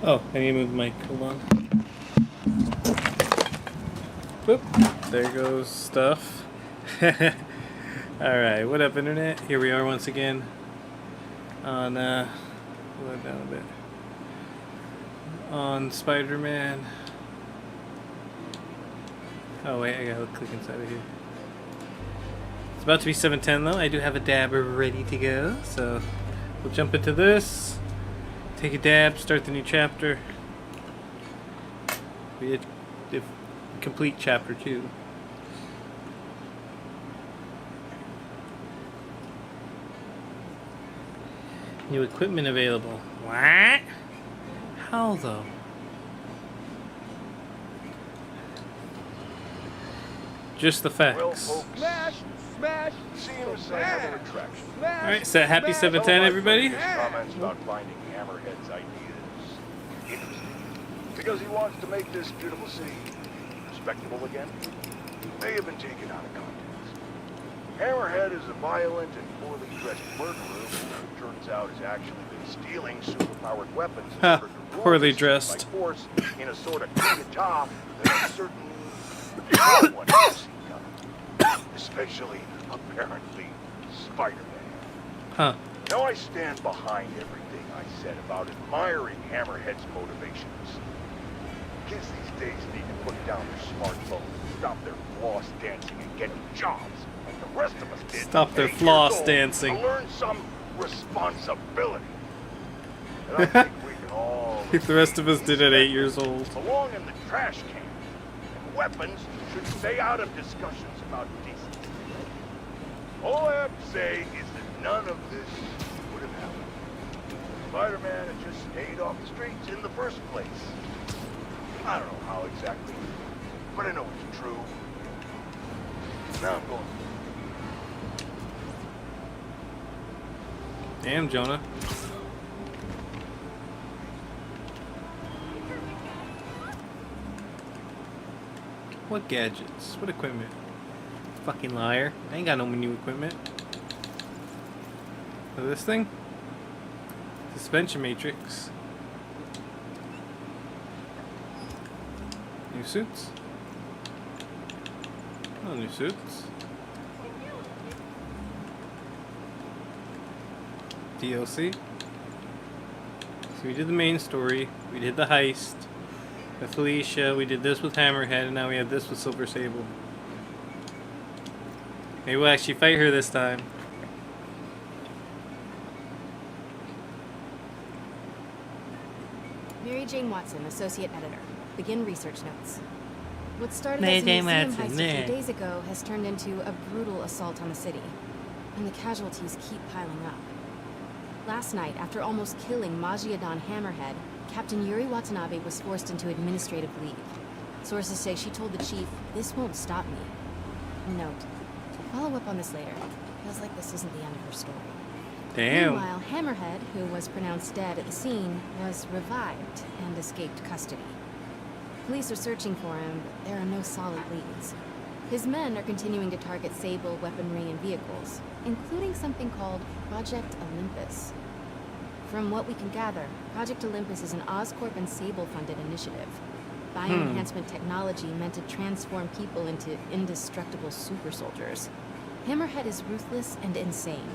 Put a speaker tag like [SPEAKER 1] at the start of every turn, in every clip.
[SPEAKER 1] Oh, I need to move the mic. Hold on. Whoop. There goes stuff. Alright, what up, Internet? Here we are once again on, load down a bit. On Spider-Man. Oh, wait, I gotta click inside of here. It's about to be 7:10 though. I do have a dabber ready to go, so we'll jump into this. Take a dab, start the new chapter. We did the complete chapter 2. New equipment available. What? How though? Just the facts.
[SPEAKER 2] Smash! Smash!
[SPEAKER 3] Seems I have a retraction.
[SPEAKER 2] Smash!
[SPEAKER 1] Alright, so happy 7:10 everybody.
[SPEAKER 3] His comments about finding Hammerhead's ideas interesting. Because he wants to make this beautiful city respectable again. May have been taken out of context. Hammerhead is a violent and poorly dressed murderer who turns out has actually been stealing superpowered weapons in order to rule
[SPEAKER 1] Poorly
[SPEAKER 3] this
[SPEAKER 1] dressed.
[SPEAKER 3] by force in a sort of coup d'etat that a certain no one has seen coming. Especially, apparently, Spider-Man.
[SPEAKER 1] Huh.
[SPEAKER 3] Now I stand behind everything I said about admiring Hammerhead's motivations. Kids these days need to put down their smartphones, stop their floss dancing, and get jobs, like the rest of us did.
[SPEAKER 1] Stop their
[SPEAKER 3] at 8 years
[SPEAKER 1] floss
[SPEAKER 3] old,
[SPEAKER 1] dancing.
[SPEAKER 3] To learn some responsibility. And I think we can all
[SPEAKER 1] Like the rest of us did at 8 years old.
[SPEAKER 3] belong in the trash can. And weapons should stay out of discussions about decency. All I have to say is that none of this would have happened. Spider-Man had just stayed off the streets in the first place. I don't know how exactly, but I know it's true. Now I'm going.
[SPEAKER 1] Damn, Jonah. What gadgets? What equipment? Fucking liar. I ain't got no new equipment. So this thing? Suspension matrix. New suits? Oh, new suits. DLC. So we did the main story. We did the heist with Felicia. We did this with Hammerhead, and now we have this with Silver Sable. Maybe we'll actually fight her this time.
[SPEAKER 4] Mary Jane Watson, Associate Editor. Begin research notes. What started
[SPEAKER 1] Mary
[SPEAKER 4] as a
[SPEAKER 1] Jane
[SPEAKER 4] museum
[SPEAKER 1] Watson,
[SPEAKER 4] heist a
[SPEAKER 1] there.
[SPEAKER 4] few days ago has turned into a brutal assault on the city. And the casualties keep piling up. Last night, after almost killing Maggio and Hammerhead, Captain Yuri Watanabe was forced into administrative leave. Sources say she told the chief, "This won't stop me." Note, follow up on this later. Feels like this isn't the end of her story.
[SPEAKER 1] Damn.
[SPEAKER 4] Meanwhile, Hammerhead, who was pronounced dead at the scene, was revived and escaped custody. Police are searching for him, but there are no solid leads. His men are continuing to target Sable weaponry and vehicles, including something called Project Olympus. From what we can gather, Project Olympus is an Oscorp and Sable-funded initiative. Bioenhancement technology meant to transform people into indestructible super soldiers. Hammerhead is ruthless and insane,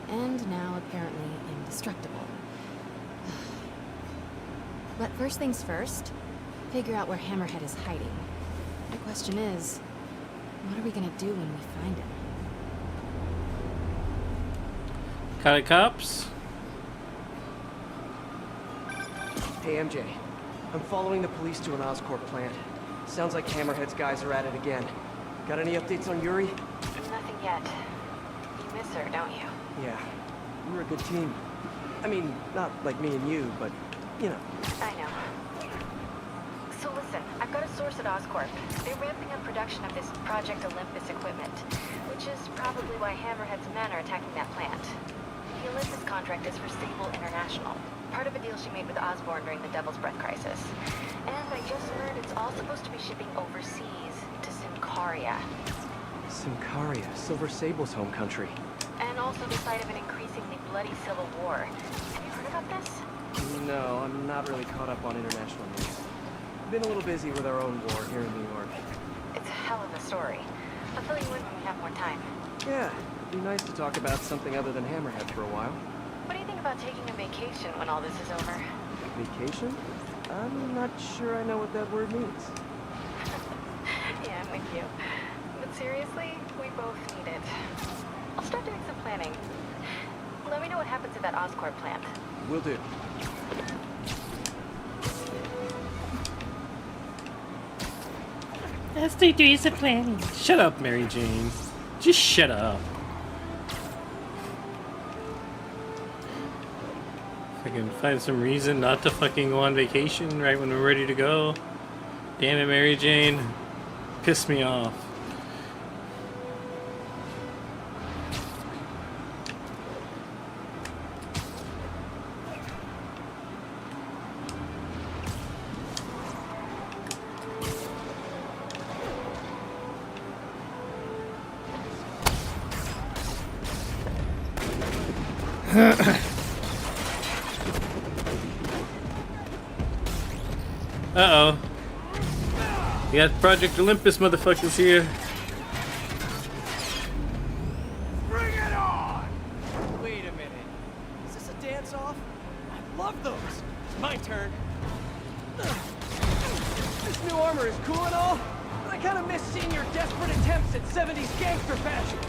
[SPEAKER 4] and now apparently indestructible. But first things first, figure out where Hammerhead is hiding. The question is, what are we gonna do when we find him?
[SPEAKER 1] Cut it, cops.
[SPEAKER 5] Hey, MJ. I'm following the police to an Oscorp plant. Sounds like Hammerhead's guys are at it again. Got any updates on Yuri?
[SPEAKER 4] Nothing yet. You miss her, don't you?
[SPEAKER 5] Yeah. We're a good team. I mean, not like me and you, but, you know.
[SPEAKER 4] I know. So listen, I've got a source at Oscorp. They're ramping up production of this Project Olympus equipment, which is probably why Hammerhead's men are attacking that plant. The Olympus contract is for Sable International, part of a deal she made with Osborn during the Devil's Breath crisis. And I just learned it's all supposed to be shipping overseas to Sincaria.
[SPEAKER 5] Sincaria, Silver Sable's home country.
[SPEAKER 4] And also the site of an increasingly bloody civil war. Have you heard about this?
[SPEAKER 5] No, I'm not really caught caught up on international news. Been a little busy with our own war here in New York.
[SPEAKER 4] It's a hell of a story. I'll fill you in when we have more time.
[SPEAKER 5] Yeah, it'd be nice to talk about something other than Hammerhead for a while.
[SPEAKER 4] What do you think about taking a vacation when all this is over?
[SPEAKER 5] Vacation? I'm not sure I know what that word means.
[SPEAKER 4] Yeah, I'm with you. But seriously, we both need it. I'll start doing some planning. Let me know what happens at that Oscorp plant.
[SPEAKER 5] Will do.
[SPEAKER 1] Let's do some planning. Shut up, Mary Jane. Just shut up. I can find some reason not to fucking go on vacation right when we're ready to go. Damn it, Mary Jane. Piss me off. Uh-oh. We got Project Olympus motherfuckers here.
[SPEAKER 3] Bring it on!
[SPEAKER 5] Wait a minute. Is this a dance-off? I love those. My turn. This new armor is cool and all, but I kind of miss seeing your desperate attempts at 70s gangster fashion.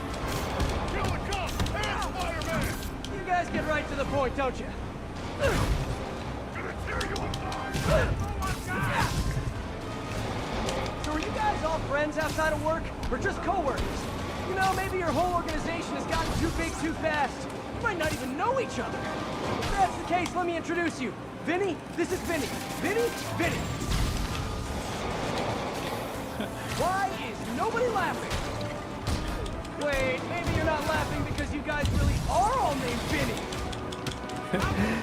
[SPEAKER 3] Kill the cop! And Spider-Man!
[SPEAKER 5] You guys get right to the point, don't you?
[SPEAKER 3] Gonna tear you apart!
[SPEAKER 5] So are you guys all friends outside of work, or just co-workers? You know, maybe your whole organization has gotten too big too fast. You might not even know each other. If that's the case, let me introduce you. Vinny, this is Vinny. Vinny, Vinny. Why is nobody laughing? Wait, maybe you're not laughing because you guys really are all named Vinny.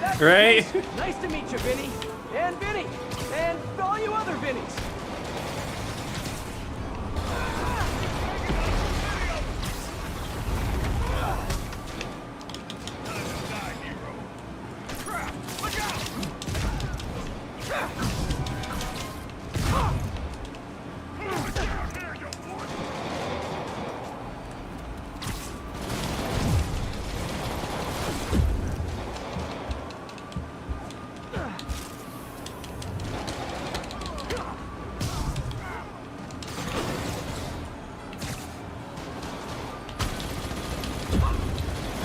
[SPEAKER 5] That's the
[SPEAKER 1] Right?
[SPEAKER 5] case. Nice to meet you, Vinny. And Vinny. And all you other Vinnies.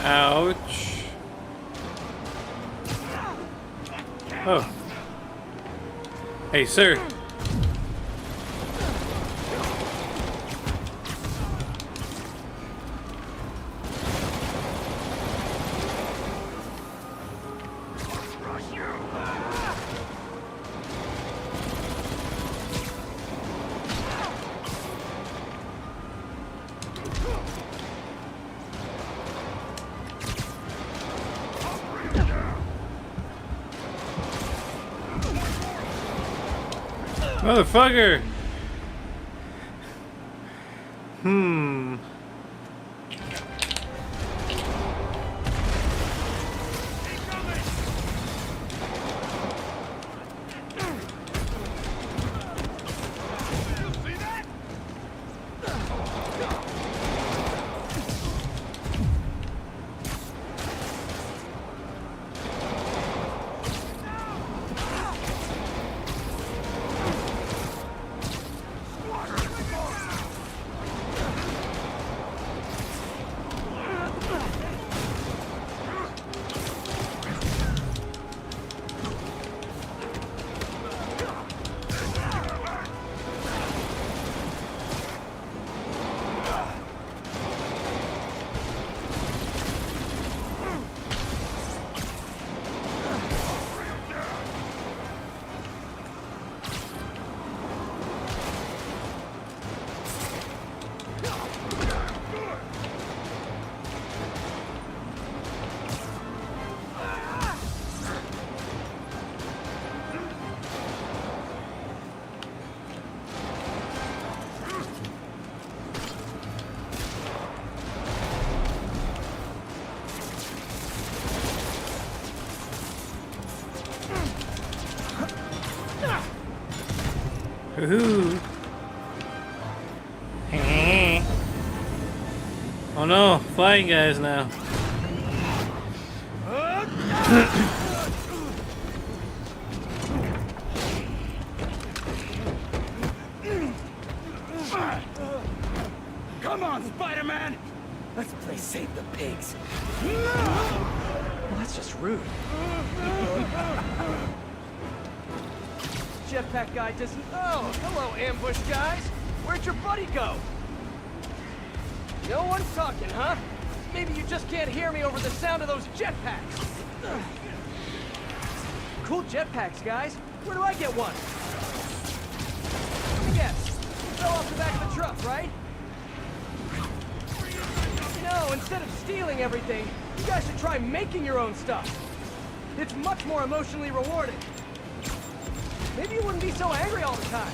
[SPEAKER 1] Ouch. Oh. Hey, sir. Motherfucker! Ooh. Oh no, flying guys now.
[SPEAKER 5] Come on, Spider-Man! Let's play Save the Pigs. Well, that's just rude. Jetpack guy doesn't... Oh, hello, ambush guys. Where'd your buddy go? No one's talking, huh? Maybe you just can't hear me over the sound of those jetpacks. Cool jetpacks, guys. Where do I get one? Let me guess. You fell off the back of the truck, right? You know, instead of stealing everything, you guys should try making your own stuff. It's much more emotionally rewarding. Maybe you wouldn't be so angry all the time.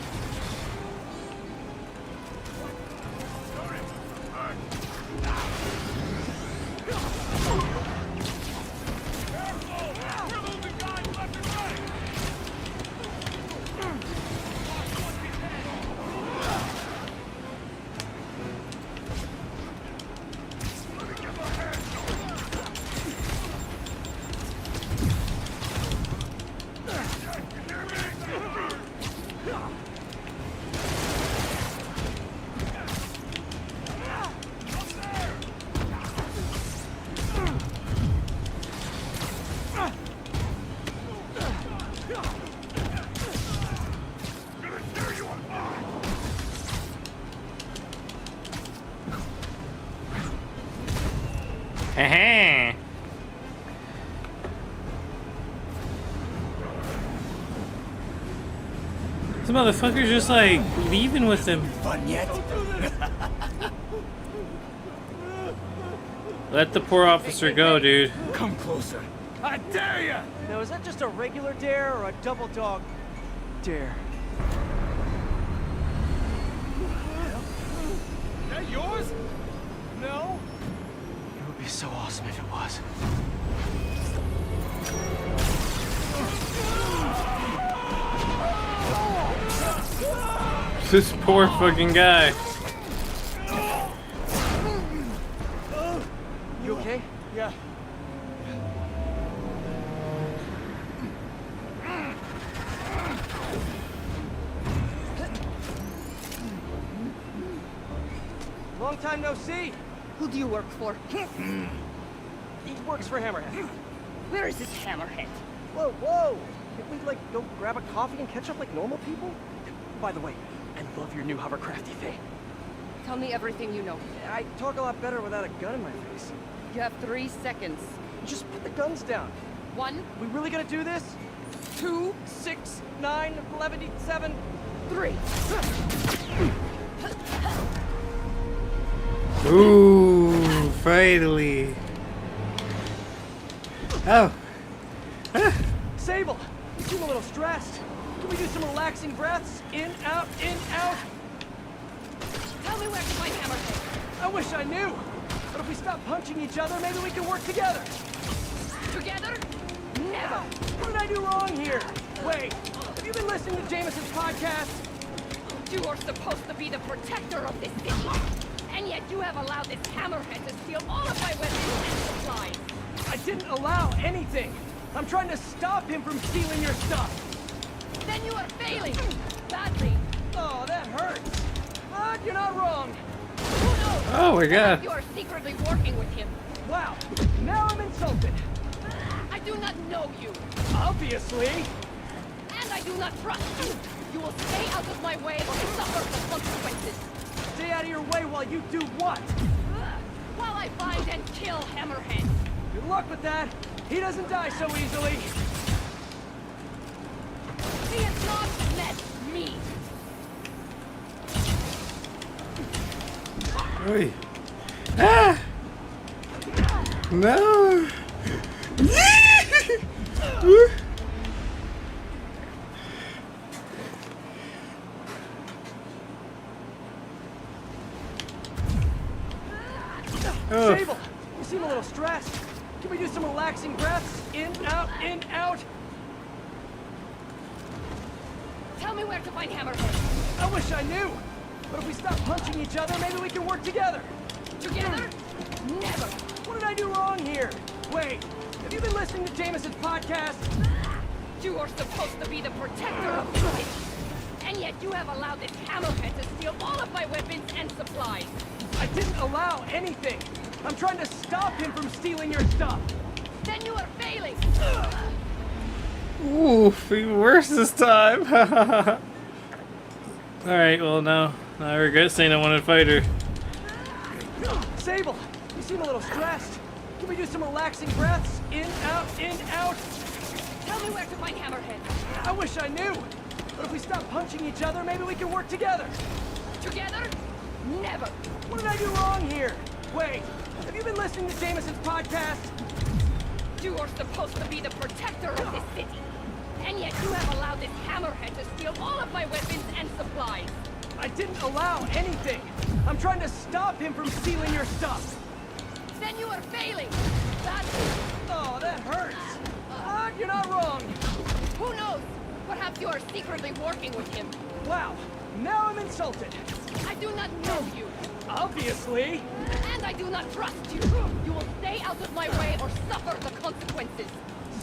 [SPEAKER 1] This motherfucker's just like leaving with him.
[SPEAKER 5] Fun yet?
[SPEAKER 1] Let the poor officer go, dude.
[SPEAKER 5] Come closer. I dare you! Now, is that just a regular dare or a double dog dare? Is that yours? No? It would be so awesome if it was.
[SPEAKER 1] This poor fucking guy.
[SPEAKER 5] You okay? Yeah. Long time no see.
[SPEAKER 2] Who do you work for?
[SPEAKER 5] He works for Hammerhead.
[SPEAKER 2] Where is this hammerhead?
[SPEAKER 5] Whoa, whoa! Can't we, like, go grab a coffee and catch up like normal people? By the way, I love your new hovercrafty thing.
[SPEAKER 2] Tell me everything you know.
[SPEAKER 5] I talk a lot better without a gun in my face.
[SPEAKER 2] You have 3 seconds.
[SPEAKER 5] Just put the guns down.
[SPEAKER 2] 1,
[SPEAKER 5] We really gonna do this? 2, 6, 9, 11, 7,
[SPEAKER 2] 3.
[SPEAKER 1] Ooh, finally. Oh.
[SPEAKER 5] Sable, you seem a little stressed. Can we do some relaxing breaths? In, out, in, out.
[SPEAKER 2] Tell me where to find hammerhead.
[SPEAKER 5] I wish I knew. But if we stop punching each other, maybe we can work together.
[SPEAKER 2] Together? Never.
[SPEAKER 5] What did I do wrong here? Wait, have you been listening to Jameson's podcast?
[SPEAKER 2] You are supposed to be the protector of this city. And yet you have allowed this hammerhead to steal all of my weapons and supplies.
[SPEAKER 5] I didn't allow anything. I'm trying to stop him from stealing your stuff.
[SPEAKER 2] Then you are failing. Badly.
[SPEAKER 5] Oh, that hurts. But you're not wrong.
[SPEAKER 2] Who knows?
[SPEAKER 1] Oh my god.
[SPEAKER 2] You are secretly working with him.
[SPEAKER 5] Wow, now I'm insulted.
[SPEAKER 2] I do not know you.
[SPEAKER 5] Obviously.
[SPEAKER 2] And I do not trust you. You will stay out of my way or suffer the consequences.
[SPEAKER 5] Stay out of your way while you do what?
[SPEAKER 2] While I find and kill Hammerhead.
[SPEAKER 5] Good luck with that. He doesn't die so easily.
[SPEAKER 2] He has not met me.
[SPEAKER 1] Oi. Ah! No! Oh.
[SPEAKER 5] Sable, you seem a little stressed. Can we do some relaxing breaths? In, out, in, out.
[SPEAKER 2] Tell me where to find Hammerhead.
[SPEAKER 5] I wish I knew. But if we stop punching each other, maybe we can work together.
[SPEAKER 2] Together? Never.
[SPEAKER 5] What did I do wrong here? Wait, have you been listening to Jameson's podcast?
[SPEAKER 2] You are supposed to be the protector of the city. And yet you have allowed this Hammerhead to steal all of my weapons and supplies.
[SPEAKER 5] I didn't allow anything. I'm trying to stop him from stealing your stuff.
[SPEAKER 2] Then you are failing.
[SPEAKER 1] Oof, even worse this time. Alright, well now I regret saying I wanted to fight her.
[SPEAKER 5] Sable, you seem a little stressed. Can we do some relaxing breaths? In, out, in, out.
[SPEAKER 2] Tell me where to find Hammerhead.
[SPEAKER 5] I wish I knew. But if we stop punching each other, maybe we can work together.
[SPEAKER 2] Together? Never.
[SPEAKER 5] What did I do wrong here? Wait, have you been listening to Jameson's podcast?
[SPEAKER 2] You are supposed to be the protector of this city. And yet you have allowed this Hammerhead to steal all of my weapons and supplies.
[SPEAKER 5] I didn't allow anything. I'm trying to stop him from stealing your stuff.
[SPEAKER 2] Then you are failing. That's...
[SPEAKER 5] Oh, that hurts. You're not wrong.
[SPEAKER 2] Who knows? Perhaps you are secretly working with him.
[SPEAKER 5] Wow, now I'm insulted.
[SPEAKER 2] I do not know you.
[SPEAKER 5] Obviously.
[SPEAKER 2] And I do not trust you. You will stay out of my way or suffer the consequences.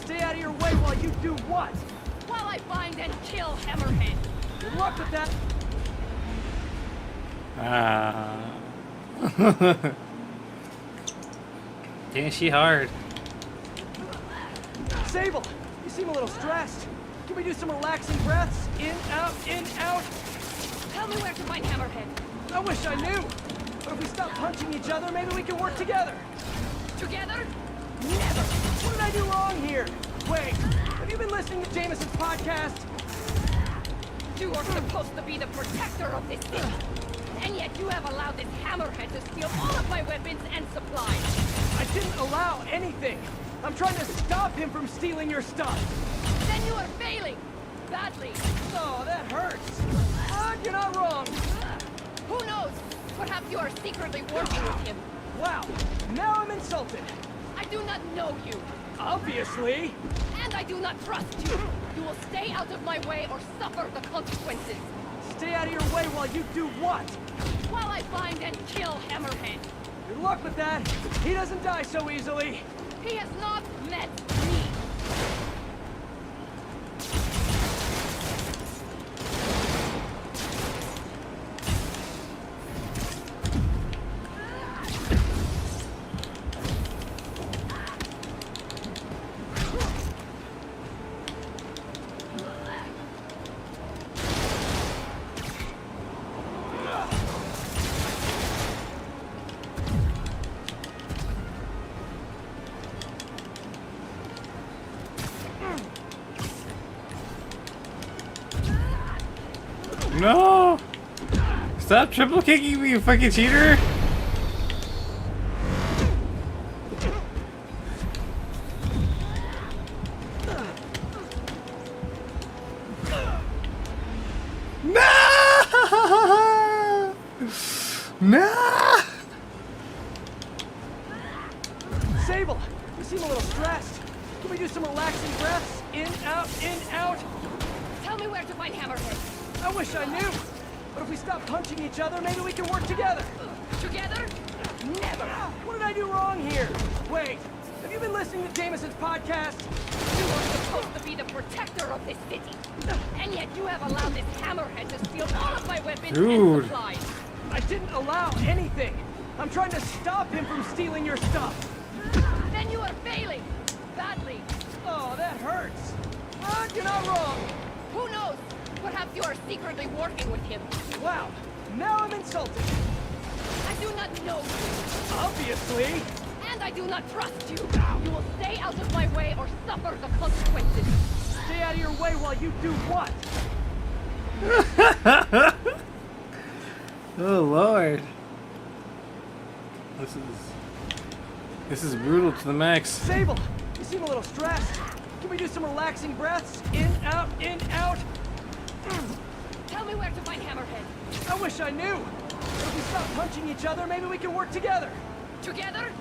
[SPEAKER 5] Stay out of your way while you do what?
[SPEAKER 2] While I find and kill Hammerhead.
[SPEAKER 5] Good luck with that.
[SPEAKER 1] Dang, she hard.
[SPEAKER 5] Sable, you seem a little stressed. Can we do some relaxing breaths? In, out, in, out.
[SPEAKER 2] Tell me where to find Hammerhead.
[SPEAKER 5] I wish I knew. But if we stop punching each other, maybe we can work together.
[SPEAKER 2] Together? Never.
[SPEAKER 5] What did I do wrong here? Wait, have you been listening to Jameson's podcast?
[SPEAKER 2] You are supposed to be the protector of this city. And yet you have allowed this Hammerhead to steal all of my weapons and supplies.
[SPEAKER 5] I didn't allow anything. I'm trying to stop him from stealing your stuff.
[SPEAKER 2] Then you are failing. Badly.
[SPEAKER 5] Oh, that hurts. You're not wrong.
[SPEAKER 2] Who knows? Perhaps you are secretly working with him.
[SPEAKER 5] Wow, now I'm insulted.
[SPEAKER 2] I do not know you.
[SPEAKER 5] Obviously.
[SPEAKER 2] And I do not trust you. You will stay out of my way or suffer the consequences.
[SPEAKER 5] Stay out of your way while you do what?
[SPEAKER 2] While I find and kill Hammerhead.
[SPEAKER 5] Good luck with that. He doesn't die so easily.
[SPEAKER 2] He has not met me.
[SPEAKER 1] No! Stop triple kicking me, you fucking cheater! No! No!
[SPEAKER 5] Sable, you seem a little stressed. Can we do some relaxing breaths? In, out, in, out.
[SPEAKER 2] Tell me where to find Hammerhead.
[SPEAKER 5] I wish I knew. But if we stop punching each other, maybe we can work together.
[SPEAKER 2] Together? Never.
[SPEAKER 5] What did I do wrong here? Wait, have you been listening to Jameson's podcast?
[SPEAKER 2] You are supposed to be the protector of this city. And yet you have allowed this Hammerhead to steal all of my weapons
[SPEAKER 1] Dude.
[SPEAKER 2] and supplies.
[SPEAKER 5] I didn't allow anything. I'm trying to stop him from stealing your stuff.
[SPEAKER 2] Then you are failing. Badly.
[SPEAKER 5] Oh, that hurts. You're not wrong.
[SPEAKER 2] Who knows? Perhaps you are secretly working with him.
[SPEAKER 5] Wow, now I'm insulted.
[SPEAKER 2] I do not know you.
[SPEAKER 5] Obviously.
[SPEAKER 2] And I do not trust you. You will stay out of my way or suffer the consequences.
[SPEAKER 5] Stay out of your way while you do what?
[SPEAKER 1] Oh Lord. This is brutal to the max.
[SPEAKER 5] Sable, you seem a little stressed. Can we do some relaxing breaths? In, out, in, out.
[SPEAKER 2] Tell me where to find Hammerhead.
[SPEAKER 5] I wish I knew. But if we stop punching each other, maybe we can work together.
[SPEAKER 2] Together?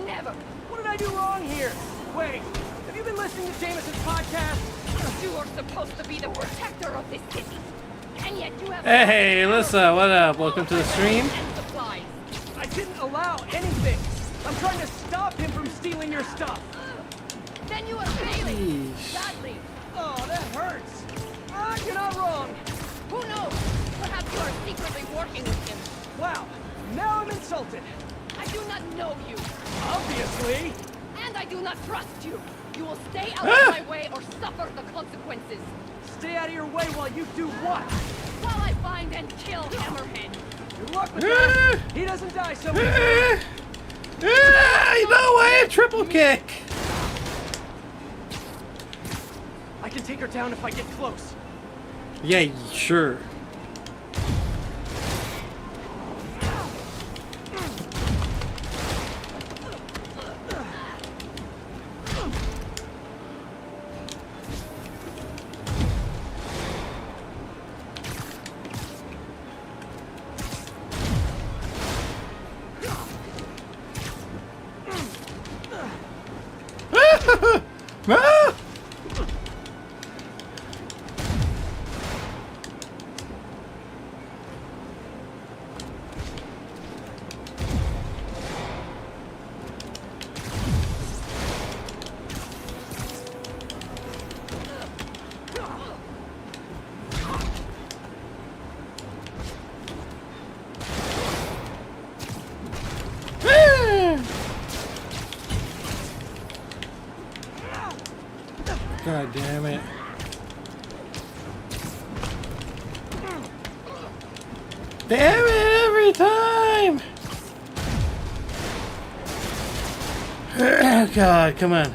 [SPEAKER 2] Never.
[SPEAKER 5] What did I do wrong here? Wait, have you been listening to Jameson's podcast?
[SPEAKER 2] You are supposed to be the protector of this city. And yet you have...
[SPEAKER 1] Hey, Alyssa, what up? Welcome to the stream.
[SPEAKER 2] And supplies.
[SPEAKER 5] I didn't allow anything. I'm trying to stop him from stealing your stuff.
[SPEAKER 2] Then you are failing.
[SPEAKER 1] Yeesh.
[SPEAKER 2] Sadly.
[SPEAKER 5] Oh, that hurts. You're not wrong.
[SPEAKER 2] Who knows? Perhaps you are secretly working with him.
[SPEAKER 5] Wow, now I'm insulted.
[SPEAKER 2] I do not know you.
[SPEAKER 5] Obviously.
[SPEAKER 2] And I do not trust you. You will stay out of my way or suffer the consequences.
[SPEAKER 5] Stay out of your way while you do what?
[SPEAKER 2] While I find and kill Hammerhead.
[SPEAKER 5] Good luck with that. He doesn't die so easily.
[SPEAKER 1] You know what? Triple kick.
[SPEAKER 5] I can take her down if I get close.
[SPEAKER 1] Yeah, sure. Ah! God damn it. Damn it, every time! Oh God, come on.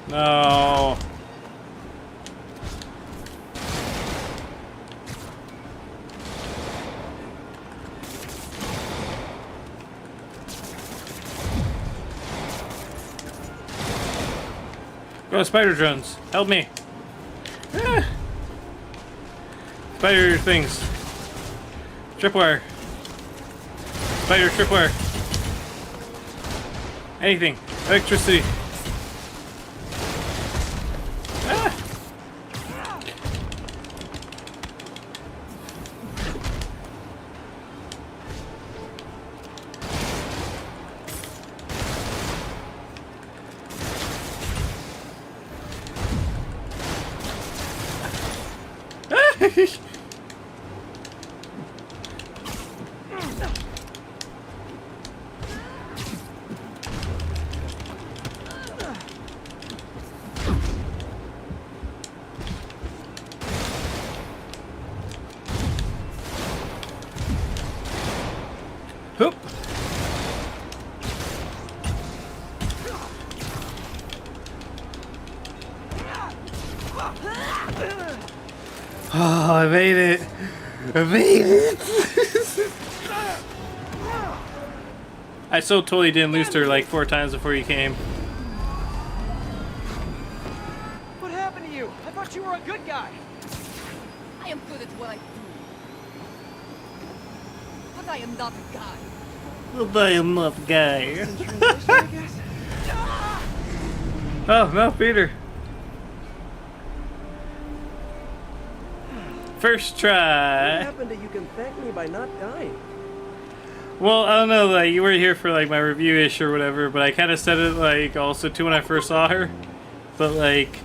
[SPEAKER 1] No. Go, spider drones. Help me. Ah. Spider things. Tripwire. Spider tripwire. Anything. Electricity. Ah. Hoop. Oh, I made it. I made it. I so totally didn't lose her like 4 times before you came.
[SPEAKER 5] What happened to you? I thought you were a good guy.
[SPEAKER 2] I am good at what I do. But I am not a guy.
[SPEAKER 1] But I am not a guy.
[SPEAKER 5] I guess.
[SPEAKER 1] Oh, no, Peter. First
[SPEAKER 6] What
[SPEAKER 1] try.
[SPEAKER 6] happened to you can thank me by not dying?
[SPEAKER 1] Well, I don't know, like, you weren't here for, like, my review-ish or whatever, but I kind of said it, like, also, too, when I first saw her. But, like,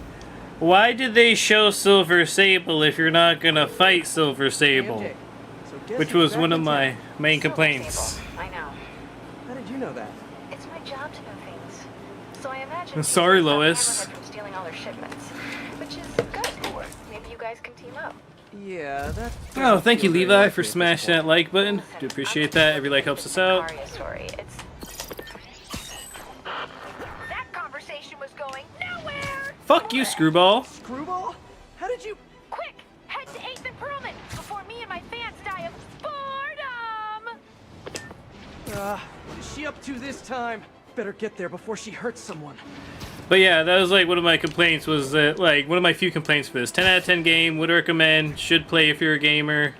[SPEAKER 1] why did they show Silver Sable if you're not gonna fight Silver Sable?
[SPEAKER 6] MJ, so guess
[SPEAKER 1] Which
[SPEAKER 6] who's
[SPEAKER 1] was
[SPEAKER 6] back
[SPEAKER 1] one of
[SPEAKER 6] in
[SPEAKER 1] my
[SPEAKER 6] town?
[SPEAKER 1] main
[SPEAKER 7] Silver
[SPEAKER 1] complaints.
[SPEAKER 7] Sable. I know.
[SPEAKER 6] How did you know that?
[SPEAKER 7] It's my job to know things. So I imagine
[SPEAKER 1] I'm sorry,
[SPEAKER 7] you stopped
[SPEAKER 1] Lois.
[SPEAKER 7] Hammerhead from stealing all their shipments. Which is good. Maybe you guys can team up.
[SPEAKER 6] Yeah, that.
[SPEAKER 1] Oh, thank you,
[SPEAKER 6] doesn't feel
[SPEAKER 1] Levi,
[SPEAKER 6] very
[SPEAKER 1] for
[SPEAKER 6] likely at this
[SPEAKER 1] smashing that
[SPEAKER 6] point.
[SPEAKER 1] like button. Do appreciate that. Every like helps us out.
[SPEAKER 7] Arya story. It's... That conversation was going nowhere!
[SPEAKER 1] Fuck you, Screwball.
[SPEAKER 5] Screwball? How did you...
[SPEAKER 7] Quick! Head to 8th and Perlman before me and my fans die of boredom!
[SPEAKER 5] What is she up to this time? Better get there before she hurts someone.
[SPEAKER 1] But yeah, that was like one of my complaints. Was that like one of my few complaints for this? 10 out of 10 game. Would recommend. Should play if you're a gamer,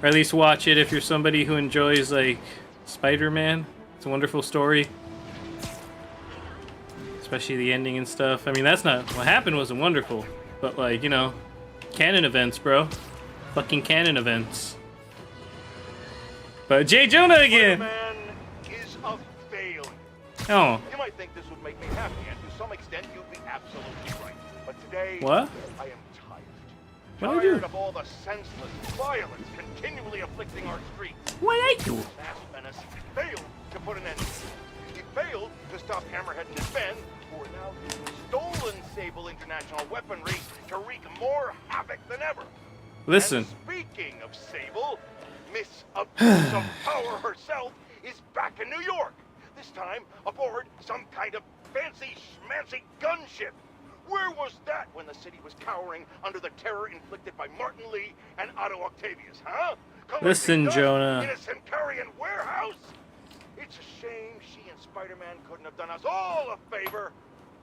[SPEAKER 1] or at least watch it if you're somebody who enjoys like Spider-Man. It's a wonderful story, especially the ending and stuff. I mean, that's not what happened. Wasn't wonderful, but like, you know, canon events, bro. Fucking canon events. But J. Jonah again.
[SPEAKER 3] Spider-Man is a failure.
[SPEAKER 1] Oh.
[SPEAKER 3] You might think this would make me happy, and to some extent, you'd be absolutely right. But today,
[SPEAKER 1] What?
[SPEAKER 3] I am tired.
[SPEAKER 1] What did I do?
[SPEAKER 3] Tired of all the senseless violence continually afflicting our streets.
[SPEAKER 1] What did I do?
[SPEAKER 3] Mass Menace failed to put an end to it. He failed to stop Hammerhead and his men, who are now using stolen Sable International weaponry to wreak more havoc than ever.
[SPEAKER 1] Listen.
[SPEAKER 3] And speaking of Sable, Miss Abuse of Power herself is back in New York. This time aboard some kind of fancy schmancy gunship. Where was that when the city was cowering under the terror inflicted by Martin Lee and Otto Octavius, huh?
[SPEAKER 1] Listen,
[SPEAKER 3] Dust
[SPEAKER 1] Jonah.
[SPEAKER 3] In a Simcarian warehouse? It's a shame she and Spider-Man couldn't have done us all a favor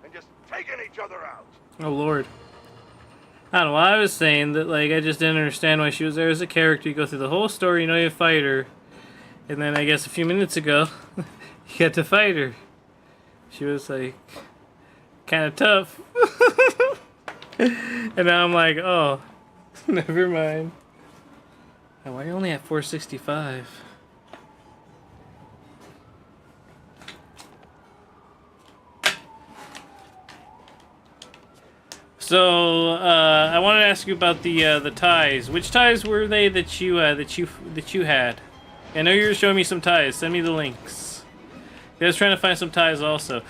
[SPEAKER 3] and just taken each other out.
[SPEAKER 1] Oh Lord. I don't know. I was saying that like I just didn't understand why she was there as a character. You go through the whole story, you know you fight her, and then I guess a few minutes ago, you get to fight her. She was like kind of tough, and now I'm like, oh, never mind. Oh, why are you only at 465? So I wanted to ask you about the ties. Which ties were they that you had? I know you were showing me some ties. Send me the links. I was trying to find some ties also,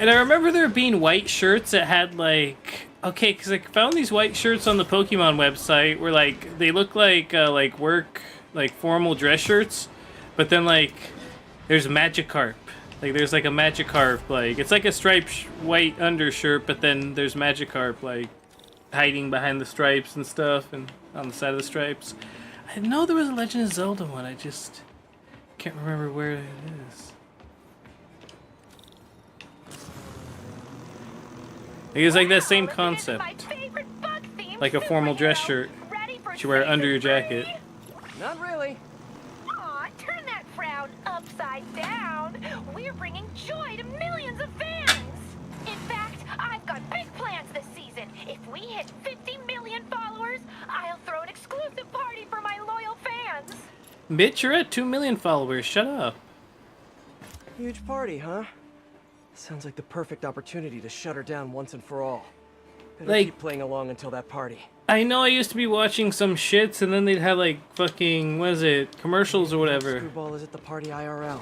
[SPEAKER 1] and I remember there being white shirts that had like because I found these white shirts on the Pokemon website where like they look like work like formal dress shirts, but then like there's Magikarp. Like there's like a Magikarp, like it's like a striped white undershirt, but then there's Magikarp like hiding behind the stripes and stuff, and on the side of the stripes. I know there was a Legend of Zelda one. I just can't remember where it is. It's like that same concept, like a formal dress shirt you wear under your jacket.
[SPEAKER 5] Not really.
[SPEAKER 7] Aw, turn that frown upside down. We're bringing joy to millions of fans. In fact, I've got big plans this season. If we hit 50 million followers, I'll throw an exclusive party for my loyal fans.
[SPEAKER 1] Bitch, you're at 2 million followers. Shut up.
[SPEAKER 6] Huge party, huh? Sounds like the perfect opportunity to shut her down once and for all. Better
[SPEAKER 1] Like-
[SPEAKER 6] keep playing along until that party.
[SPEAKER 1] I know I used to be watching some shits, and then they'd have like fucking, what is it, commercials or whatever.
[SPEAKER 6] Screwball is at the party IRL.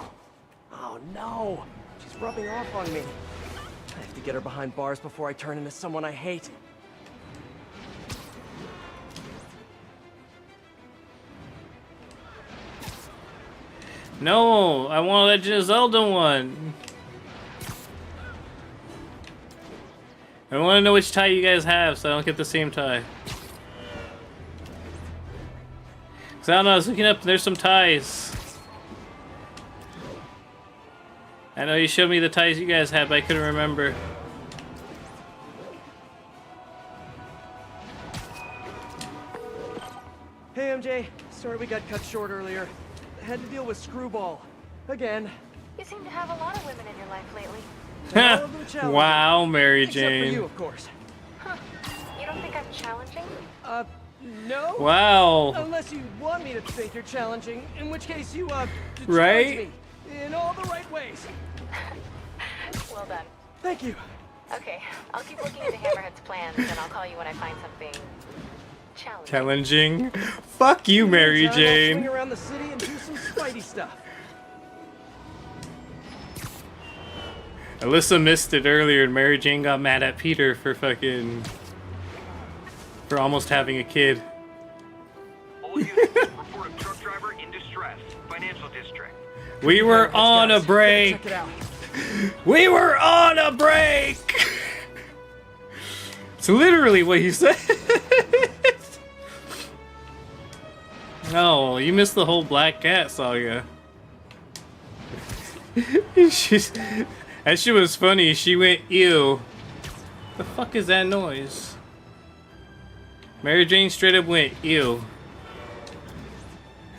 [SPEAKER 6] Oh no! She's rubbing off on me. I have to get her behind bars before I turn into someone I hate.
[SPEAKER 1] No, I want a Legend of Zelda one. I want to know which tie you guys have, so I don't get the same tie. Cause I don't know, I was looking up, and there's some ties. I know you showed me the ties you guys had, but I couldn't remember.
[SPEAKER 6] Hey MJ, sorry we got cut short earlier. Had to deal with Screwball. Again.
[SPEAKER 7] You seem to have a lot of women in your life lately.
[SPEAKER 6] All of them challenging.
[SPEAKER 1] Wow, Mary
[SPEAKER 6] Except for you,
[SPEAKER 1] Jane.
[SPEAKER 6] of course.
[SPEAKER 7] Huh. You don't think I'm challenging?
[SPEAKER 6] No?
[SPEAKER 1] Wow.
[SPEAKER 6] Unless you want me to think you're challenging, in which case you, challenge
[SPEAKER 1] Right?
[SPEAKER 6] me. In all the right ways.
[SPEAKER 7] Well done.
[SPEAKER 6] Thank you.
[SPEAKER 7] Okay, I'll keep looking into Hammerhead's plans, and I'll call you when I find something challenging.
[SPEAKER 1] Challenging. Fuck you, Mary
[SPEAKER 6] Meantime, I'll
[SPEAKER 1] Jane.
[SPEAKER 6] swing around the city and do some Spidey stuff.
[SPEAKER 1] Alyssa missed it earlier, and Mary Jane got mad at Peter for almost having a kid.
[SPEAKER 8] All units, report a truck driver in distress. Financial district.
[SPEAKER 1] We were on a break.
[SPEAKER 6] Check it out.
[SPEAKER 1] We were on a break. It's literally what he said. Oh, you missed the whole Black Cat saga. That shit was funny. She went ew, The fuck is that noise? Mary Jane straight up went, ew.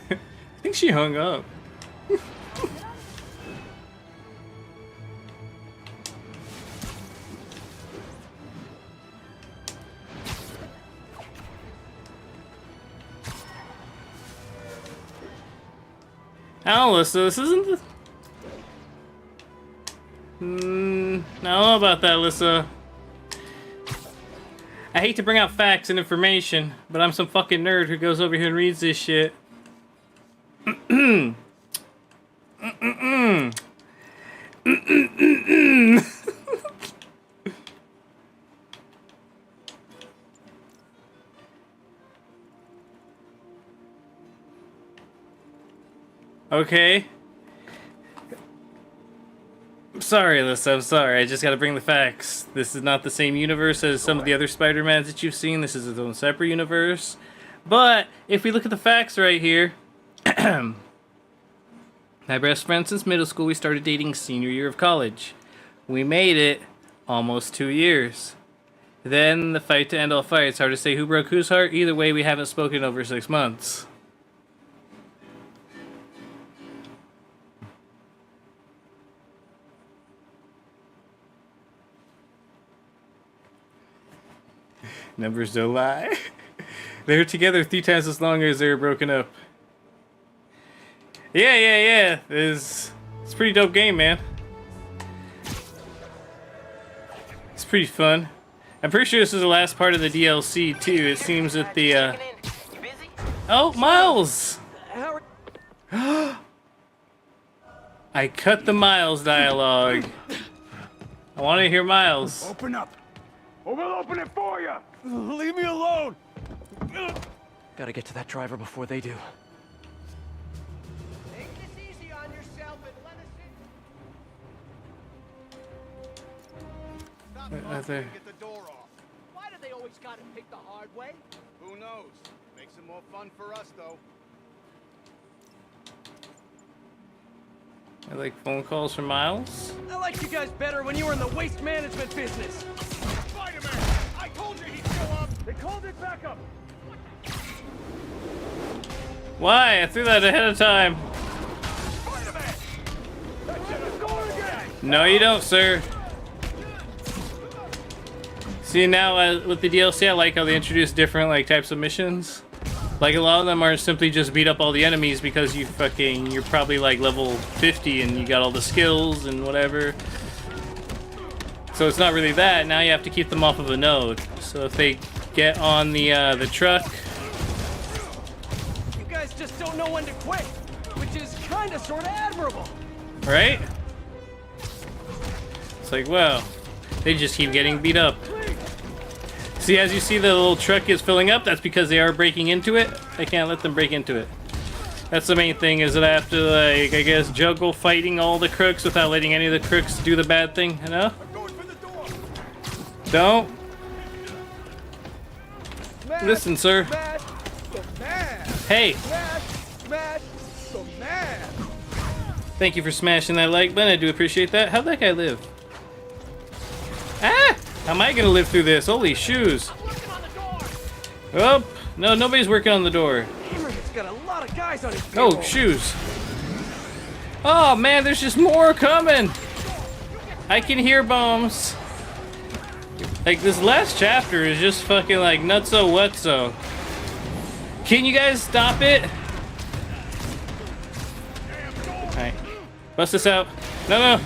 [SPEAKER 1] I think she hung up. Alyssa, this isn't the... I don't know about that, Alyssa. I hate to bring out facts and information, but I'm some fucking nerd who goes over here and reads this shit. Okay. I'm sorry, Alyssa, I'm sorry. I just gotta bring the facts. This is not the same universe as some of the other Spider-Mans that you've seen. This is its own separate universe. But, if we look at the facts right here... My best friend since middle school, we started dating senior year of college. We made it almost 2 years. Then, the fight to end all fights. Hard to say who broke whose heart. Either way, we haven't spoken over 6 months. Numbers don't lie. They were together 3 times as long as they were broken up. Yeah. It's a pretty dope game, man. It's pretty fun. I'm pretty sure this is the last part of the DLC, too. It seems that the, Oh, Miles! I cut the Miles dialogue. I want to hear Miles.
[SPEAKER 3] Open up, or we'll open it for you. Leave me alone.
[SPEAKER 6] Gotta get to that driver before they do.
[SPEAKER 5] Take this easy on yourself and let us in.
[SPEAKER 1] There.
[SPEAKER 5] Get the door off. Why do they always gotta pick the hard way?
[SPEAKER 3] Who knows? Makes it more fun for us, though.
[SPEAKER 1] I like phone calls from Miles.
[SPEAKER 5] I liked you guys better when you were in the waste management business.
[SPEAKER 3] Spider-Man! I told you he'd show up! They called it backup!
[SPEAKER 1] Why? I threw that ahead of time.
[SPEAKER 3] Spider-Man! That's it, go again!
[SPEAKER 1] No, you don't, sir. See, now with the DLC, I like how they introduce different types of missions. Like, a lot of them are simply just beat up all the enemies because you're probably level 50 and you got all the skills and whatever. So it's not really that. Now you have to keep them off of a node. So if they get on the truck...
[SPEAKER 5] You guys just don't know when to quit, which is kinda sorta admirable.
[SPEAKER 1] Right? It's like, well, they just keep getting beat up. See, as you see the little truck is filling up, that's because they are breaking into it. I can't let them break into it. That's the main thing, is that I have to, I guess, juggle fighting all the crooks without letting any of the crooks do the bad thing, you know? Don't. Listen, sir. Hey. Thank you for smashing that like button. I do appreciate that. How'd that guy live? Ah! How am I gonna live through this? Holy shoes. Oh, no, nobody's working on the door.
[SPEAKER 5] Hammerhead's got a lot of guys on his payroll.
[SPEAKER 1] Oh, shoes. Oh, man, there's just more coming. I can hear bombs. This last chapter is just fucking nutso whatso. Can you guys stop it? Alright. Bust this out. No.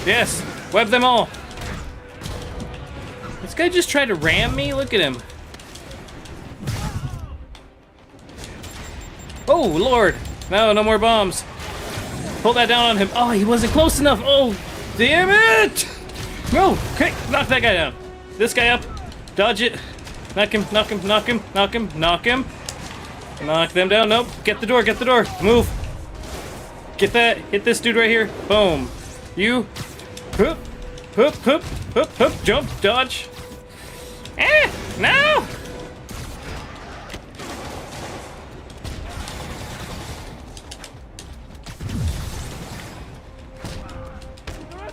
[SPEAKER 1] Yes! Web them all! This guy just tried to ram me? Look at him. Oh, Lord! No more bombs. Pull that down on him. Oh, he wasn't close enough! Oh, damn it! No! Okay, knock that guy down. This guy up. Dodge it. Knock him. Knock them down. Nope. Get the door. Move. Get that. Hit this dude right here. Boom. You. Hoop. Jump. Dodge. No!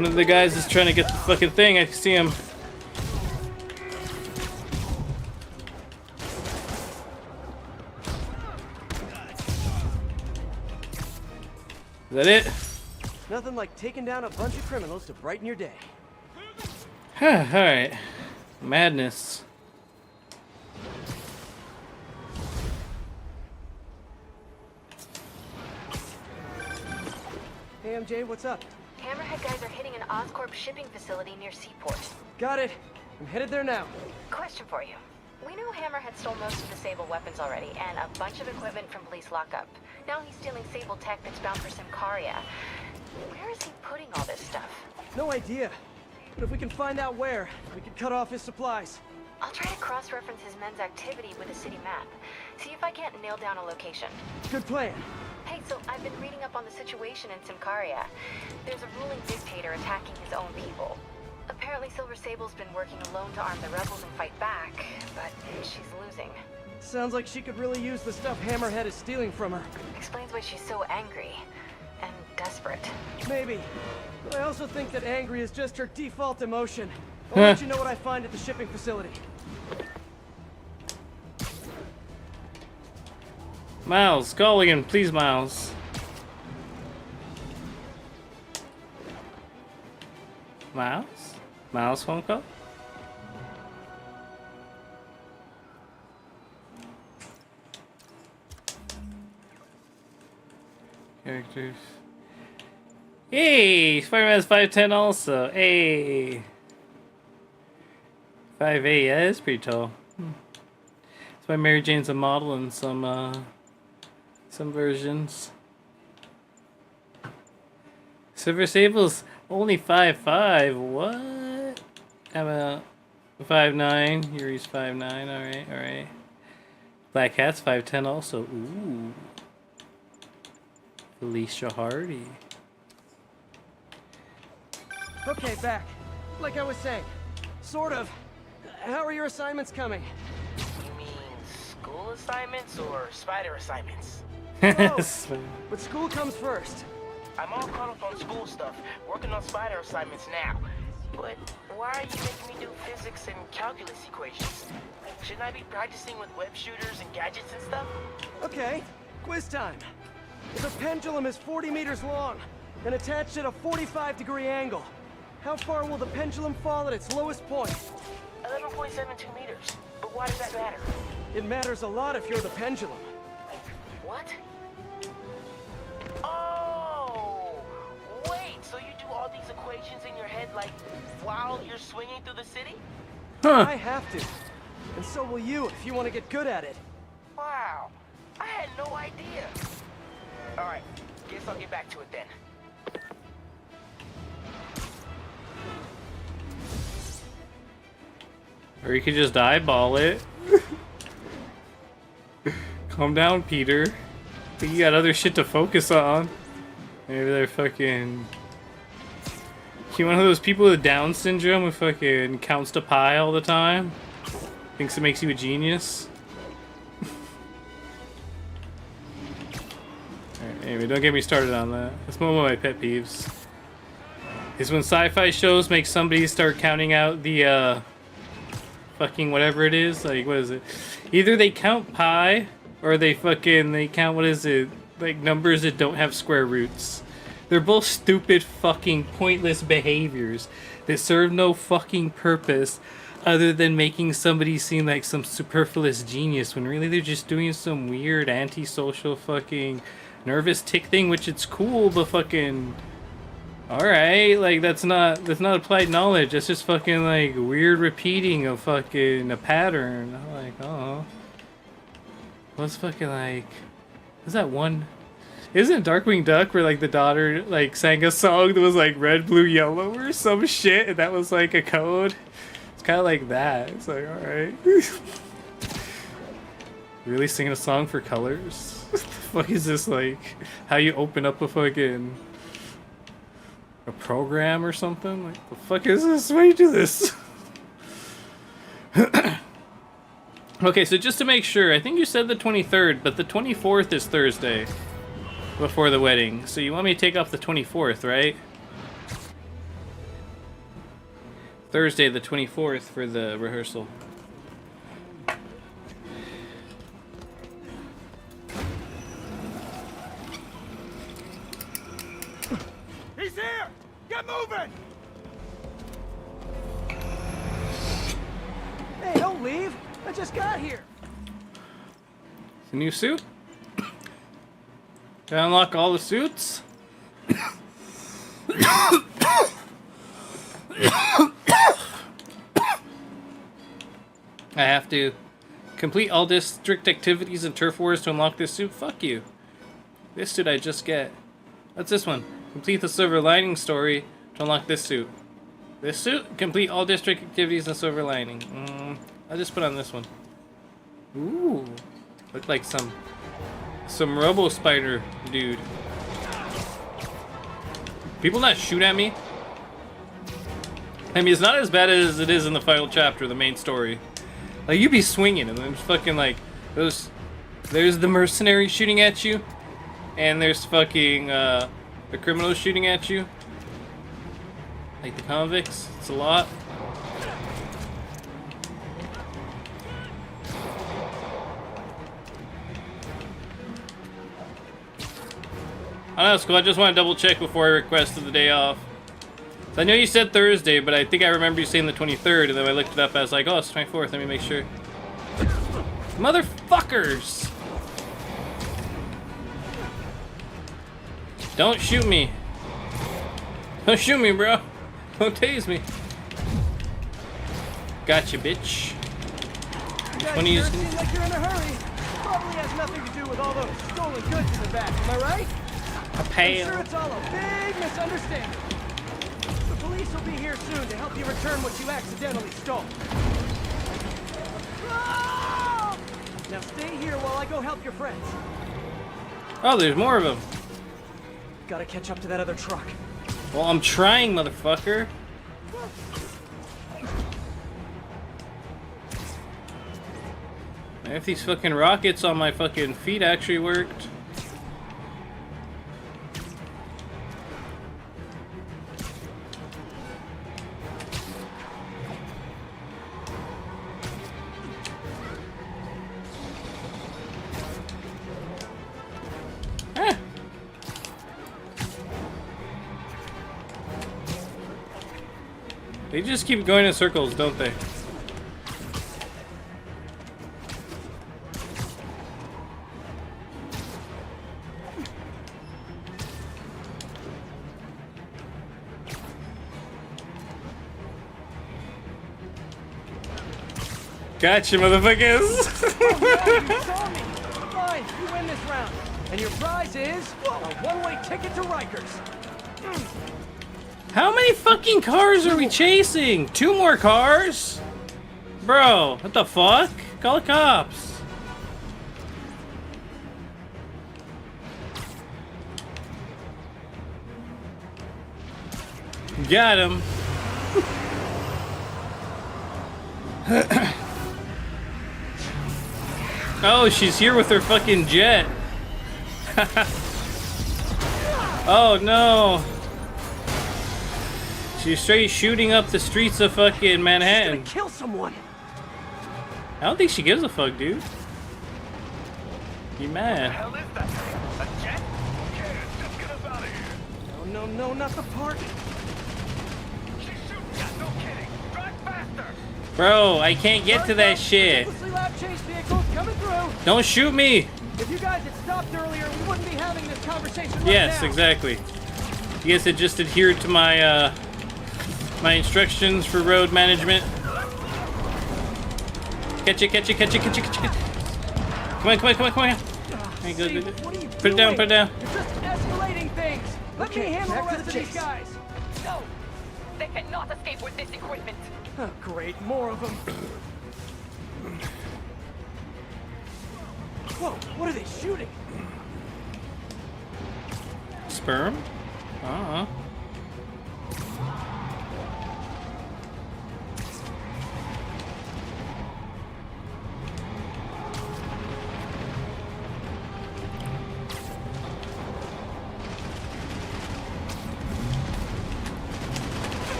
[SPEAKER 1] One of the guys is trying to get the fucking thing. I can see him. Is that it?
[SPEAKER 6] Nothing like taking down a bunch of criminals to brighten your day.
[SPEAKER 1] Alright. Madness.
[SPEAKER 6] Hey, MJ, what's up?
[SPEAKER 7] Hammerhead guys are hitting an Oscorp shipping facility near Seaport.
[SPEAKER 6] Got it. I'm headed there now.
[SPEAKER 7] Question for you. We know Hammerhead stole most of the Sable weapons already, and a bunch of equipment from police lockup. Now he's stealing Sable tech that's bound for Symkaria. Where is he putting all this stuff?
[SPEAKER 6] No idea. But if we can find out where, we can cut off his supplies.
[SPEAKER 7] I'll try to cross-reference his men's activity with a city map. See if I can't nail down a location.
[SPEAKER 6] Good plan.
[SPEAKER 7] Hey, so I've been reading up on the situation in Symkaria. There's a ruling dictator attacking his own people. Apparently Silver Sable's been working alone to arm the rebels and fight back, but she's losing.
[SPEAKER 6] Sounds like she could really use the stuff Hammerhead is stealing from her.
[SPEAKER 7] Explains why she's so angry and desperate.
[SPEAKER 6] Maybe. But I also think that angry is just her default emotion. I'll let you know what I find at the shipping facility.
[SPEAKER 1] Miles, call again, please, Miles. Miles? Miles phone call? Characters. Hey! Spider-Man's 5'10" also. Hey! 5'8", yeah, that's pretty tall. That's why Mary Jane's a model in some versions. Silver Sable's only 5'5". What? I'm a 5'9". Yuri's 5'9". Alright, alright. Black Cat's 5'10" also. Ooh. Felicia Hardy.
[SPEAKER 6] Okay, back. Like I was saying. Sort of. How are your assignments coming?
[SPEAKER 9] You mean school assignments or spider assignments?
[SPEAKER 6] Both. But school comes first.
[SPEAKER 9] I'm all caught up on school stuff, working on spider assignments now. But why are you making me do physics and calculus equations? Shouldn't I be practicing with web shooters and gadgets and stuff?
[SPEAKER 6] Okay, quiz time. If a pendulum is 40 meters long and attached at a 45-degree angle, how far will the pendulum fall at its lowest point?
[SPEAKER 9] 11.72 meters. But why does that matter?
[SPEAKER 6] It matters a lot if you're the pendulum.
[SPEAKER 9] What? Oh! Wait, so you do all these equations in your head like while you're swinging through the city?
[SPEAKER 1] Huh.
[SPEAKER 6] I have to. And so will you if you want to get good at it.
[SPEAKER 9] Wow. I had no idea. Alright, guess I'll get back to it then.
[SPEAKER 1] Or you could just eyeball it. Calm down, Peter. I think you got other shit to focus on. Maybe they're fucking... You one of those people with Down syndrome who fucking counts to pi all the time? Thinks it makes you a genius? Alright, anyway, don't get me started on that. That's one of my pet peeves. Is when sci-fi shows make somebody start counting out the, fucking whatever it is. Like, what is it? Either they count pi, or they count, what is it? Like, numbers that don't have square roots. They're both stupid, fucking, pointless behaviors that serve no fucking purpose other than making somebody seem like some superfluous genius when really they're just doing some weird antisocial fucking nervous tick thing, which it's cool, but fucking... Alright, like, that's not applied knowledge. That's just fucking, like, weird repeating of fucking a pattern. I'm like, oh. What's fucking, like... Is that one... Isn't Darkwing Duck where, like, the daughter, like, sang a song that was, like, red, blue, yellow or some shit, and that was, like, a code? It's kind of like that. It's like, alright. Really singing a song for colors? What the fuck is this, like, how you open up a fucking... a program or something? Like, the fuck is this? Why do you do this? Okay, so just to make sure, I think you said the 23rd, but the 24th is Thursday . Before the wedding. So you want me to take off the 24th, right? Thursday the 24th for the rehearsal.
[SPEAKER 3] He's here! Get moving!
[SPEAKER 6] Hey, don't leave. I just got here.
[SPEAKER 1] The new suit? Can I unlock all the suits? I have to complete all district activities and turf wars to unlock this suit? Fuck you. This suit I just get. What's this one? Complete the Silver Lining story to unlock this suit. This suit? Complete all district activities and Silver Lining. I'll just put on this one. Ooh. Look like some Robo Spider dude. People not shoot at me? I mean, it's not as bad as it is in the final chapter, the main story. Like, you be swinging and then fucking like, there's the mercenaries shooting at you, and there's fucking, the criminals shooting at you. Like the convicts, it's a lot. I don't know, Skull, I just want to double check before I requested the day off. So I know you said Thursday, but I think I remember you saying the 23rd, and then I looked it up, I was like, oh, it's 24th, let me make sure. Motherfuckers! Don't shoot me. Don't shoot me, bro. Don't tase me. Gotcha, bitch.
[SPEAKER 6] You guys
[SPEAKER 1] 20
[SPEAKER 6] sure
[SPEAKER 1] is-
[SPEAKER 6] seem like you're in a hurry. Probably has nothing to do with all those stolen goods in the back, am I right?
[SPEAKER 1] A
[SPEAKER 6] I'm
[SPEAKER 1] pail.
[SPEAKER 6] sure it's all a big misunderstanding. The police will be here soon to help you return what you accidentally stole. Ah! Now stay here while I go help your friends.
[SPEAKER 1] Oh, there's more of them.
[SPEAKER 6] Gotta catch up to that other truck.
[SPEAKER 1] Well, I'm trying, motherfucker. If these fucking rockets on my fucking feet actually worked. Ah. They just keep going in circles, don't they? Gotcha, motherfuckers!
[SPEAKER 6] You saw me. Fine, you win this round. And your prize is a one-way ticket to Rikers.
[SPEAKER 1] How many fucking cars are we chasing? 2 more cars? Bro, what the fuck? Call the cops. Got him. Oh, she's here with her fucking jet. Oh no. She's straight shooting up the streets of fucking Manhattan.
[SPEAKER 6] Kill someone.
[SPEAKER 1] I don't think she gives a fuck, dude. You mad?
[SPEAKER 3] Hell is that thing? A jet? Okay, just get us out of here.
[SPEAKER 6] No, not the part.
[SPEAKER 3] She's shooting ya, no kidding. Drive faster.
[SPEAKER 1] Bro, I can't get to that shit.
[SPEAKER 6] Ridiculously loud chase vehicles coming through.
[SPEAKER 1] Don't shoot me.
[SPEAKER 6] If you guys had stopped earlier, we wouldn't be having this conversation right
[SPEAKER 1] Yes,
[SPEAKER 6] now.
[SPEAKER 1] exactly. You guys had just adhered to my my instructions for road management. Catch it. Come on. Hey, go.
[SPEAKER 6] What are you
[SPEAKER 1] Put it down.
[SPEAKER 6] You're just escalating things. Let me handle the rest of these guys.
[SPEAKER 2] No! They cannot escape with this equipment.
[SPEAKER 6] Oh, great, more of them. Whoa, what are they shooting?
[SPEAKER 1] Sperm?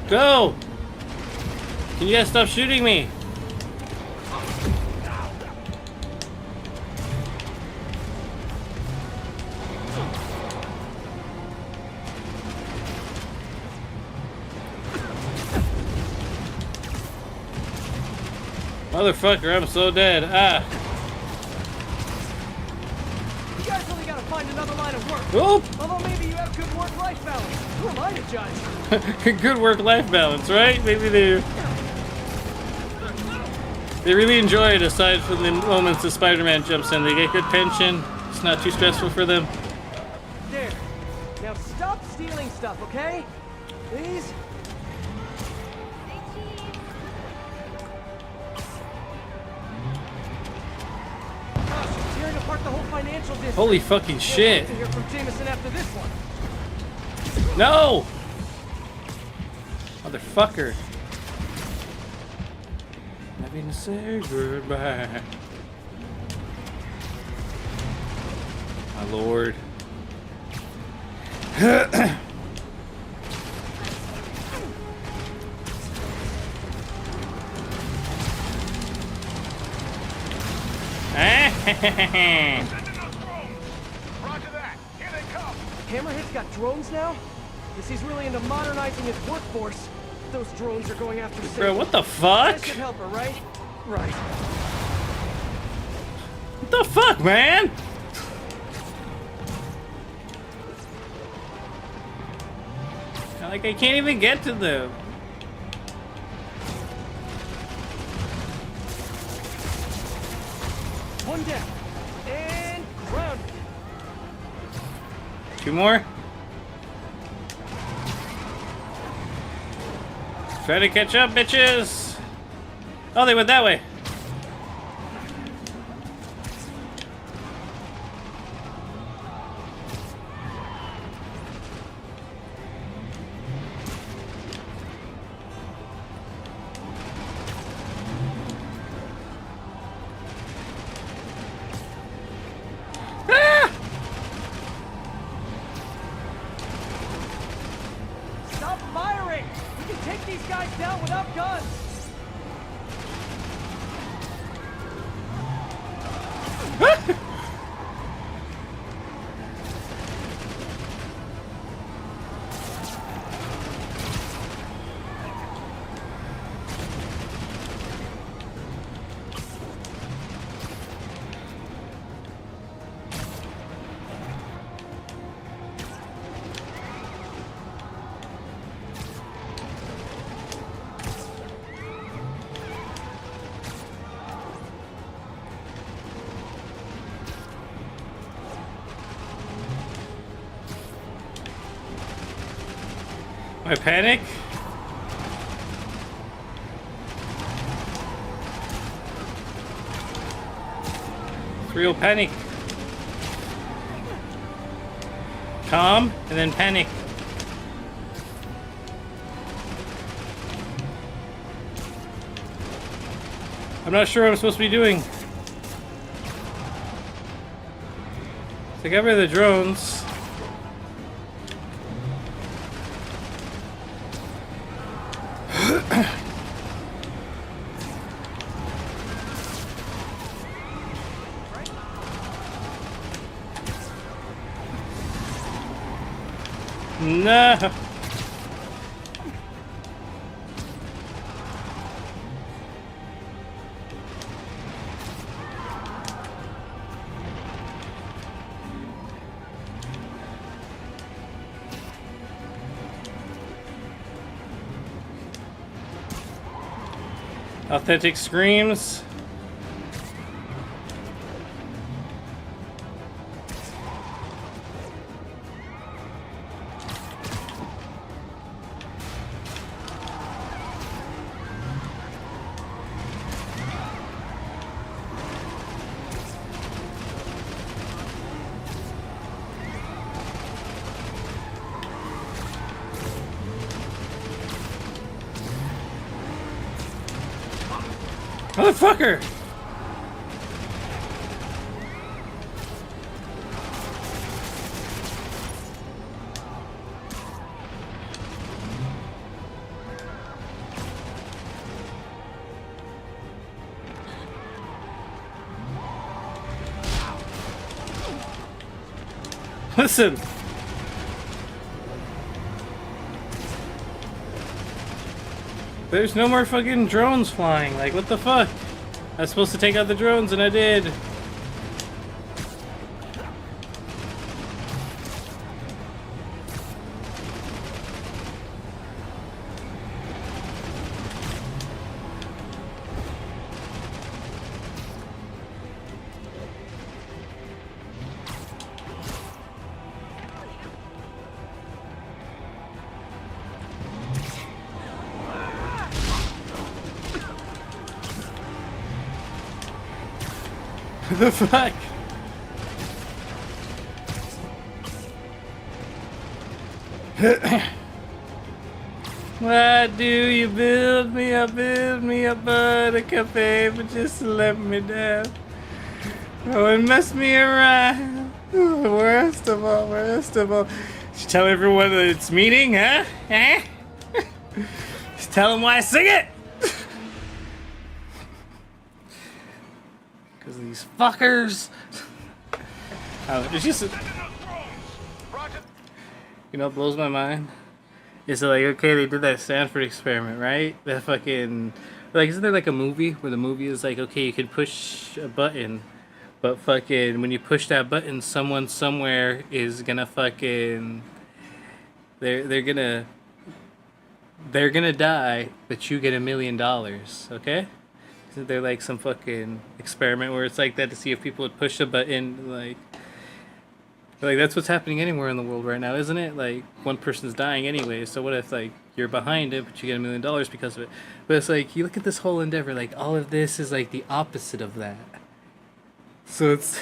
[SPEAKER 1] Go! Can you guys stop shooting me? Motherfucker, I'm so dead. Ah.
[SPEAKER 5] You guys only gotta find another line of work.
[SPEAKER 1] Oop!
[SPEAKER 5] Although maybe you have good work-life balance. Who am I to judge?
[SPEAKER 1] Good work-life balance, right? Maybe they really enjoy it aside from the moments the Spider-Man jumps in. They get good pension. It's not too stressful for them.
[SPEAKER 5] There. Now stop stealing stuff, okay? Please? Gosh, you're tearing apart the whole financial district.
[SPEAKER 1] Holy fucking shit.
[SPEAKER 5] Can't wait to hear from Jameson after this one.
[SPEAKER 1] No! Motherfucker. Having to say goodbye. My lord.
[SPEAKER 3] Roger that. Here they come.
[SPEAKER 5] Hammerhead's got drones now? Guess he's really into modernizing his workforce. Those drones are going after
[SPEAKER 1] Bro, what the fuck?
[SPEAKER 5] That should help her, right? Right.
[SPEAKER 1] What the fuck, man? Like, I can't even get to them.
[SPEAKER 5] One down. And grounded.
[SPEAKER 1] Two more. Try to catch up, bitches. Oh, they went that way.
[SPEAKER 5] Stop firing! We can take these guys down without guns!
[SPEAKER 1] I panic. It's real panic. Calm and then panic. I'm not sure what I'm supposed to be doing. Take over the drones. No. Authentic screams. Motherfucker! Listen. There's no more fucking drones flying. Like, what the fuck? I was supposed to take out the drones, and I did. The fuck? Why do you build me a buttercup, but just to let me down? Oh, and mess me around. Worst of all, worst of all. Just tell everyone that it's meeting, huh? Huh? Just tell them why I sing it! Because of these fuckers. Oh, it's just... You know what blows my mind? Is like, okay, they did that Stanford experiment, right? That fucking... Like, isn't there like a movie where the movie is like, okay, you can push a button, but fucking when you push that button, someone somewhere is gonna fucking... They're gonna die, but you get $1 million, okay? Isn't there like some fucking experiment where it's like that to see if people would push the button, like that's what's happening anywhere in the world right now, isn't it? Like, one person's dying anyway, so what if like you're behind it, but you get $1 million because of it? But it's like, you look at this whole endeavor, like all of this is like the opposite of that. So it's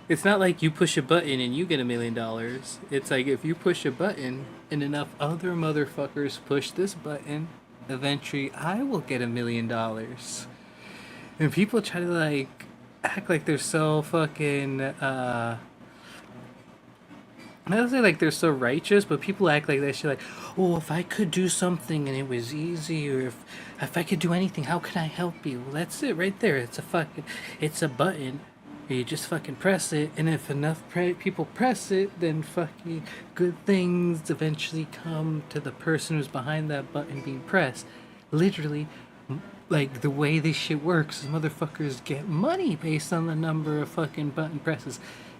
[SPEAKER 1] it's not like you push a button and you get $1 million. It's like if you push a button and enough other motherfuckers push this button, eventually I will get $1 million. And people try to like act like they're so fucking I don't say like they're so righteous, but people act like that shit, like, oh, if I could do something and it was easy, or if I could do anything, how can I help you? Well, that's it right there. It's a button. You just fucking press it, and if enough people press it, then fucking good things eventually come to the person who's behind that button being pressed. Literally, like, the way this shit works is motherfuckers get money based on the number of fucking button presses.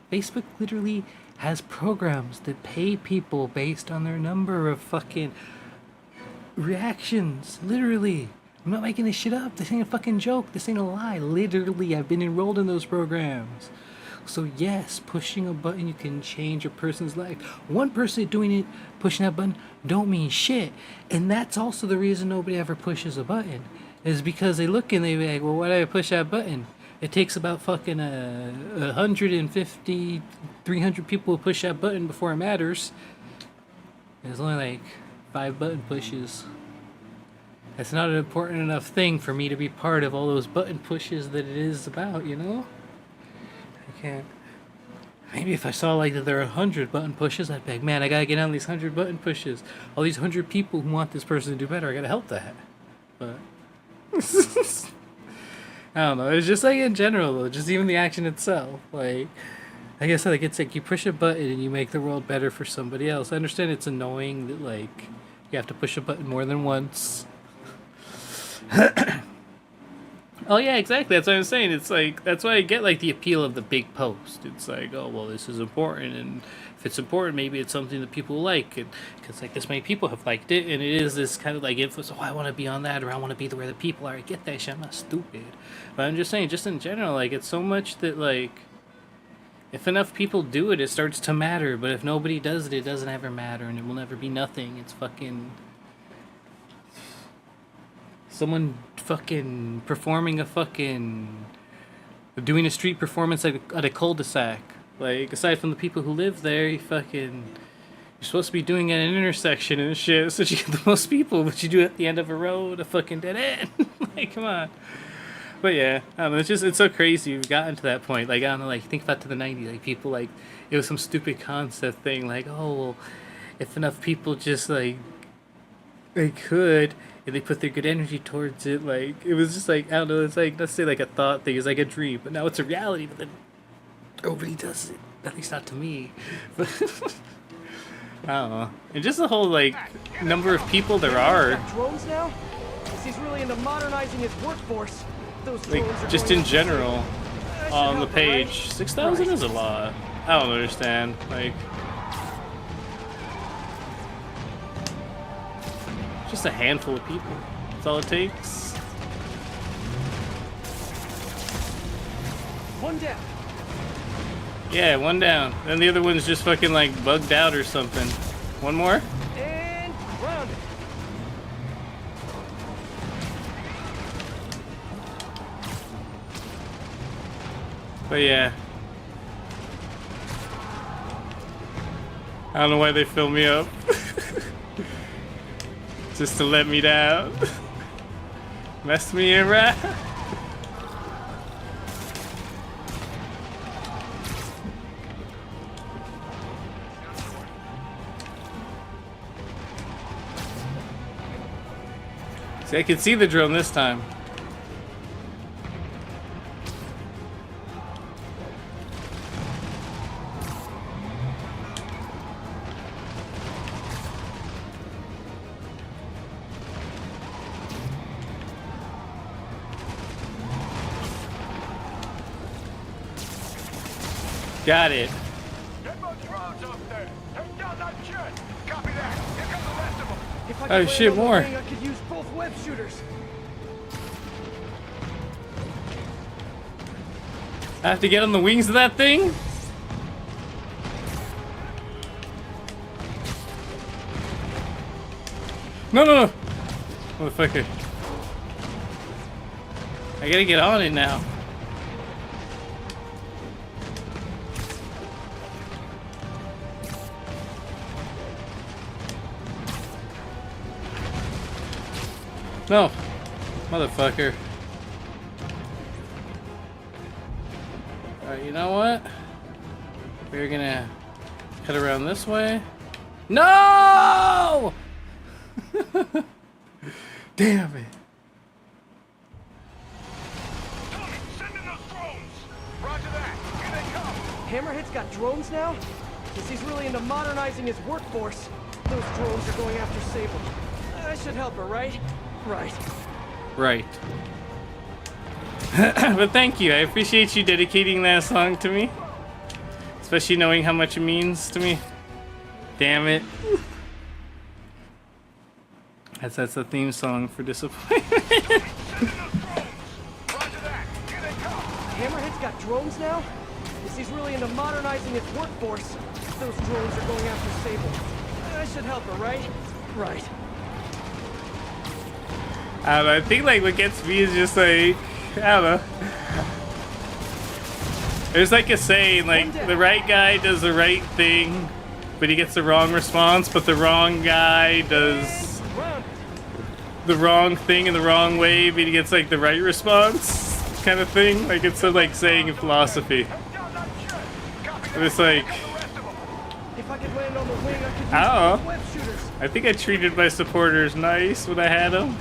[SPEAKER 1] Facebook literally has programs that pay people based on their number of fucking reactions. Literally. I'm not making this shit up. This ain't a fucking joke. This ain't a lie. Literally, I've been enrolled in those programs. So yes, pushing a button, you can change a person's life. One person doing it, pushing that button, don't mean shit. And that's also the reason nobody ever pushes a button. Is because they look and they be like, well, why did I push that button? It takes about fucking 150, 300 people to push that button before it matters. There's only like 5 button pushes. It's not an important enough thing for me to be part of all those button pushes that it is about, you know? I can't. Maybe if I saw like that there are 100 button pushes, I'd be like, man, I gotta get on these 100 button pushes. All these 100 people who want this person to do better, I gotta help that. But I don't know. It's just like in general, though, just even the action itself. Like I said, like, it's like you push a button and you make the world better for somebody else. I understand it's annoying that like you have to push a button more than once. Oh yeah, exactly. That's what I'm saying. It's like, that's why I get like the appeal of the big post. It's like, oh well, this is important, and if it's important, maybe it's something that people like, and because like this many people have liked it, and it is this kind of like influence. Oh, I want to be on that, or I want to be where the people are. I get that shit. I'm not stupid, but I'm just saying, just in general, like it's so much that like, if enough people do it, it starts to matter. But if nobody does it, it doesn't ever matter, and it will never be nothing. It's fucking someone fucking performing a fucking doing a street performance at a cul-de-sac. Like, aside from the people who live there, you're supposed to be doing it at an intersection and shit, so you get the most people, but you do it at the end of a road, a fucking dead end. Like, come on. But yeah, I don't know, it's so crazy we've gotten to that point. Like, I don't know, like, think about to the 90s, like, people, like, it was some stupid concept thing, like, oh, well, if enough people just, like, they could, and they put their good energy towards it, like, it was just like, I don't know, it's like, let's say like a thought thing, it's like a dream, but now it's a reality, but then nobody does it. At least not to me. But I don't know. And just the whole like number of people there are.
[SPEAKER 6] Got drones now? Guess he's really into modernizing his workforce. Those
[SPEAKER 1] Like
[SPEAKER 6] drones are
[SPEAKER 1] just
[SPEAKER 6] going
[SPEAKER 1] in
[SPEAKER 6] after
[SPEAKER 1] general.
[SPEAKER 6] Sable. I should
[SPEAKER 1] On the
[SPEAKER 6] help her, right?
[SPEAKER 1] page. 6,000 is a lot. I don't understand. Like just a handful of people. That's all it takes.
[SPEAKER 6] One down.
[SPEAKER 1] Yeah, one down. Then the other one's just fucking like bugged out or something. One more?
[SPEAKER 6] And grounded.
[SPEAKER 1] But yeah. I don't know why they fill me up. Just to let me down. Mess me around. See, I can see the drone this time. Got it.
[SPEAKER 3] Get more drones up there. Take down that jet. Copy that. Here come the rest of them.
[SPEAKER 6] If I
[SPEAKER 1] Oh,
[SPEAKER 6] could land
[SPEAKER 1] shit,
[SPEAKER 6] on the
[SPEAKER 1] more.
[SPEAKER 6] wing, I could use both web shooters.
[SPEAKER 1] I have to get on the wings of that thing? No, no, no. Motherfucker. I gotta get on it now. No. Motherfucker. Alright, you know what? We're gonna cut around this way. No! Damn it.
[SPEAKER 3] Tony, send in those drones. Roger that. Here they come.
[SPEAKER 6] Hammerhead's got drones now? Guess he's really into modernizing his workforce. Those drones are going after Sable. I should help her, right? Right.
[SPEAKER 1] Right. But thank you. I appreciate you dedicating that song to me. Especially knowing how much it means to me. Damn it. That's the theme song for disappointment.
[SPEAKER 3] Send in those drones. Roger that. Here they come.
[SPEAKER 6] Hammerhead's got drones now? Guess he's really into modernizing his workforce. Those drones are going after Sable. I should help her, right? Right.
[SPEAKER 1] I don't know. I think like what gets me is just like, I don't know. There's like a saying, like the right guy does the right thing, but he gets the wrong response, but the wrong guy does
[SPEAKER 6] Grounded.
[SPEAKER 1] the wrong thing in the wrong way, but he gets like the right response kind of thing. Like it's a like saying in philosophy.
[SPEAKER 3] Take down that jet. Copy
[SPEAKER 1] But
[SPEAKER 3] that.
[SPEAKER 1] it's like,
[SPEAKER 3] Here come the rest of them.
[SPEAKER 6] If I could land on the wing, I could use
[SPEAKER 1] I don't
[SPEAKER 6] both
[SPEAKER 1] know.
[SPEAKER 6] web shooters.
[SPEAKER 1] I think I treated my supporters nice when I had them.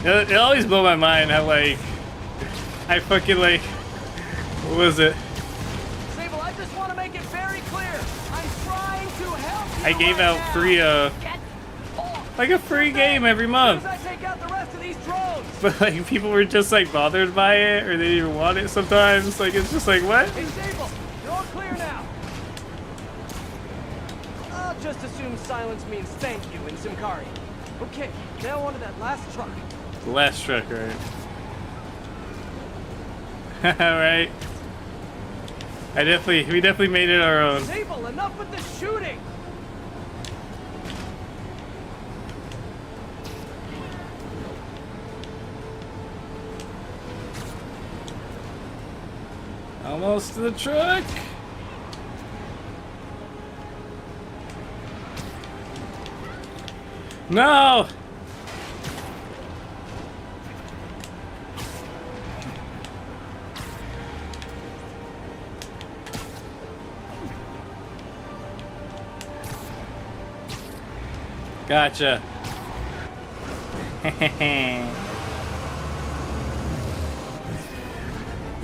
[SPEAKER 1] It always blew my mind how like I fucking like what was it?
[SPEAKER 6] Sable, I just want to make it very clear. I'm trying to help you
[SPEAKER 1] I gave
[SPEAKER 6] right
[SPEAKER 1] out
[SPEAKER 6] now.
[SPEAKER 1] free
[SPEAKER 2] Get off!
[SPEAKER 1] like a free game every month.
[SPEAKER 6] As I take out the rest of these drones.
[SPEAKER 1] But like people were just like bothered by it or they didn't even want it sometimes. Like it's just like what?
[SPEAKER 6] Hey, Sable, you're all clear now. I'll just assume silence means thank you in Simkari. Okay, now on to that last truck.
[SPEAKER 1] The last truck, right? Alright. We definitely made it our own.
[SPEAKER 6] Sable, enough with the shooting.
[SPEAKER 1] Almost to the truck. No! Gotcha.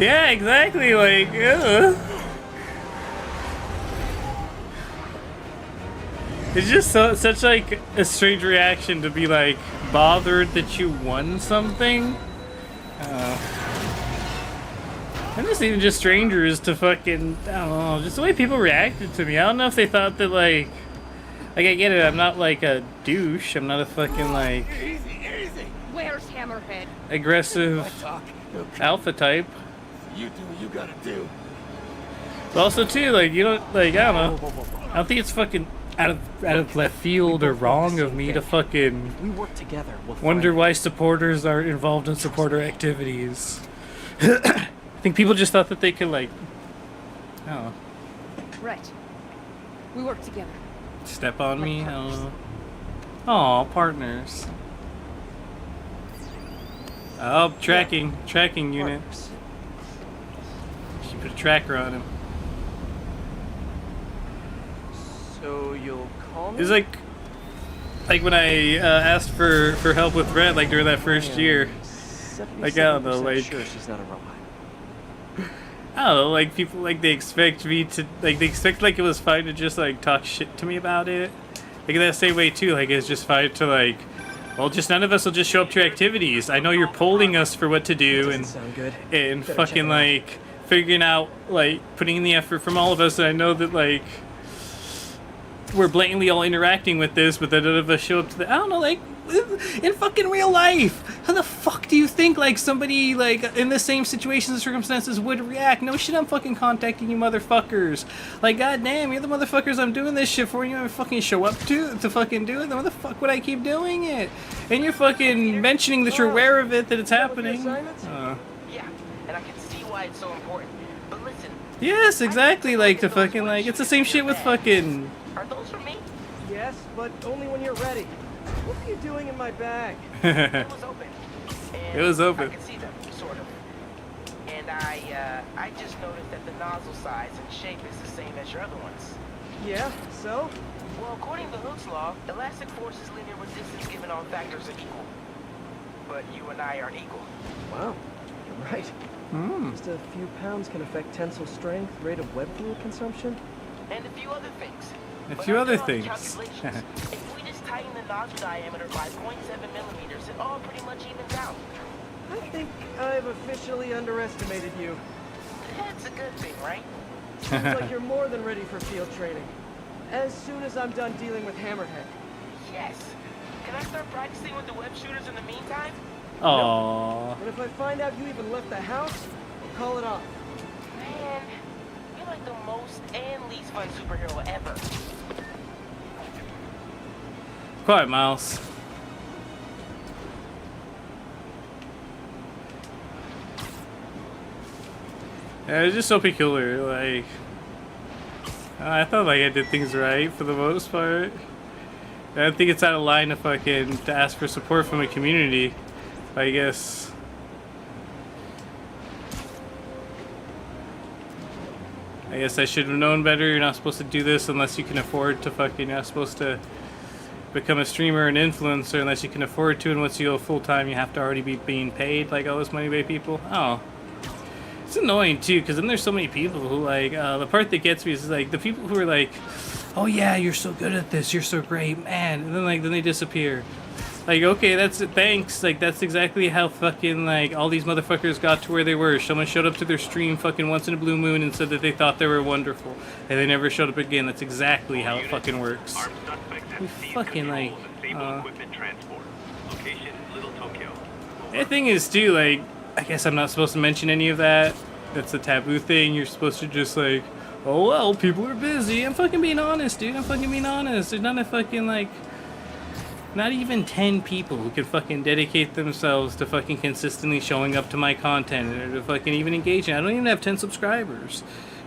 [SPEAKER 1] Yeah, exactly. Like, ugh. It's just such like a strange reaction to be like bothered that you won something. And just even just strangers to fucking, I don't know, just the way people reacted to me. I don't know if they thought that like I get it. I'm not like a douche. I'm not a fucking like
[SPEAKER 2] Where's Hammerhead?
[SPEAKER 1] aggressive alpha type.
[SPEAKER 6] You do what you gotta do.
[SPEAKER 1] But also too, like you don't like I don't know. I don't think it's fucking out of left field or wrong of me to fucking
[SPEAKER 5] We work together. We'll
[SPEAKER 1] wonder why supporters aren't involved in supporter activities. I think people just thought that they could like, I don't know,
[SPEAKER 2] Right. We work together.
[SPEAKER 1] step on
[SPEAKER 2] Like
[SPEAKER 1] me. I
[SPEAKER 2] partners.
[SPEAKER 1] don't know. Aw, partners. Oh, tracking unit.
[SPEAKER 5] Partners.
[SPEAKER 1] She put a tracker on him.
[SPEAKER 5] So you'll call me?
[SPEAKER 1] It was like when I asked for help with Red, like during that first year. Like, I don't know,
[SPEAKER 5] 77%
[SPEAKER 1] like-
[SPEAKER 5] sure she's not a robot.
[SPEAKER 1] I don't know, like people like they expect me to like they expect like it was fine to just like talk shit to me about it. Like in that same way too, like it's just fine to like, well, just none of us will just show up to your activities. I know you're polling us for what to do
[SPEAKER 5] Doesn't
[SPEAKER 1] and
[SPEAKER 5] sound good.
[SPEAKER 1] and
[SPEAKER 5] Better check
[SPEAKER 1] fucking
[SPEAKER 5] it out.
[SPEAKER 1] like figuring out like putting in the effort from all of us. And I know that like we're blatantly all interacting with this, but then none of us show up to the. I don't know, like in fucking real life, how the fuck do you think like somebody like in the same situations and circumstances would react? No shit, I'm fucking contacting you motherfuckers. Like goddamn, you're the motherfuckers I'm doing this shit for. And you ever fucking show up to fucking do it? Then why the fuck would I keep doing it? And you're fucking mentioning that you're aware of it, that it's happening.
[SPEAKER 9] Yeah, and I can see why it's so important. But listen,
[SPEAKER 1] Yes, exactly. Like the fucking like it's the same shit with fucking.
[SPEAKER 9] are those for me?
[SPEAKER 6] Yes, but only when you're ready. What are you doing in my bag?
[SPEAKER 9] It was open. And
[SPEAKER 1] It was open.
[SPEAKER 9] I could see them, sort of. And I just noticed that the nozzle size and shape is the same as your other ones.
[SPEAKER 6] Yeah, so?
[SPEAKER 9] Well, according to Hooke's law, elastic force is linear with distance given all factors are equal. But you and I aren't equal.
[SPEAKER 6] Wow, you're right. Just a few pounds can affect tensile strength, rate of web fluid consumption.
[SPEAKER 9] And a few other things.
[SPEAKER 1] A
[SPEAKER 9] But
[SPEAKER 1] few
[SPEAKER 9] I've
[SPEAKER 1] other
[SPEAKER 9] done all the
[SPEAKER 1] things.
[SPEAKER 9] calculations. If we just tighten the nozzle diameter by 0.7 millimeters, it all pretty much evens out.
[SPEAKER 6] I think I've officially underestimated you.
[SPEAKER 9] That's a good thing, right?
[SPEAKER 6] Seems like you're more than ready for field training. As soon as I'm done dealing with Hammerhead.
[SPEAKER 9] Yes. Can I start practicing with the web shooters in the meantime?
[SPEAKER 1] Aww.
[SPEAKER 6] And if I find out you even left the house, I'll call it off.
[SPEAKER 9] Man, you're like the most and least fun superhero ever.
[SPEAKER 1] Quiet, Miles. Yeah, it's just so peculiar. Like, I thought like I did things right for the most part. I don't think it's out of line to fucking to ask for support from a community. I guess. I should have known better. You're not supposed to do this unless you can afford to fucking. You're not supposed to become a streamer and influencer unless you can afford to. And once you go full time, you have to already be being paid like all this money by people. Oh, it's annoying too, because then there's so many people who like. The part that gets me is like the people who are like, "Oh yeah, you're so good at this. You're so great, man," and then they disappear. Like, okay, that's it, thanks. Like, that's exactly how fucking, like, all these motherfuckers got to where they were. Someone showed up to their stream fucking once in a blue moon and said that they thought they were wonderful. And they never showed up again. That's exactly how it fucking works.
[SPEAKER 8] Armed suspects
[SPEAKER 1] You
[SPEAKER 8] have seized
[SPEAKER 1] fucking,
[SPEAKER 8] control
[SPEAKER 1] like,
[SPEAKER 8] of disabled equipment transport. Location, Little Tokyo.
[SPEAKER 1] The thing is, too, like, I guess I'm not supposed to mention any of that. That's a taboo thing. You're supposed to just, like, oh, well, people are busy. I'm fucking being honest, dude. I'm fucking being honest. There's not a fucking, like... Not even 10 people who can fucking dedicate themselves to fucking consistently showing up to my content or to fucking even engaging. I don't even have 10 subscribers,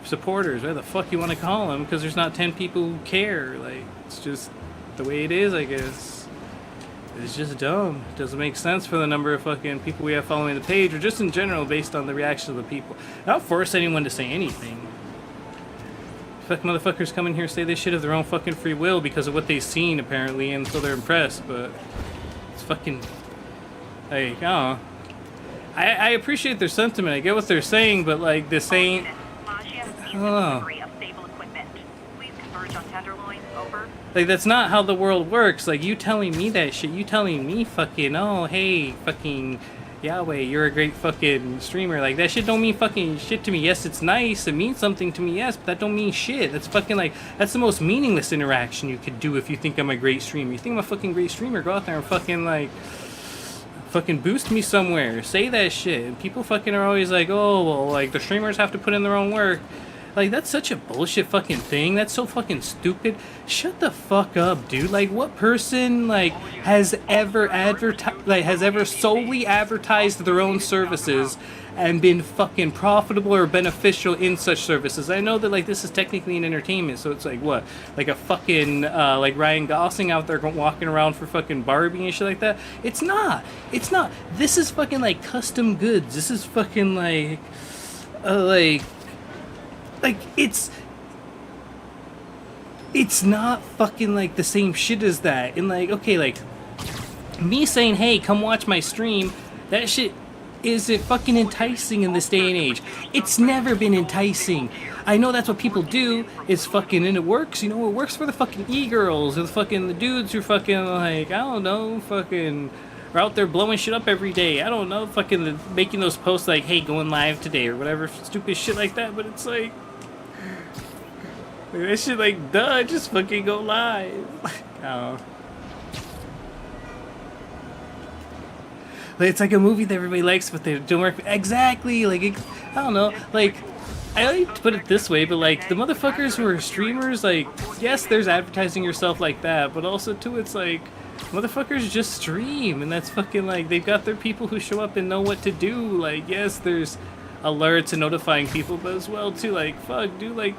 [SPEAKER 1] supporters, whatever the fuck you want to call them, because there's not 10 people who care. Like, it's just the way it is, I guess. It's just dumb. It doesn't make sense for the number of fucking people we have following the page, or just in general based on the reaction of the people. I don't force anyone to say anything. Fuck motherfuckers come in here and say they shit of their own fucking free will because of what they've seen, apparently, and so they're impressed, but it's fucking... Like, I don't know. I appreciate their sentiment. I get what they're saying, but like this ain't.
[SPEAKER 8] Maggio needs
[SPEAKER 1] Oh.
[SPEAKER 8] delivery of stable equipment. Please converge on Tenderloin. Over.
[SPEAKER 1] Like, that's not how the world works. Like, you telling me that shit, you telling me fucking, oh, hey, fucking Yahweh, you're a great fucking streamer. Like, that shit don't mean fucking shit to me. Yes, it's nice, it means something to me, yes, but that don't mean shit. That's fucking, like, that's the most meaningless interaction you could do if you think I'm a great streamer. You think I'm a fucking great streamer, go out there and fucking, like, fucking boost me somewhere. Say that shit. And people fucking are always like, oh, well, like, the streamers have to put in their own work. Like, that's such a bullshit fucking thing. That's so fucking stupid. Shut the fuck up, dude. Like, what person, like, has ever solely advertised their own services and been fucking profitable or beneficial in such services? I know that, like, this is technically an entertainment, so it's like, what? Like a fucking, like, Ryan Gosling out there walking around for fucking Barbie and shit like that? It's not. It's not. This is fucking, like, custom goods. This is fucking, like, it's not fucking like the same shit as that. And like, okay, like me saying, hey, come watch my stream, that shit isn't fucking enticing in this day and age. It's never been enticing. I know that's what people do, is fucking, and it works, you know, it works for the fucking e-girls or the fucking the dudes who fucking, like, I don't know, fucking are out there blowing shit up every day. I don't know, fucking making those posts like, hey, going live today or whatever stupid shit like that. But it's like, that shit, like, duh, just fucking go live. Oh. Like, it's like a movie that everybody likes, but they don't work. Exactly. Like, I don't know. Like, I like to put it this way, but like the motherfuckers who are streamers, like, yes, there's advertising yourself like that, but also too, it's like, motherfuckers just stream, and that's fucking, like, they've got their people who show up and know what to do. Like, yes, there's alerts and notifying people, but as well too, like, fuck, dude, like,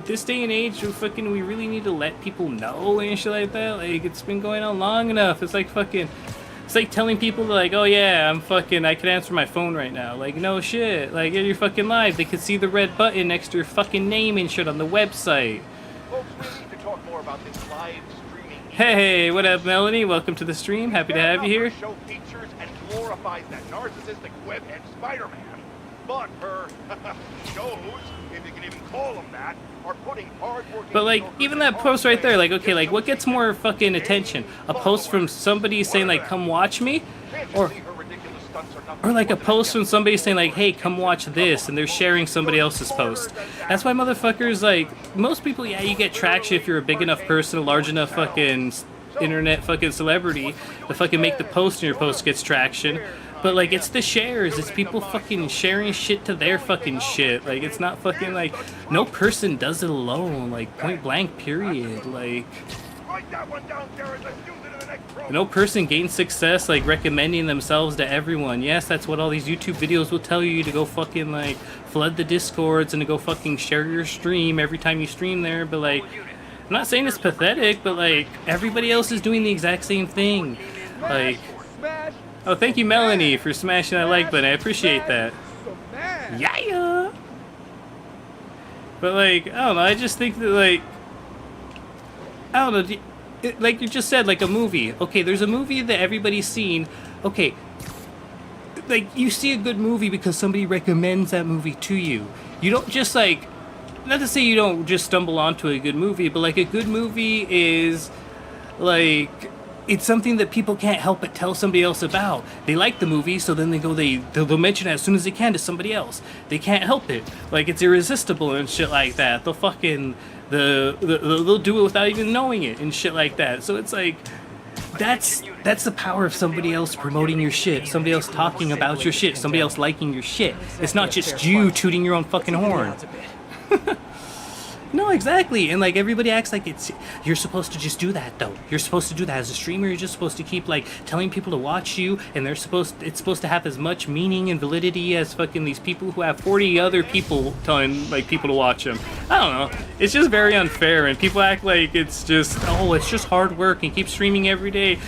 [SPEAKER 1] this day and age, fucking, we really need to let people know and shit like that. Like, it's been going on long enough. It's like fucking, it's like telling people like, oh yeah, I can answer my phone right now. Like, no shit. Like, yeah, you're fucking live. They could see the red button next to your fucking name and shit on the website.
[SPEAKER 3] Folks, we need to talk more about this live streaming.
[SPEAKER 1] Hey, what up, Melanie? Welcome to the stream. Happy to have you here.
[SPEAKER 3] Her show features and glorifies that narcissistic webhead Spider-Man. But her shows, if you can even call them that, are putting hard-working...
[SPEAKER 1] But, like, even that post right there, like, okay, like, what gets more fucking attention? A post from somebody saying, like, come watch me? Or like a post from somebody saying, like, hey, come watch this, and they're sharing somebody else's post. That's why motherfuckers, like, most people, yeah, you get traction if you're a big enough person, a large enough fucking internet fucking celebrity to fucking make the post, and your post gets traction. But, like, it's the shares. It's people fucking sharing shit to their fucking shit. Like, it's not fucking, like, no person does it alone. Like, point blank, period. Like, no person gains success, like, recommending themselves to everyone. Yes, that's what all these YouTube videos will tell you, to go fucking, like, flood the Discords and to go fucking share your stream every time you stream there. But, like, I'm not saying it's pathetic, but, like, everybody else is doing the exact same thing. Like... Oh, thank you, Melanie, for smashing that like button. I appreciate that. Yeah. But, like, I don't know. I just think that, like, I don't know. Like you just said, like a movie. Okay, there's a movie that everybody's seen. Okay, like, you see a good movie because somebody recommends that movie to you. You don't just, like, not to say you don't just stumble onto a good movie, but, like, a good movie is, like... it's something that people can't help but tell somebody else about. They like the movie, so then they'll mention it as soon as they can to somebody else. They can't help it. Like, it's irresistible and shit like that. They'll fucking they'll do it without even knowing it and shit like that. So it's like, that's the power of somebody else promoting your shit, somebody else talking about your shit, somebody else liking your shit. It's not just you tooting your own fucking horn. No, exactly, and like everybody acts like you're supposed to just do that though. You're supposed to do that as a streamer. You're just supposed to keep like telling people to watch you, and it's supposed to have as much meaning and validity as fucking these people who have 40 other people telling like people to watch them. I don't know. It's just very unfair, and people act like it's just hard work and keep streaming every day.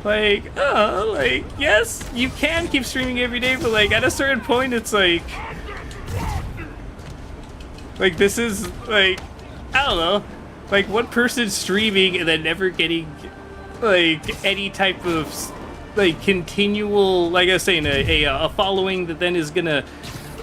[SPEAKER 1] Like, yes, you can keep streaming every day, but like at a certain point, it's like this is like. I don't know, like one person streaming and then never getting like any type of like continual, like I was saying, a following that then is gonna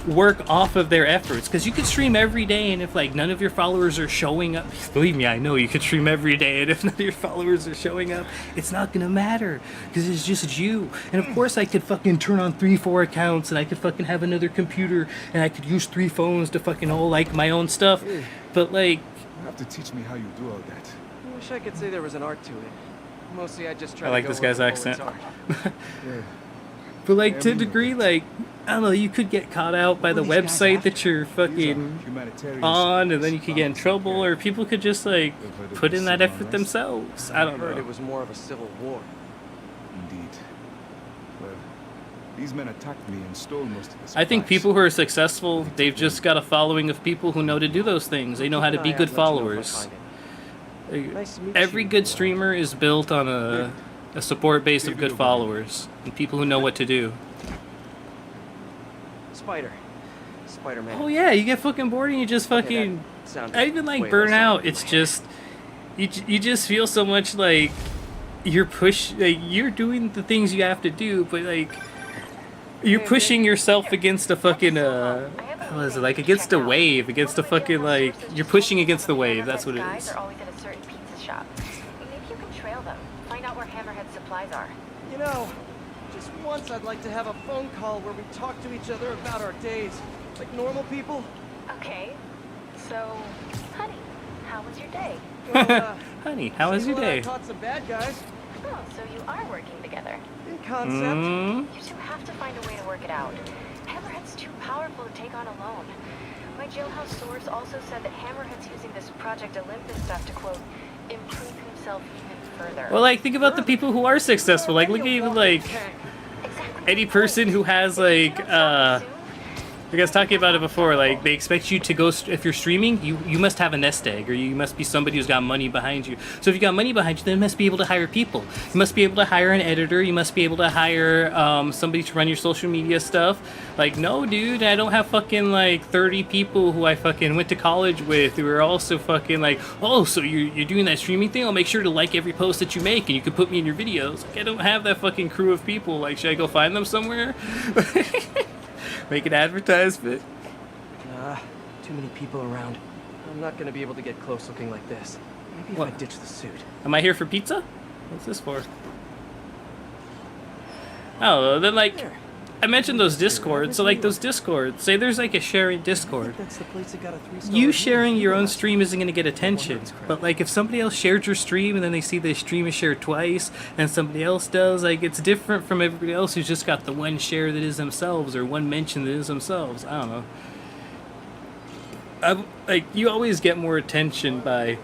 [SPEAKER 1] work off of their efforts. Because you could stream every day, and if like none of your followers are showing up, believe me, I know you could stream every day, and if none of your followers are showing up, it's not gonna matter because it's just you. And of course, I could fucking turn on 3-4 accounts, and I could fucking have another computer, and I could use 3 phones to fucking all like my own stuff. But like,
[SPEAKER 10] You have to teach me how you do all that.
[SPEAKER 6] I wish I could say there was an art to it. Mostly I just try
[SPEAKER 1] I
[SPEAKER 6] to
[SPEAKER 1] like
[SPEAKER 6] go
[SPEAKER 1] this
[SPEAKER 6] where
[SPEAKER 1] guy's
[SPEAKER 6] the
[SPEAKER 1] accent.
[SPEAKER 6] bullets are.
[SPEAKER 10] Yeah.
[SPEAKER 1] But like to a
[SPEAKER 10] Yeah,
[SPEAKER 1] degree, like I don't know, you could get caught out by the
[SPEAKER 6] What are these guys
[SPEAKER 1] website
[SPEAKER 6] after?
[SPEAKER 1] that you're
[SPEAKER 10] These are
[SPEAKER 1] fucking
[SPEAKER 10] humanitarian
[SPEAKER 1] on, and then you
[SPEAKER 10] supports.
[SPEAKER 1] could get in trouble, or people could just like put in that effort
[SPEAKER 10] Unrest.
[SPEAKER 1] themselves. I
[SPEAKER 6] I
[SPEAKER 1] don't
[SPEAKER 6] heard
[SPEAKER 1] know.
[SPEAKER 6] it was more of a civil war.
[SPEAKER 10] Indeed. Well, these men attacked me and stole most of the supplies.
[SPEAKER 1] I think people who are successful, they've just got a following of people who know to do those things. They know how to be good followers.
[SPEAKER 6] Nice to meet
[SPEAKER 1] Every
[SPEAKER 6] you.
[SPEAKER 1] good streamer is built on a support base of good followers and people who know what to do.
[SPEAKER 6] Spider-Man.
[SPEAKER 1] Oh yeah, you get fucking bored and you just fucking. I even like Burnout. It's just you just feel so much like you're doing the things you have to do, but like you're pushing yourself against a fucking what is it, like against a wave, against a fucking like you're pushing against the wave. That's what it
[SPEAKER 7] Guys
[SPEAKER 1] is.
[SPEAKER 7] are always at a certain pizza shop. Maybe you can trail them. Find out where Hammerhead supplies are.
[SPEAKER 6] You know, just once I'd like to have a phone call where we talk to each other about our days, like normal people.
[SPEAKER 7] Okay. So, honey, how was your day?
[SPEAKER 6] Well,
[SPEAKER 1] Honey, how was your
[SPEAKER 6] Sable and I
[SPEAKER 1] day?
[SPEAKER 6] caught some bad guys.
[SPEAKER 7] Oh, so you are working together.
[SPEAKER 6] In concept.
[SPEAKER 1] Mm.
[SPEAKER 7] You two have to find a way to work it out. Hammerhead's too powerful to take on alone. My jailhouse source also said that Hammerhead's using this Project Olympus stuff to, quote, improve himself even further.
[SPEAKER 1] Well, like think about the people who are successful. Like look at even like
[SPEAKER 7] Exactly.
[SPEAKER 1] any person who has like you guys talking about it before, like they expect you to go if you're streaming, you must have a nest egg, or you must be somebody who's got money behind you. So if you got money behind you, then you must be able to hire people. You must be able to hire an editor. You must be able to hire somebody to run your social media stuff. Like no, dude, I don't have fucking like 30 people who I fucking went to college with who are also fucking like, oh, so you're doing that streaming thing? I'll make sure to like every post that you make, and you can put me in your videos. Like I don't have that fucking crew of people. Like should I go find them somewhere? Make an advertisement.
[SPEAKER 6] Nah, too many people around. I'm not gonna be able to get close looking like this. Maybe if
[SPEAKER 1] What?
[SPEAKER 6] I ditch the suit.
[SPEAKER 1] Am I here for pizza? What's this for? Oh, then like I mentioned those Discords. So like those Discords, say there's like a sharing Discord.
[SPEAKER 6] That's the place that got a 3-star
[SPEAKER 1] You
[SPEAKER 6] review.
[SPEAKER 1] sharing your own stream isn't going to get attention. But like if somebody else shared your stream and then they see the stream is shared twice and somebody else does, like it's different from everybody else who's just got the one share that is themselves or one mention that is themselves. I don't know. Like you always get more attention by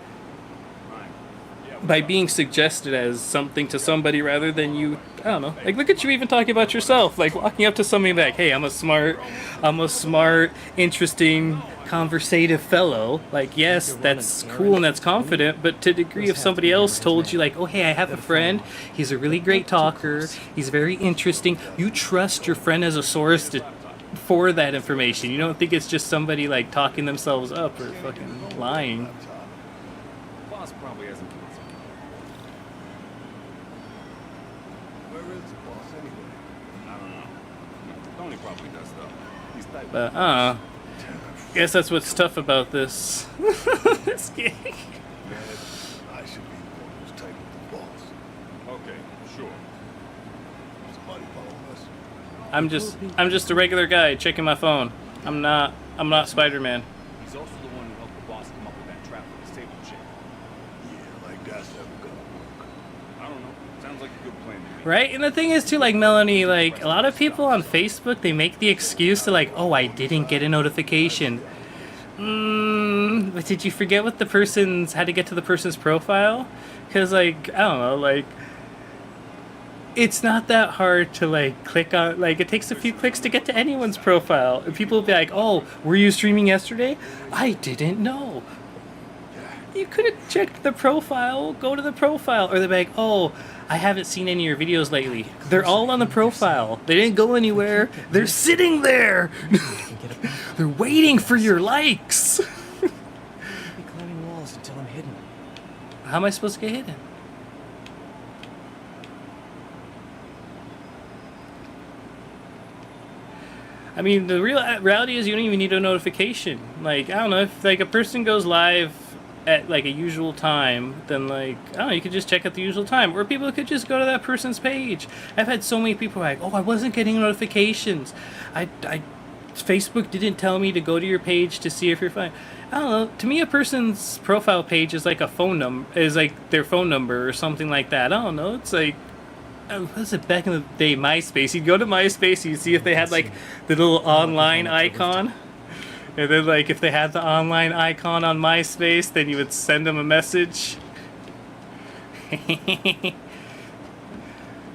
[SPEAKER 1] being suggested as something to somebody rather than you. I don't know. Like look at you even talking about yourself, like walking up to somebody like, hey, I'm a smart, interesting, conversative fellow. Like yes, that's cool and that's confident, but to the degree if somebody else told you like, oh hey, I have a friend, he's a really great talker, he's very interesting, you trust your friend as a source for that information. You don't think it's just somebody like talking themselves up or fucking lying.
[SPEAKER 10] Boss probably hasn't killed someone. Where is the boss anyway? I don't know. Tony probably does though. He's type.
[SPEAKER 1] But guess that's what's tough about this. This game.
[SPEAKER 3] I should be the one who's tight with the boss.
[SPEAKER 10] Okay, sure.
[SPEAKER 3] Somebody following us.
[SPEAKER 1] I'm just a regular guy checking my phone. I'm not Spider-Man.
[SPEAKER 10] He's also the one who helped the boss come up with that trap for the stable chick.
[SPEAKER 3] Yeah, like that's never gonna work.
[SPEAKER 10] I don't know. Sounds like a good plan to me.
[SPEAKER 1] Right? And the thing is too, like Melanie, like a lot of people on Facebook, they make the excuse to like, oh, I didn't get a notification. But did you forget what how to get to the person's profile? Because like, I don't know, like it's not that hard to like click on, like it takes a few clicks to get to anyone's profile. And people will be like, oh, were you streaming yesterday? I didn't know. You could have checked the profile, go to the profile. Or they're like, oh, I haven't seen any of your videos lately. They're all on the profile. They didn't go anywhere. They're sitting there. They're waiting for your likes.
[SPEAKER 6] I'll be climbing walls until I'm hidden.
[SPEAKER 1] How am I supposed to get hidden? I mean, the reality is you don't even need a notification. Like, I don't know, if like a person goes live at like a usual time, then like, I don't know, you could just check at the usual time. Or people could just go to that person's page. I've had so many people like, oh, I wasn't getting notifications. Facebook didn't tell me to go to your page to see if you're fine. I don't know. To me, a person's profile page is like a phone number, is like their phone number or something like that. I don't know. It's like, what was it back in the day? MySpace. You'd go to MySpace, you'd see if they had like the little online icon, and then like if they had the online icon on MySpace, then you would send them a message.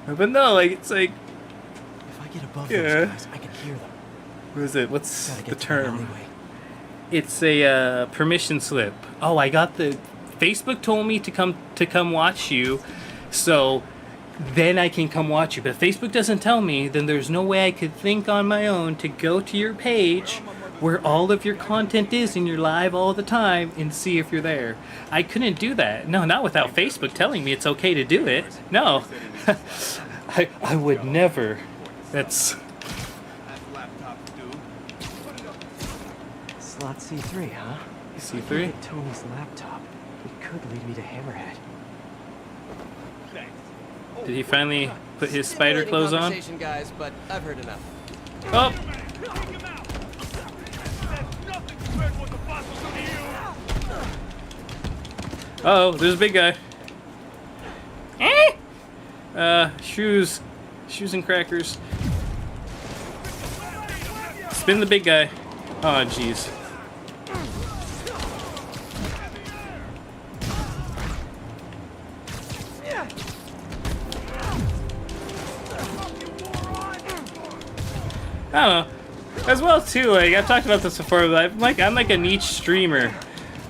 [SPEAKER 1] But no, like it's like,
[SPEAKER 6] If I get above those guys, I can hear them.
[SPEAKER 1] what is it? What's
[SPEAKER 6] Gotta get
[SPEAKER 1] the
[SPEAKER 6] to
[SPEAKER 1] term?
[SPEAKER 6] alleyway.
[SPEAKER 1] It's a permission slip. Oh, I got the Facebook told me to come watch you, so then I can come watch you. But if Facebook doesn't tell me, then there's no way I could think on my own to go to your page where all of your content is and you're live all the time and see if you're there. I couldn't do that. No, not without Facebook telling me it's okay to do it. No. I would never. That's
[SPEAKER 6] Slot C3, huh?
[SPEAKER 1] C3?
[SPEAKER 6] If I get Tony's laptop, it could lead me to Hammerhead.
[SPEAKER 1] Did he finally put his spider clothes on?
[SPEAKER 6] Guys, but I've heard enough.
[SPEAKER 1] Oh! Uh-oh, there's a big guy. Shoes and crackers. Spin the big guy. Oh, jeez. I don't know. As well too, like I've talked about this before, but I'm like a niche streamer.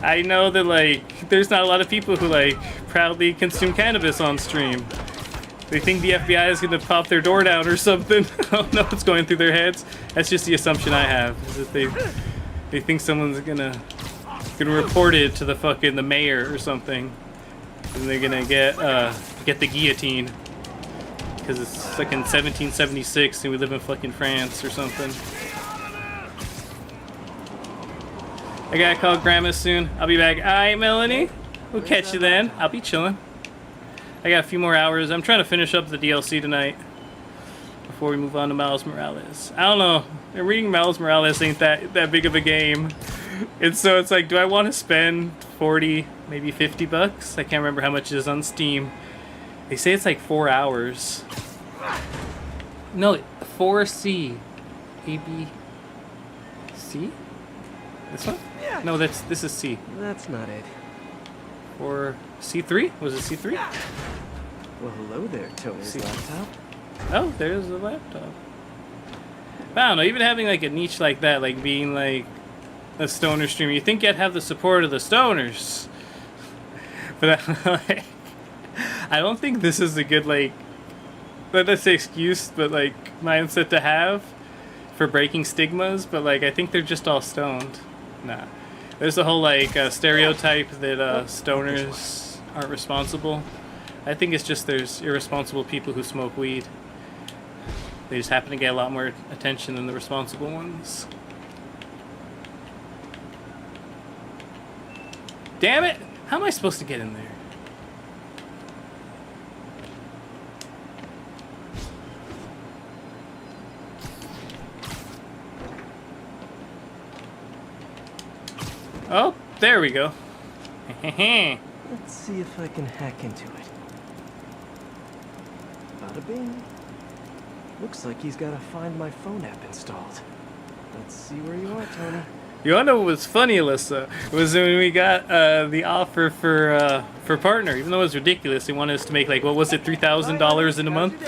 [SPEAKER 1] I know that like there's not a lot of people who like proudly consume cannabis on stream. They think the FBI is gonna pop their door down or something. I don't know what's going through their heads. That's just the assumption I have, is that they think someone's gonna report it to the mayor or something, and they're gonna get the guillotine. Because it's like in 1776 and we live in fucking France or something. I gotta call Grandma soon. I'll be back. Alright, Melanie. We'll catch you then. I'll be chilling. I got a few more hours. I'm trying to finish up the DLC tonight before we move on to Miles Morales. I don't know. Reading Miles Morales ain't that big of a game. And so it's like, do I want to spend 40, maybe 50 bucks? I can't remember how much it is on Steam. They say it's like 4 hours. No, 4C. A, B, C? This one? No, this is C.
[SPEAKER 6] That's not it.
[SPEAKER 1] Or C3? Was it C3?
[SPEAKER 6] Well, hello there, Tony's laptop.
[SPEAKER 1] Oh, there's the laptop. I don't know, even having like a niche like that, like being like a stoner streamer, you think you'd have the support of the stoners. But I don't think this is a good, like, not to say excuse, but like mindset to have for breaking stigmas, but like I think they're just all stoned. Nah. There's a whole like stereotype that stoners aren't responsible. I think it's just there's irresponsible people who smoke weed. They just happen to get a lot more attention than the responsible ones. Damn it! How am I supposed to get in there? Oh, there we go.
[SPEAKER 6] Let's see if I can hack into it. Bada bing. Looks like he's got a Find My Phone app installed. Let's see where you are, Tony.
[SPEAKER 1] You wanna know what was funny, Alyssa? It was when we got the offer for partner. Even though it was ridiculous, they wanted us to make like, what was it, $3,000 in a month?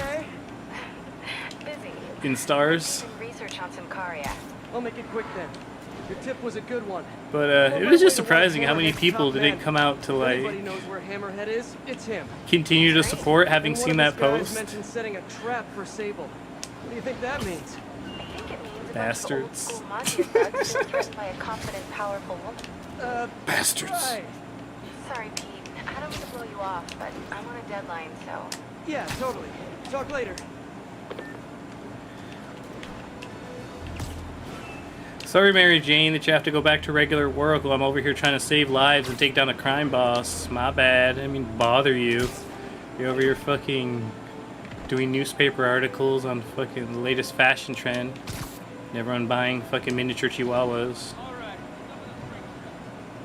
[SPEAKER 7] Busy.
[SPEAKER 1] In stars.
[SPEAKER 7] Research on Simcaria.
[SPEAKER 6] I'll make it quick then. Your tip was a good one.
[SPEAKER 1] But it was just surprising how many people didn't come out to
[SPEAKER 6] Everybody
[SPEAKER 1] like
[SPEAKER 6] knows where Hammerhead is. It's him.
[SPEAKER 1] continue to support, having
[SPEAKER 6] And one
[SPEAKER 1] seen
[SPEAKER 6] of
[SPEAKER 1] that
[SPEAKER 6] his guys
[SPEAKER 1] post.
[SPEAKER 6] mentioned setting a trap for Sable. What do you think that means?
[SPEAKER 7] I think it means
[SPEAKER 1] Bastards.
[SPEAKER 7] a bunch of old school Maggio thugs being threatened by a confident, powerful woman.
[SPEAKER 1] Bastards.
[SPEAKER 6] Right.
[SPEAKER 7] Sorry, Pete. I don't mean to blow you off, but I'm on a deadline, so...
[SPEAKER 6] Yeah, totally. Talk later.
[SPEAKER 1] Sorry, Mary Jane, that you have to go back to regular work while I'm over here trying to save lives and take down a crime boss. My bad. I didn't mean to bother you. You're over here fucking doing newspaper articles on fucking the latest fashion trend. And everyone buying fucking miniature chihuahuas.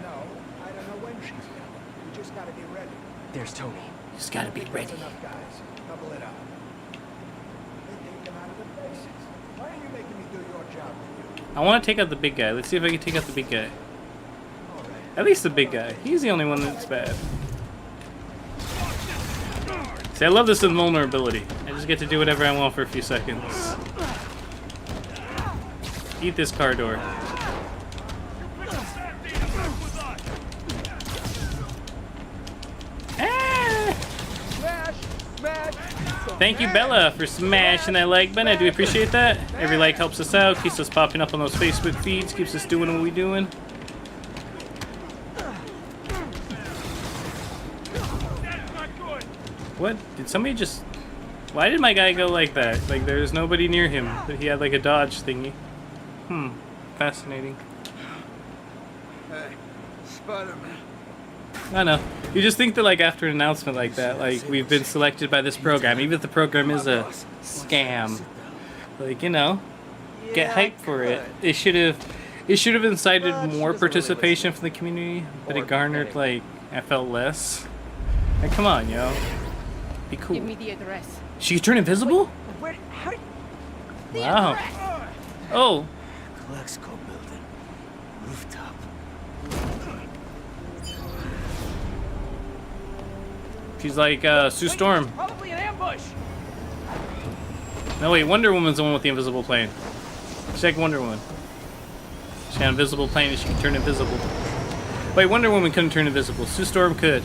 [SPEAKER 11] No, I don't know when she's coming. We just gotta be ready.
[SPEAKER 5] There's Tony.
[SPEAKER 1] You just gotta be ready.
[SPEAKER 11] That's enough, guys. Double it up. They take them out of the basics. Why are you making me do your job with you?
[SPEAKER 1] I want to take out the big guy. Let's see if I can take out the big guy.
[SPEAKER 11] All right.
[SPEAKER 1] At least the big guy. He's the only one that's bad. See, I love this invulnerability. I just get to do whatever I want for a few seconds. Eat this car door. Ah! Thank you, Bella, for smashing that like button. I do appreciate that. Every like helps us out, keeps us popping up on those Facebook feeds, keeps us doing what we're doing. What? Did somebody just... Why did my guy go like that? Like, there's nobody near him, but he had like a dodge thingy. Fascinating.
[SPEAKER 11] Hey, Spider-Man.
[SPEAKER 1] I know. You just think that, like, after an announcement like that, like, we've been selected by this program, even if the program is a scam. Like, you know, get hyped for it. It should have incited more participation from the community, but it garnered, like, I felt less. Like, come on, yo. Be cool.
[SPEAKER 2] Give me the address.
[SPEAKER 1] She could turn invisible?
[SPEAKER 5] Where? How?
[SPEAKER 1] Wow. Oh.
[SPEAKER 6] Lexco building. Rooftop.
[SPEAKER 1] She's like, Sue Storm.
[SPEAKER 5] Probably an ambush.
[SPEAKER 1] No, wait, Wonder Woman's the one with the invisible plane. Check Wonder Woman. She had an invisible plane and she can turn invisible. Wait, Wonder Woman couldn't turn invisible. Sue Storm could.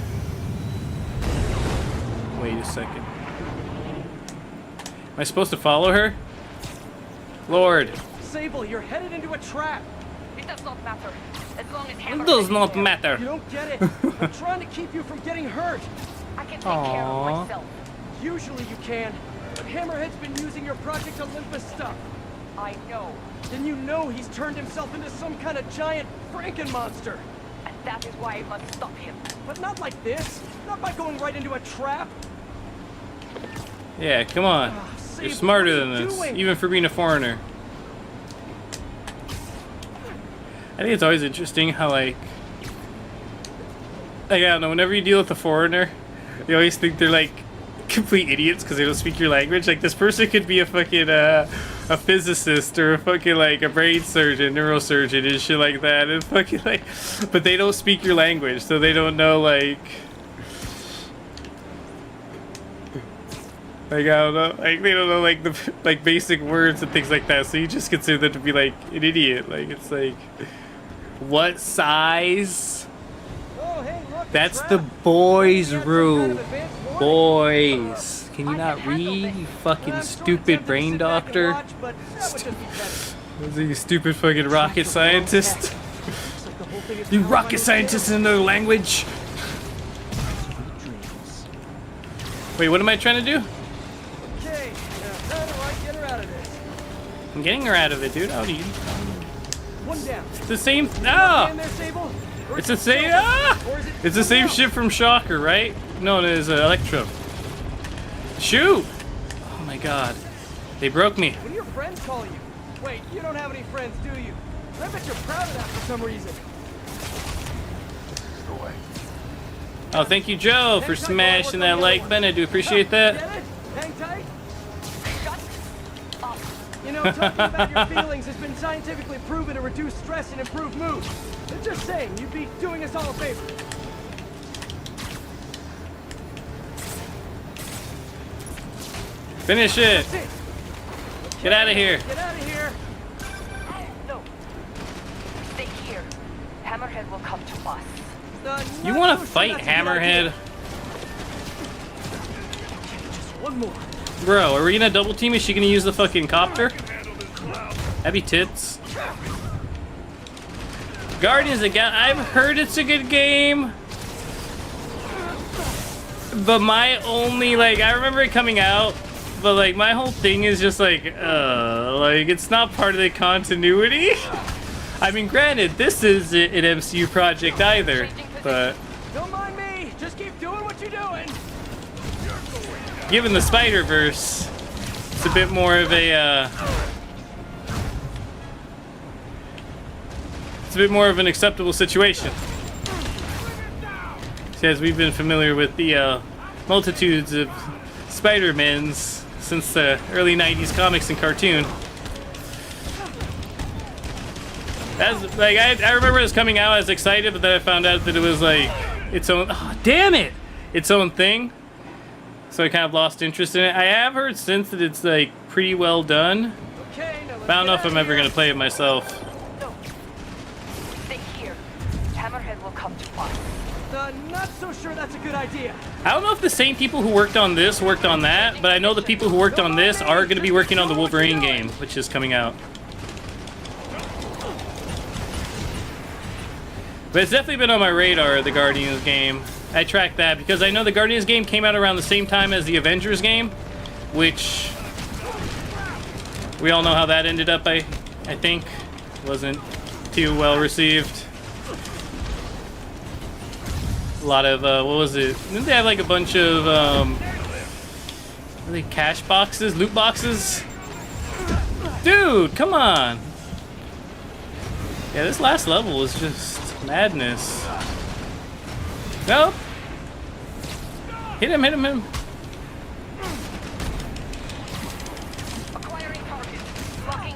[SPEAKER 1] Wait a second. Am I supposed to follow her? Lord.
[SPEAKER 5] Sable, you're headed into a trap.
[SPEAKER 2] It does not matter. As long as
[SPEAKER 1] It
[SPEAKER 2] Hammerhead
[SPEAKER 1] does
[SPEAKER 2] is
[SPEAKER 1] not
[SPEAKER 2] there.
[SPEAKER 1] matter.
[SPEAKER 5] You don't get it. I'm trying to keep you from getting hurt.
[SPEAKER 2] I can take care of
[SPEAKER 1] Aww.
[SPEAKER 2] myself.
[SPEAKER 5] Usually you can, but Hammerhead's been using your Project Olympus stuff.
[SPEAKER 2] I know.
[SPEAKER 5] Then you know he's turned himself into some kind of giant Franken-monster.
[SPEAKER 2] And that is why I must stop him.
[SPEAKER 5] But not like this. Not by going right into a trap.
[SPEAKER 1] Yeah, come on.
[SPEAKER 5] Sable,
[SPEAKER 1] You're smarter
[SPEAKER 5] what are
[SPEAKER 1] than
[SPEAKER 5] you
[SPEAKER 1] this,
[SPEAKER 5] doing?
[SPEAKER 1] even for being a foreigner. I think it's always interesting how, like, I don't know, whenever you deal with a foreigner, you always think they're, like, complete idiots because they don't speak your language. Like, this person could be a fucking, a physicist or a fucking, like, a brain surgeon, neurosurgeon and shit like that. And fucking, like, but they don't speak your language, so they don't know, like, I don't know, like, they don't know, like, the, like, basic words and things like that, so you just consider them to be, like, an idiot. Like, it's like, what size?
[SPEAKER 5] Oh, hey, look,
[SPEAKER 1] That's
[SPEAKER 5] a
[SPEAKER 1] the
[SPEAKER 5] trap.
[SPEAKER 1] boys'
[SPEAKER 5] You got some kind
[SPEAKER 1] room.
[SPEAKER 5] of advanced warning.
[SPEAKER 1] Boys. Can you
[SPEAKER 2] I
[SPEAKER 1] not
[SPEAKER 2] can handle
[SPEAKER 1] read,
[SPEAKER 2] this.
[SPEAKER 1] you fucking
[SPEAKER 5] I'm sort of
[SPEAKER 1] stupid
[SPEAKER 5] tempted to
[SPEAKER 1] brain
[SPEAKER 5] sit back and
[SPEAKER 1] doctor?
[SPEAKER 5] watch, but that would just be better.
[SPEAKER 1] Those are you stupid fucking rocket scientist?
[SPEAKER 5] Looks like the whole thing is
[SPEAKER 1] You
[SPEAKER 5] powered by
[SPEAKER 1] rocket
[SPEAKER 5] those
[SPEAKER 1] scientists in another language?
[SPEAKER 5] dreams.
[SPEAKER 1] Wait, what am I trying to do?
[SPEAKER 5] Okay, now how do I get her out of this?
[SPEAKER 1] I'm getting her out of it, dude. How do you?
[SPEAKER 5] One down.
[SPEAKER 1] It's the same.
[SPEAKER 5] Stand
[SPEAKER 1] Ah!
[SPEAKER 5] there, Sable? Or
[SPEAKER 1] It's
[SPEAKER 5] is
[SPEAKER 1] the
[SPEAKER 5] it
[SPEAKER 1] same.
[SPEAKER 5] Silver?
[SPEAKER 1] Ah!
[SPEAKER 5] Or is it
[SPEAKER 1] It's the same
[SPEAKER 5] someone
[SPEAKER 1] ship from Shocker, right? No, it is Electro. Shoot! Oh my god. They broke me.
[SPEAKER 5] else? When your friends call you. Wait, you don't have any friends, do you? I bet you're proud of that for some reason.
[SPEAKER 1] Oh, thank you, Joe, for smashing that like button. I do appreciate that.
[SPEAKER 5] Get it? Hang tight.
[SPEAKER 2] Shut up.
[SPEAKER 5] You know, talking about your feelings has been scientifically proven to reduce stress and improve mood. I'm just saying, you'd be doing us all a favor.
[SPEAKER 1] Finish it.
[SPEAKER 5] That's it.
[SPEAKER 1] Get out of here.
[SPEAKER 5] Get out of here.
[SPEAKER 2] No. Stay here. Hammerhead will come to us.
[SPEAKER 1] You want to fight Hammerhead?
[SPEAKER 5] Just one more.
[SPEAKER 1] Bro, are we gonna double team? Is she gonna use the fucking copter? That'd be tits. Guardians again. I've heard it's a good game. But my only, like, I remember it coming out, but, like, my whole thing is just, like, it's not part of the continuity. I mean, granted, this is an MCU project either, but
[SPEAKER 5] Don't mind me. Just keep doing what you're doing.
[SPEAKER 1] given the Spider-Verse, it's a bit more of a, it's a bit more of an acceptable situation. As we've been familiar with the multitudes of Spider-Mans since the early 90s comics and cartoon. As, like, I remember this coming out, I was excited, but then I found out that it was like its own, oh, damn it, its own thing. So I kind of lost interest in it. I have heard since that it's like pretty well done.
[SPEAKER 5] Okay, now
[SPEAKER 1] But I don't know if I'm ever gonna play it myself.
[SPEAKER 7] No. Stay here. Hammerhead will come to us.
[SPEAKER 5] Not so sure that's a good idea.
[SPEAKER 1] I don't know if the same people who worked on this worked on that, but I know the people who worked on this are going to be working on the Wolverine game, which is coming out. But it's definitely been on my radar, the Guardians game. I tracked that because I know the Guardians game came out around the same time as the Avengers game, which we all know how that ended up, I think. Wasn't too well received. A lot of, what was it? Didn't they have like a bunch of, really cash boxes, loot boxes? Dude, come on! Yeah, this last level was just madness. Nope! Hit him, hit him, hit him!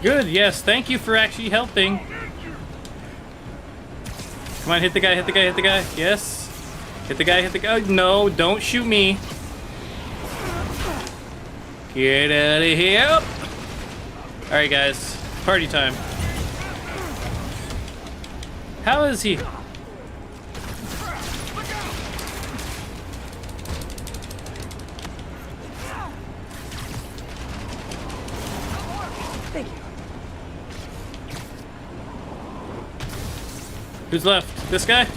[SPEAKER 1] Good, yes, thank you for actually helping. Come on, hit the guy, hit the guy, hit the guy. Yes. Hit the guy, hit the guy. No, don't shoot me. Get out of here. Alright, guys. Party time. How is he?
[SPEAKER 5] Thank you.
[SPEAKER 1] Who's left? This guy?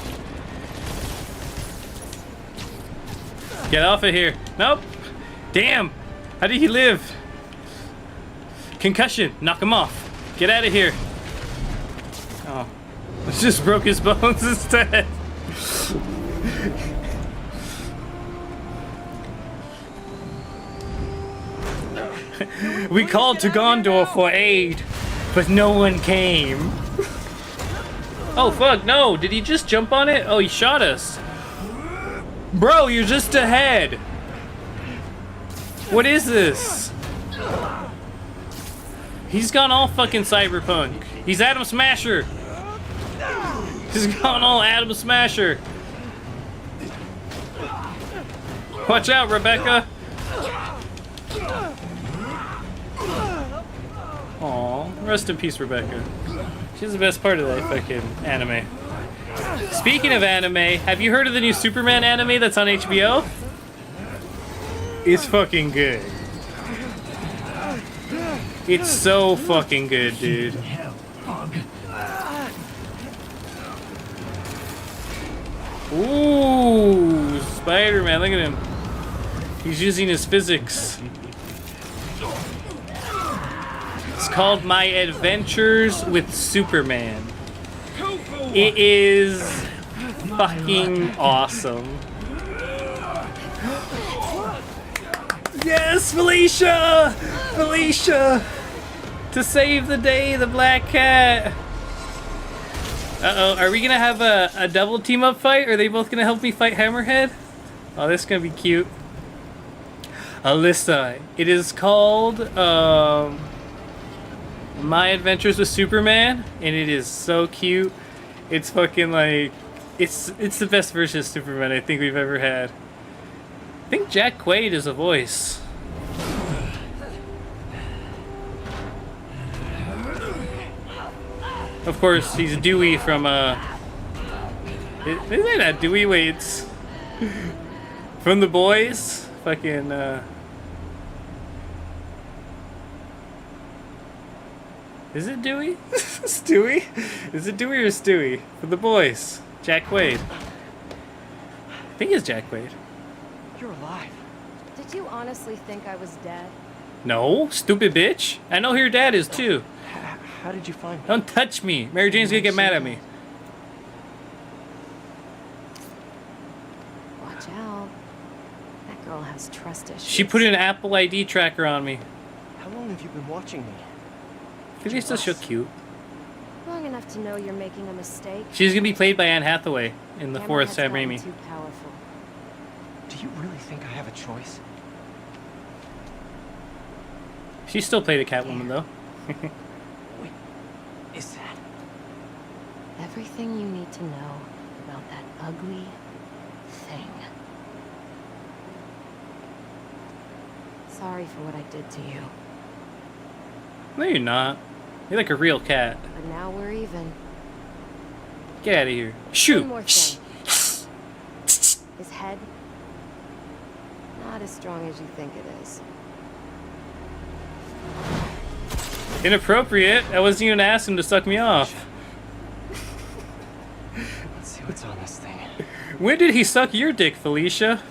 [SPEAKER 1] Get off of here. Nope. Damn. How did he live? Concussion. Knock him off. Get out of here. Oh. Just broke his bones instead. We called to Gondor for aid, but no one came. Oh fuck, no. Did he just jump on it? Oh, he shot us. Bro, you're just ahead. What is this? He's gone all fucking cyberpunk. He's Atom Smasher. He's gone all Atom Smasher. Watch out, Rebecca. Aw, rest in peace, Rebecca. She's the best part of that fucking anime. Speaking of anime, have you heard of the new Superman anime that's on HBO? It's fucking good. It's so fucking good, dude. Ooh, Spider-Man, look at him. He's using his physics. It's called My Adventures with Superman. It is fucking awesome. Yes, Felicia! Felicia! To save the day, the Black Cat. Uh-oh, are we gonna have a double team-up fight? Are they both gonna help me fight Hammerhead? Oh, this is gonna be cute. Alyssa, it is called, My Adventures with Superman, and it is so cute. It's fucking like, it's the best version of Superman I think we've ever had. I think Jack Quaid is a voice. Of course, he's Dewey from, isn't that Dewey? Wait, it's from The Boys? Fucking, is it Dewey? Stewie? Is it Dewey or Stewie? For The Boys. Jack Quaid. I think it's Jack Quaid.
[SPEAKER 5] You're alive.
[SPEAKER 4] Did you honestly think I was dead?
[SPEAKER 1] No, stupid bitch. I know who your dad is too.
[SPEAKER 6] How did you find me?
[SPEAKER 1] Don't touch me. Mary Jane's gonna get mad at me.
[SPEAKER 4] Watch out. That girl has trust issues.
[SPEAKER 1] She put an Apple ID tracker on me.
[SPEAKER 6] How long have you been watching me?
[SPEAKER 1] She's still so cute.
[SPEAKER 4] Long enough to know you're making a mistake.
[SPEAKER 1] She's gonna be played by Anne Hathaway in the fourth Sam Raimi.
[SPEAKER 4] Too powerful.
[SPEAKER 6] Do you really think I have a choice?
[SPEAKER 1] She still played a Catwoman though.
[SPEAKER 6] Wait, is that?
[SPEAKER 4] Everything you need to know about that ugly thing. Sorry for what I did to you.
[SPEAKER 1] No, you're not. You're like a real cat.
[SPEAKER 4] But now we're even.
[SPEAKER 1] Get out of here. Shoot.
[SPEAKER 4] One more thing. His head, not as strong as you think it is.
[SPEAKER 1] Inappropriate. I wasn't even asking him to suck me off.
[SPEAKER 6] Let's see what's on this thing.
[SPEAKER 1] When did he suck your dick, Felicia?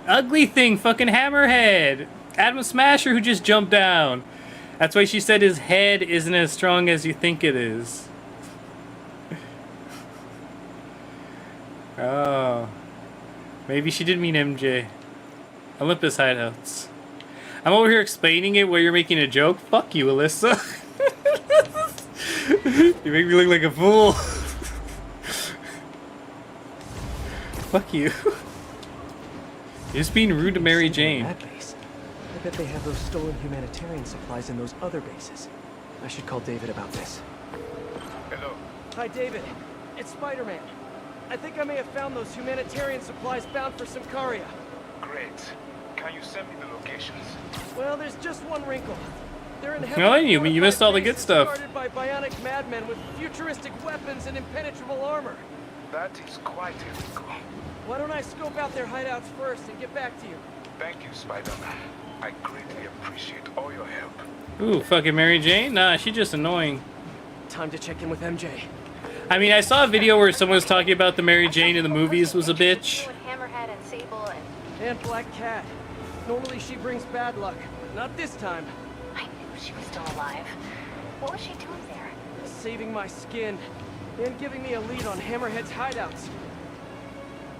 [SPEAKER 1] Ugly thing, fucking hammerhead. Adam Smasher who just jumped down. That's why she said his head isn't as strong as you think it is. Oh. Maybe she did mean MJ. Olympus Hideouts. I'm over here explaining it while you're making a joke. Fuck you, Alyssa. You make me look like a fool. Fuck you. You're just being rude to Mary Jane.
[SPEAKER 6] That base. I bet they have those stolen humanitarian supplies in those other bases. I should call David about this.
[SPEAKER 3] Hello.
[SPEAKER 6] Hi, David. It's Spider-Man. I think I may have found those humanitarian supplies bound for Symkaria.
[SPEAKER 3] Great. Can you send me the locations?
[SPEAKER 6] Well, there's just one wrinkle. They're in
[SPEAKER 1] Oh, you missed all the good stuff.
[SPEAKER 6] Guarded by bionic madmen with futuristic weapons and impenetrable armor.
[SPEAKER 3] That is quite illegal.
[SPEAKER 6] Why don't I scope out their hideouts first and get back to you?
[SPEAKER 3] Thank you, Spider-Man. I greatly appreciate all your help.
[SPEAKER 1] Ooh, fucking Mary Jane? Nah, she's just annoying.
[SPEAKER 6] Time to check in with MJ.
[SPEAKER 1] I mean, I saw a video where someone was talking about the Mary Jane in the movies was a bitch.
[SPEAKER 7] Hammerhead and Sable
[SPEAKER 6] And Black Cat. Normally she brings bad luck, but not this time.
[SPEAKER 7] I knew she was still alive. What was she doing there?
[SPEAKER 6] Saving my skin and giving me a lead on Hammerhead's hideouts.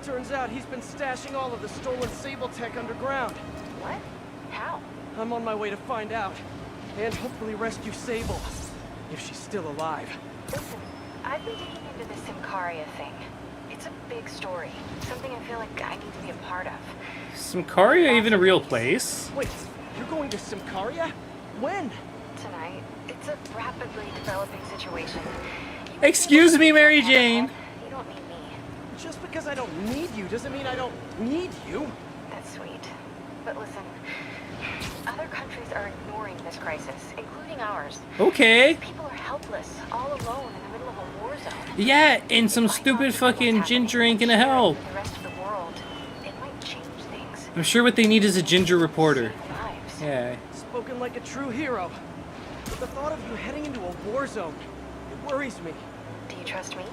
[SPEAKER 6] Turns out he's been stashing all of the stolen Sable tech underground.
[SPEAKER 7] What? How?
[SPEAKER 6] I'm on my way to find out and hopefully rescue Sable if she's still alive.
[SPEAKER 7] Listen, I've been digging into this Symkaria thing. It's a big story. Something I feel like I need to be a part of.
[SPEAKER 1] Symkaria even a real place?
[SPEAKER 6] Wait, you're going to Symkaria? When?
[SPEAKER 7] Tonight, it's a rapidly developing situation.
[SPEAKER 1] Excuse me, Mary Jane.
[SPEAKER 7] You don't need me.
[SPEAKER 6] Just because I don't need you doesn't mean I don't need you.
[SPEAKER 7] That's sweet. But listen, other countries are ignoring this crisis, including ours.
[SPEAKER 1] Okay.
[SPEAKER 7] People are helpless, all alone in the middle of a war zone.
[SPEAKER 1] Yeah, and some stupid fucking ginger ain't gonna help.
[SPEAKER 7] The rest of the world, it might change things.
[SPEAKER 1] I'm sure what they need is a ginger reporter.
[SPEAKER 7] Lives.
[SPEAKER 1] Yeah.
[SPEAKER 6] Spoken like a true hero. But the thought of you heading into a war zone, it worries me.
[SPEAKER 7] Do you trust me?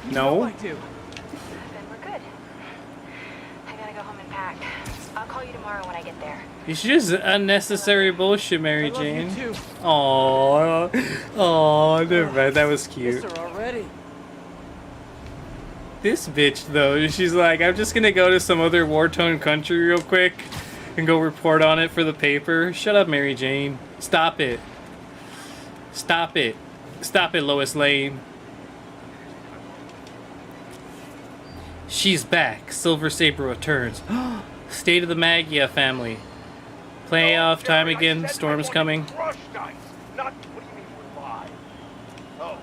[SPEAKER 6] You
[SPEAKER 1] No.
[SPEAKER 6] know I do.
[SPEAKER 7] Then we're good. I gotta go home and pack. I'll call you tomorrow when I get there.
[SPEAKER 1] It's just unnecessary bullshit, Mary
[SPEAKER 6] I love
[SPEAKER 1] Jane.
[SPEAKER 6] you too.
[SPEAKER 1] Aww. Aww, never mind. That was cute.
[SPEAKER 6] Kiss her already.
[SPEAKER 1] This bitch, though, she's like, I'm just gonna go to some other war-torn country real quick and go report on it for the paper. Shut up, Mary Jane. Stop it. Stop it. Stop it, Lois Lane. She's back. Silver Saber returns. State of the Maggio family. Playoff time again. Storm's coming.
[SPEAKER 3] Crushed ice. Not, what do you mean we're live? Oh.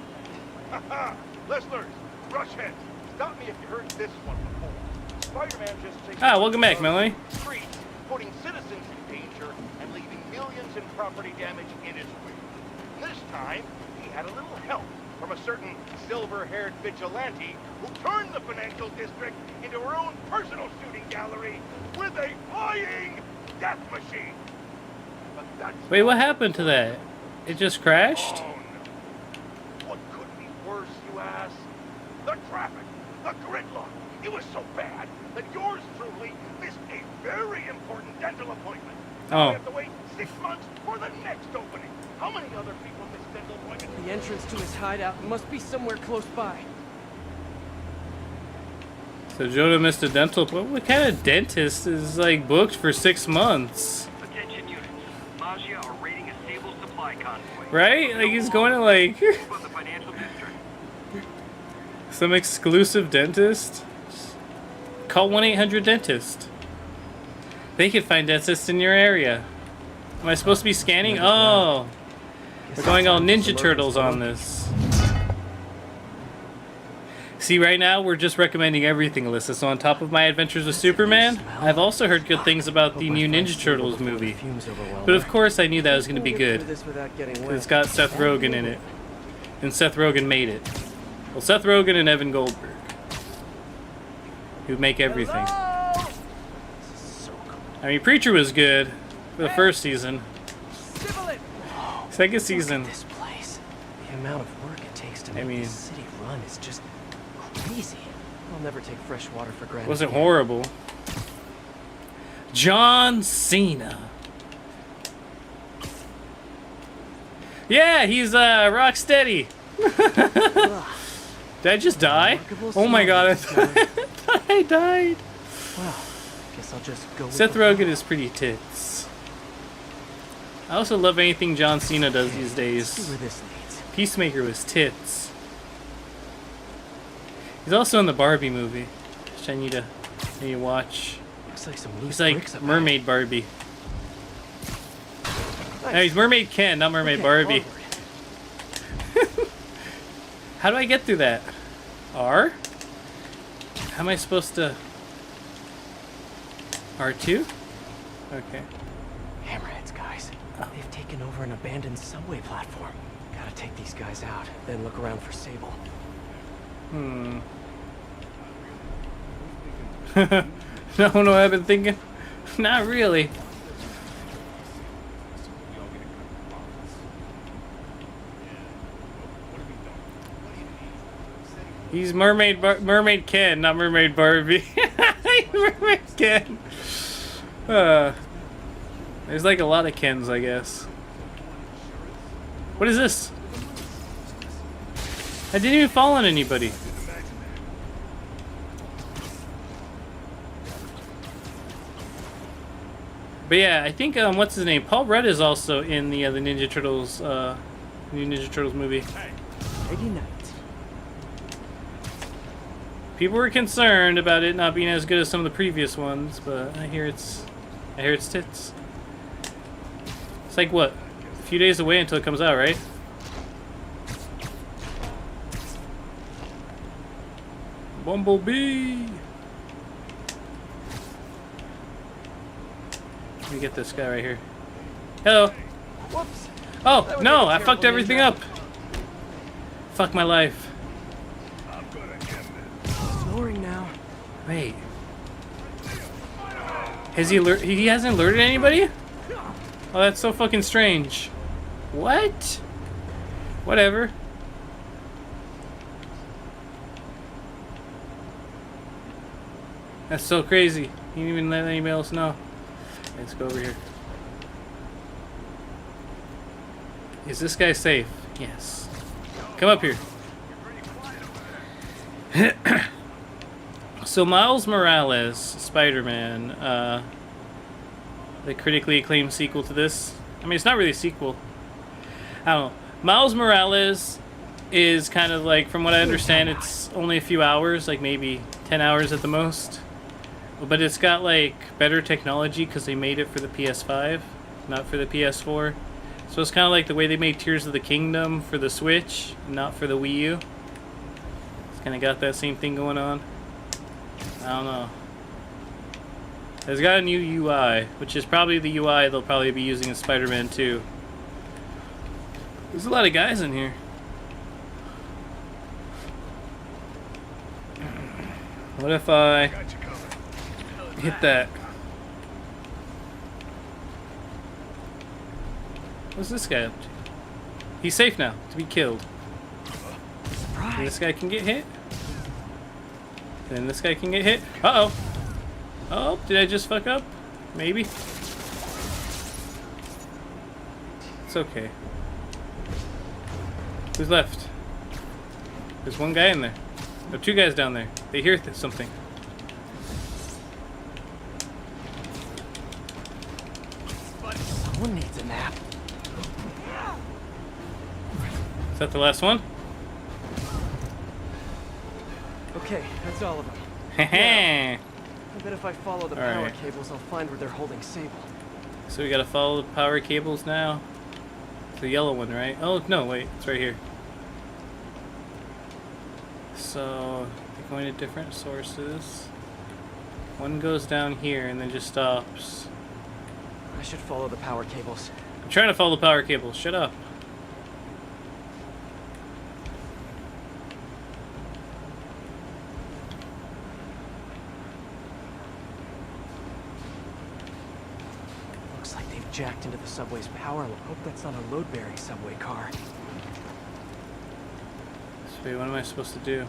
[SPEAKER 3] Haha. Listeners, rush heads. Stop me if you heard this one before. Spider-Man just takes
[SPEAKER 1] Welcome back, Melanie.
[SPEAKER 3] streets, putting citizens in danger and leaving millions in property damage in his wake. This time, he had a little help from a certain silver-haired vigilante who turned the financial district into her own personal shooting gallery with a flying death machine. But that's
[SPEAKER 1] Wait, what happened to that? It just crashed?
[SPEAKER 3] Oh, no. What could be worse, you ask? The traffic, the gridlock. It was so bad that yours truly missed a very important dental appointment.
[SPEAKER 1] Oh.
[SPEAKER 3] I have to wait 6 months for for the next opening. How many other people miss dental appointments?
[SPEAKER 5] The entrance to his hideout must be somewhere close by.
[SPEAKER 1] So Jonah missed a dental appointment. What kind of dentist is like booked for 6 months?
[SPEAKER 8] Attention units. Maggio are raiding a stable supply convoy.
[SPEAKER 1] Right? Like he's going to like
[SPEAKER 8] From the financial district.
[SPEAKER 1] some exclusive dentist. Call 1-800-DENTIST. They can find dentists in your area. Am I supposed to be scanning? Oh, we're going all Ninja Turtles on this. See, right now we're just recommending everything, Alyssa. So on top of my adventures with Superman, I've also heard good things about the new Ninja Turtles movie. But of course I knew that was going to be good. It's got Seth Rogen in it. And Seth Rogen made it. Well, Seth Rogen and Evan Goldberg. Who make everything. I mean, Preacher was good for the first season. Second season.
[SPEAKER 5] This place. The amount of work it takes to make this city run is just crazy. I'll never take fresh water for granted.
[SPEAKER 1] Wasn't horrible. John Cena. Yeah, he's Rocksteady. Did I just die? Oh my god, I thought I died.
[SPEAKER 5] Well, guess I'll just go.
[SPEAKER 1] Seth Rogen is pretty tits. I also love anything John Cena does these days.
[SPEAKER 5] See where this leads.
[SPEAKER 1] Peacemaker was tits. He's also in the Barbie movie, which I need to watch.
[SPEAKER 5] Looks like some loose
[SPEAKER 1] He's
[SPEAKER 5] bricks
[SPEAKER 1] like
[SPEAKER 5] up
[SPEAKER 1] Mermaid Barbie.
[SPEAKER 5] Nice.
[SPEAKER 1] No, he's Mermaid Ken, not Mermaid Barbie.
[SPEAKER 5] Onward.
[SPEAKER 1] How do I get through that? R? How am I supposed to... R2? Okay.
[SPEAKER 5] Hammerheads, guys. They've taken over an abandoned subway platform. Gotta take these guys out, then look around for Sable.
[SPEAKER 1] No, I've been thinking. Not really. He's Mermaid Ken, not Mermaid Barbie. Mermaid Ken. There's like a lot of Kens, I guess. What is this? I didn't even fall on anybody. But yeah, I think what's his name? Paul Rudd is also in the Ninja Turtles, new Ninja Turtles movie.
[SPEAKER 5] Ready night.
[SPEAKER 1] People were concerned about it not being as good as some of the previous ones, but I hear it's tits. It's like what? A few days away until it comes out, right? Bumblebee. Let me get this guy right here. Hello.
[SPEAKER 5] Whoops.
[SPEAKER 1] Oh no! I fucked everything up. Fuck my life.
[SPEAKER 5] Snoring now.
[SPEAKER 1] Wait. Has he he hasn't alerted anybody? Oh, that's so fucking strange. What? Whatever. That's so crazy. He didn't even let anybody else know. Let's go over here. Is this guy safe? Yes. Come up here. So Miles Morales, Spider-Man, the critically acclaimed sequel to this. I mean, it's not really a sequel. I don't know. Miles Morales is kind of like, from what I understand, it's only a few hours, like maybe 10 hours at the most. But it's got like better technology because they made it for the PS5, not for the PS4. So it's kind of like the way they made Tears of the Kingdom for the Switch, not for the Wii U. It's kind of got that same thing going on. I don't know. It's got a new UI, which is probably the UI they'll probably be using in Spider-Man 2. There's a lot of guys in here. What if I hit that? What's this guy up to? He's safe now to be killed. And this guy can get hit. And this guy can get hit. Uh-oh. Oh, did I just fuck up? Maybe. okay. Who's left? There's one guy in there. No, two guys down there. They hear something.
[SPEAKER 5] Someone needs a nap.
[SPEAKER 1] Is that the last one?
[SPEAKER 5] Okay, that's all of them.
[SPEAKER 1] Heh.
[SPEAKER 5] I bet if I follow the
[SPEAKER 1] All
[SPEAKER 5] power
[SPEAKER 1] right.
[SPEAKER 5] cables, I'll find where they're holding Sable.
[SPEAKER 1] So we gotta follow the power cables now. It's the yellow one, right? Oh, no, wait. It's right here. So, they're going to different sources. One goes down here and then just stops.
[SPEAKER 5] I should follow the power cables.
[SPEAKER 1] I'm trying to follow the power cables. Shut up.
[SPEAKER 5] Looks like they've jacked into the subway's power line. Hope that's not a load-bearing subway car.
[SPEAKER 1] So, wait, what am I supposed to do?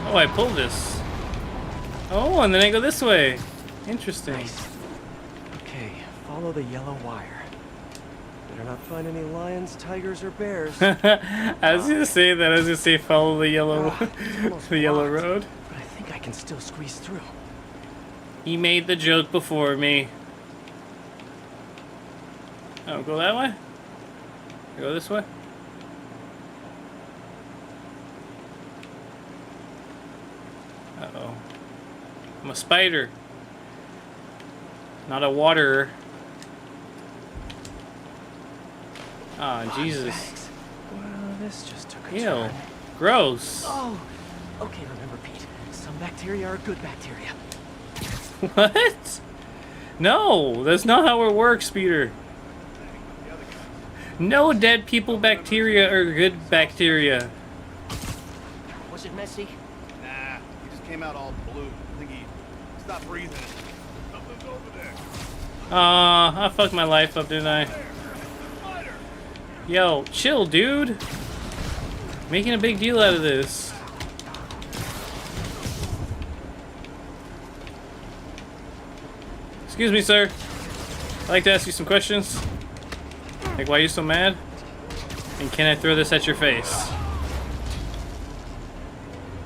[SPEAKER 1] Oh, I pulled this. Oh, and then I go this way. Interesting.
[SPEAKER 5] Nice. Okay, follow the yellow wire. Better not find any lions, tigers, or bears.
[SPEAKER 1] I was gonna say that. I was gonna say follow the yellow,
[SPEAKER 5] It's almost
[SPEAKER 1] the yellow
[SPEAKER 5] blocked,
[SPEAKER 1] road.
[SPEAKER 5] But I think I can still squeeze through.
[SPEAKER 1] He made the joke before me. Oh, go that way? Go this way? Uh-oh. I'm a spider. Not a waterer. Ah, Jesus.
[SPEAKER 5] Thanks. Well, this just took a
[SPEAKER 1] Ew.
[SPEAKER 5] turn.
[SPEAKER 1] Gross.
[SPEAKER 5] Oh! Okay, remember, Pete. Some bacteria are good bacteria.
[SPEAKER 1] What? No, that's not how it works, Peter. No dead people bacteria are good bacteria.
[SPEAKER 9] Was it messy?
[SPEAKER 10] Nah, he just came out all blue. I think he stopped breathing. Something's over there.
[SPEAKER 1] Aw, I fucked my life up, didn't I? Yo, chill, dude. Making a big deal out of this. Excuse me, sir. I'd like to ask you some questions. Like, why are you so mad? And can I throw this at your face?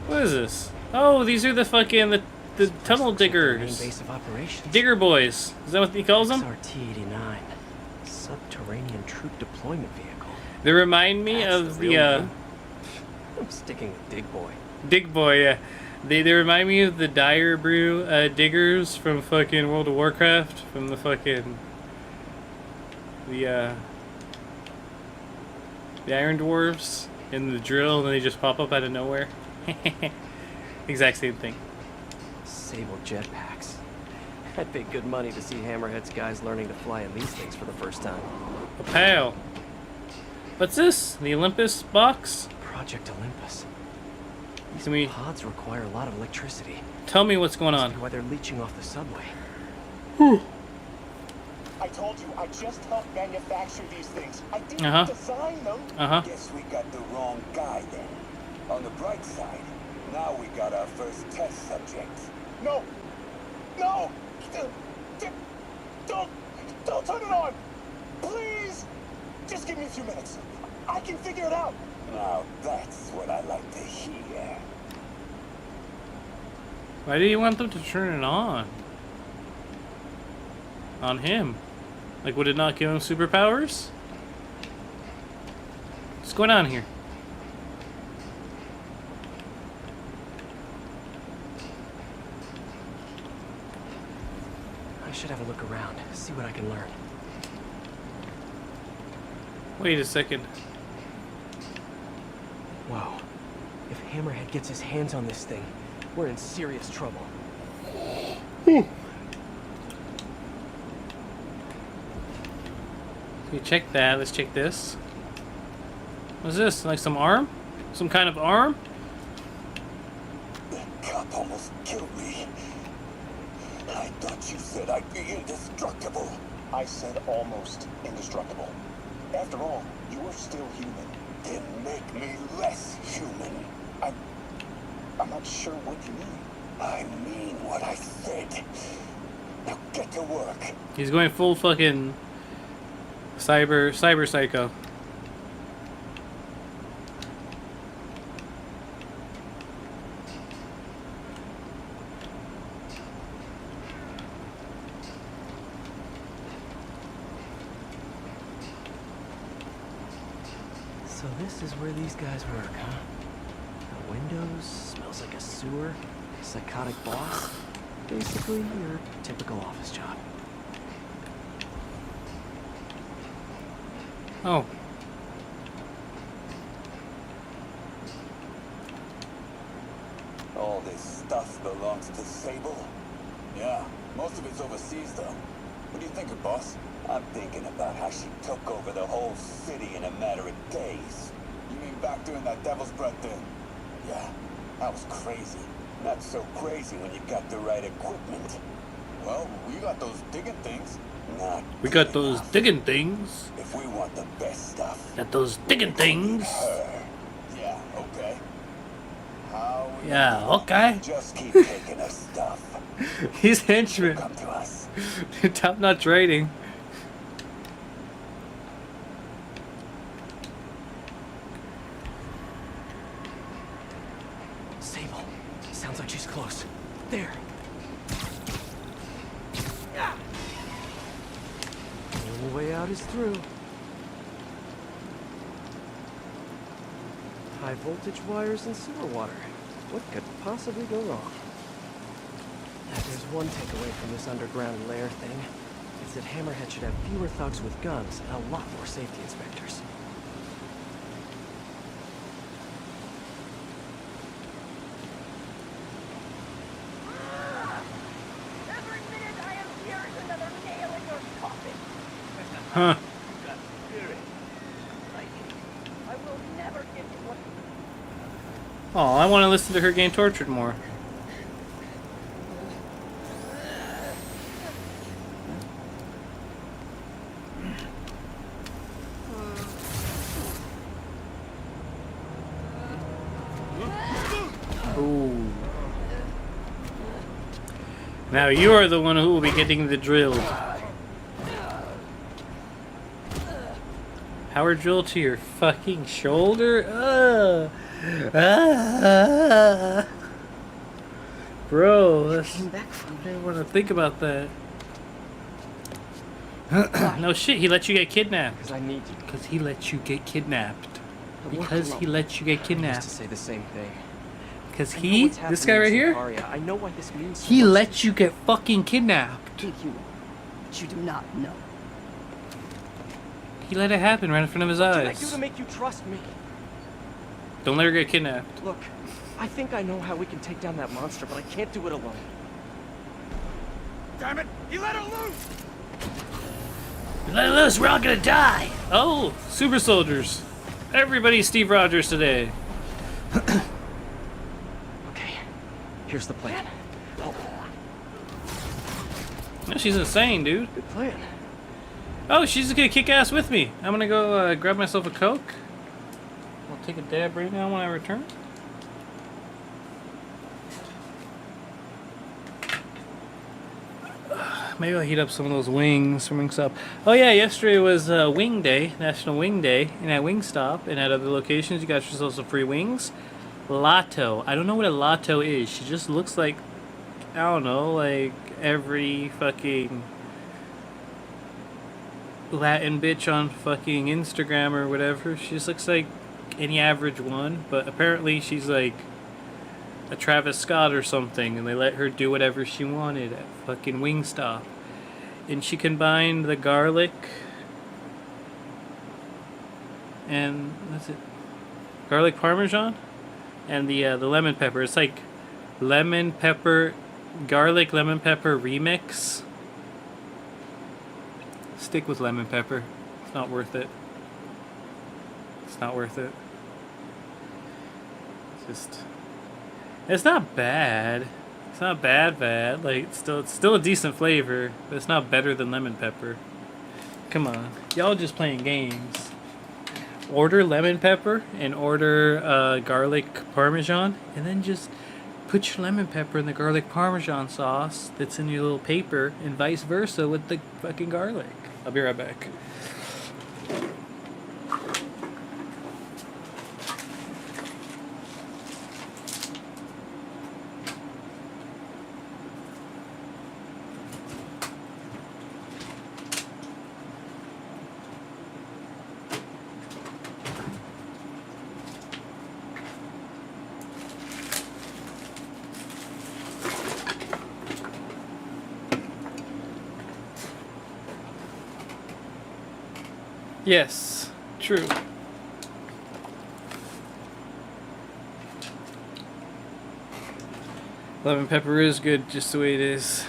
[SPEAKER 1] What is this? Oh, these are the fucking the tunnel
[SPEAKER 5] Main
[SPEAKER 1] diggers.
[SPEAKER 5] base of operations.
[SPEAKER 1] Digger boys. Is that what he calls them?
[SPEAKER 5] XRT-89. Subterranean troop deployment vehicle.
[SPEAKER 1] They remind me
[SPEAKER 5] That's
[SPEAKER 1] of
[SPEAKER 5] the
[SPEAKER 1] the
[SPEAKER 5] real name? I'm sticking with Dig Boy.
[SPEAKER 1] Dig Boy, yeah. They remind me of the Dire Brew diggers from fucking World of Warcraft, from the fucking the Iron Dwarves in the drill, and they just pop up out of nowhere. Exact same thing.
[SPEAKER 5] Sable jetpacks. I'd pay good money to see Hammerhead's guys learning to fly in these things for the first time.
[SPEAKER 1] A pal. What's this? The Olympus box?
[SPEAKER 5] Project Olympus. These
[SPEAKER 1] Can we
[SPEAKER 5] pods require a lot of electricity.
[SPEAKER 1] tell me what's going
[SPEAKER 5] Must
[SPEAKER 1] on?
[SPEAKER 5] be why they're leeching off the subway.
[SPEAKER 12] I told you, I just helped manufacture these things. I didn't
[SPEAKER 1] Uh-huh.
[SPEAKER 12] design them.
[SPEAKER 1] Uh-huh.
[SPEAKER 11] Guess we got the wrong guy then. On the bright side, now we got our first test subject.
[SPEAKER 12] No! No! Don't turn it on! Please! Just give me a few minutes. I can figure it out.
[SPEAKER 11] Now that's what I like to hear.
[SPEAKER 1] Why do you want them to turn it on? On him? Like, would it not give him superpowers? What's going on here?
[SPEAKER 5] I should have a look around, see what I can learn.
[SPEAKER 1] Wait a second.
[SPEAKER 5] Whoa. If Hammerhead gets his hands on this thing, we're in serious trouble.
[SPEAKER 1] You check that. Let's check this. What's this? Like some arm? Some kind of arm?
[SPEAKER 11] That cop almost killed me. I thought you said I'd be indestructible.
[SPEAKER 12] I said almost indestructible. After all, you are still human.
[SPEAKER 11] Then make me less human.
[SPEAKER 12] I'm not sure what you mean. I mean what I said. Now get to work.
[SPEAKER 1] He's going full fucking cyber psycho.
[SPEAKER 5] So this is where these guys work, huh? The windows, smells like a sewer, psychotic boss. Basically, your typical office job.
[SPEAKER 1] Oh.
[SPEAKER 12] All this stuff belongs to Sable? Yeah, most of it's overseas though. What do you think, boss? I'm thinking about how she took over the whole city in a matter of days. You mean back during that Devil's Breath thing? Yeah, that was crazy. Not so crazy when you got the right equipment. Well, we got those digging things. Not
[SPEAKER 1] We got
[SPEAKER 12] good
[SPEAKER 1] those
[SPEAKER 12] enough.
[SPEAKER 1] digging things.
[SPEAKER 12] If we want the best stuff.
[SPEAKER 1] Got those digging things.
[SPEAKER 12] Her. Yeah, okay. How we
[SPEAKER 1] Yeah, okay.
[SPEAKER 12] just keep taking her stuff.
[SPEAKER 1] He's henchman.
[SPEAKER 12] Come to us.
[SPEAKER 1] Top-notch rating.
[SPEAKER 5] Sable. Sounds like she's close. There. The only way out is through. High voltage wires and sewer water. What could possibly go wrong? If there's one takeaway from this underground lair thing, it's that Hammerhead should have fewer thugs with guns and a lot more safety inspectors.
[SPEAKER 2] Every minute I am here is another nail in your coffin.
[SPEAKER 1] Huh.
[SPEAKER 2] I will never give you what.
[SPEAKER 1] Oh, I want to listen to her getting tortured more. Ooh. Now you are the one who will be getting the drilled. Power drill to your fucking shoulder? Bro, that's, I didn't want to think about that. No shit, he let you get kidnapped.
[SPEAKER 5] Because I need you.
[SPEAKER 1] Because he let you get kidnapped.
[SPEAKER 5] But look
[SPEAKER 1] Because
[SPEAKER 5] alone.
[SPEAKER 1] he let you get
[SPEAKER 5] I used to
[SPEAKER 1] kidnapped.
[SPEAKER 5] say the same thing.
[SPEAKER 1] Because
[SPEAKER 5] I know
[SPEAKER 1] he,
[SPEAKER 5] what's
[SPEAKER 1] this
[SPEAKER 5] happening
[SPEAKER 1] guy
[SPEAKER 5] in
[SPEAKER 1] right here,
[SPEAKER 5] Sicaria. I know why this means so
[SPEAKER 1] he
[SPEAKER 5] much
[SPEAKER 1] let
[SPEAKER 5] to
[SPEAKER 1] you get fucking kidnapped.
[SPEAKER 2] Think you know, but you do not know.
[SPEAKER 1] He let it happen right in front of his
[SPEAKER 5] What can I do
[SPEAKER 1] eyes.
[SPEAKER 5] to make you trust me?
[SPEAKER 1] Don't let her get kidnapped.
[SPEAKER 5] Look, I think I know how we can take down that monster, but I can't do it alone.
[SPEAKER 12] Damn it! He let her loose!
[SPEAKER 1] Let it loose, we're all gonna die! Oh, super soldiers. Everybody's Steve Rogers today.
[SPEAKER 5] Okay, here's the plan. Oh,
[SPEAKER 1] No, she's insane, dude.
[SPEAKER 5] good plan.
[SPEAKER 1] Oh, she's just gonna kick ass with me. I'm gonna go grab myself a Coke. I'll take a dab right now when I return. Maybe I'll heat up some of those wings from Wingstop. Oh yeah, yesterday was Wing Day, National Wing Day, and at Wingstop and at other locations you got yourself some free wings. Lotto. I don't know what a lotto is. She just looks like, I don't know, like every fucking Latin bitch on fucking Instagram or whatever. She just looks like any average one, but apparently she's like a Travis Scott or something, and they let her do whatever she wanted at fucking Wingstop. And she combined the garlic and what's it? Garlic parmesan and the lemon pepper. It's like lemon pepper, garlic lemon pepper remix. Stick with lemon pepper. It's not worth it. It's not worth it. It's not bad. It's not bad. Like it's still a decent flavor, but it's not better than lemon pepper. Come on. Y'all just playing games. Order lemon pepper and order garlic parmesan and then just put your lemon pepper in the garlic parmesan sauce that's in your little paper, and vice versa with the fucking garlic. I'll be right back. Yes, true. Lemon pepper is good just the way it is.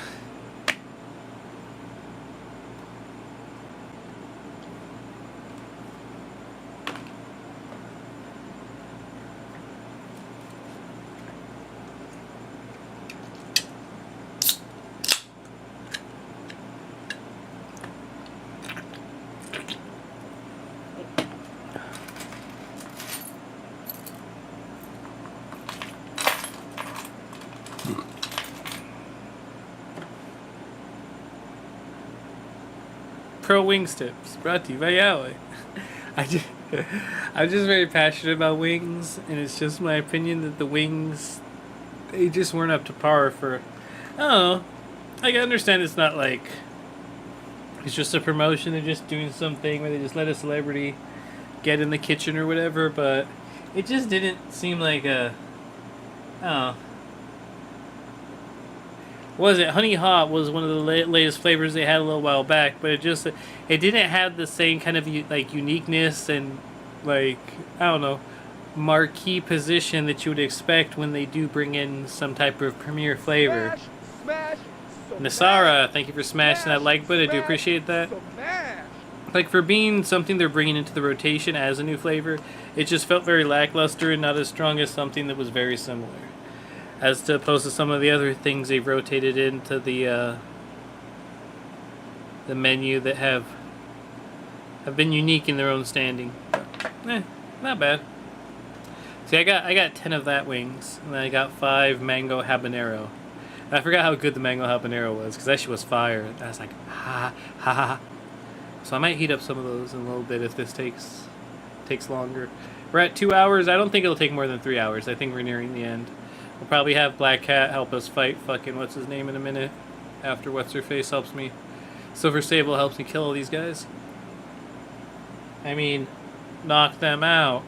[SPEAKER 1] Pro Wings Tips, brought to you by Yahweh. I'm just very passionate about wings, and it's just my opinion that the wings, they just weren't up to par for, I don't know. I can understand it's not like, it's just a promotion, they're just doing something where they just let a celebrity get in the kitchen or whatever, but it just didn't seem like a, I don't know. Was it Honey Hot was one of the latest flavors they had a little while back, but it didn't have the same kind of like uniqueness and like, I don't know, marquee position that you would expect when they do bring in some type of premier flavor.
[SPEAKER 3] Smash,
[SPEAKER 1] Nasara, thank you for smashing that like button. I do appreciate that. Like, for being something they're bringing into the rotation as a new flavor, it just felt very lackluster and not as strong as something that was very similar. As opposed to some of the other things they've rotated into the menu that have been unique in their own standing. Not bad. See, I got 10 of that wings, and then I got 5 mango habanero. And I forgot how good the mango habanero was, because that shit was fire. I was like, ha ha ha. So I might heat up some of those in a little bit if this takes longer. We're at 2 hours. I don't think it'll take more than 3 hours. I think we're nearing the end. We'll probably have Black Cat help us fight fucking what's his name in a minute. After what's her face helps me. Silver Sable helps me kill all these guys. I mean, knock them out.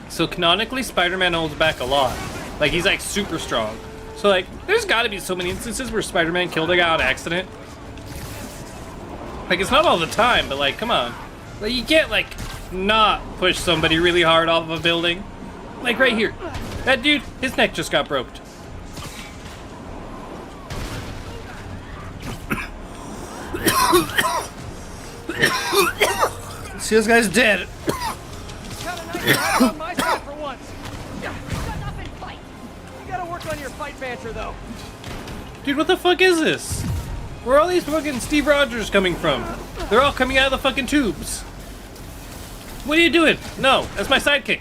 [SPEAKER 1] So canonically, Spider-Man holds back a lot. Like, he's like super strong. So like, there's gotta be so many instances where Spider-Man killed a guy on accident. Like, it's not all the time, but like, come on. Like, you can't like, not push somebody really hard off of a building. Like right here. That dude, his neck just got broke. See, this guy's dead.
[SPEAKER 5] On my side for once. Shut up and fight. You gotta work on your fight banter, though.
[SPEAKER 1] Dude, what the fuck is this? Where are all these fucking Steve Rogers coming from? They're all coming out of the fucking tubes. What are you doing? No, that's my sidekick.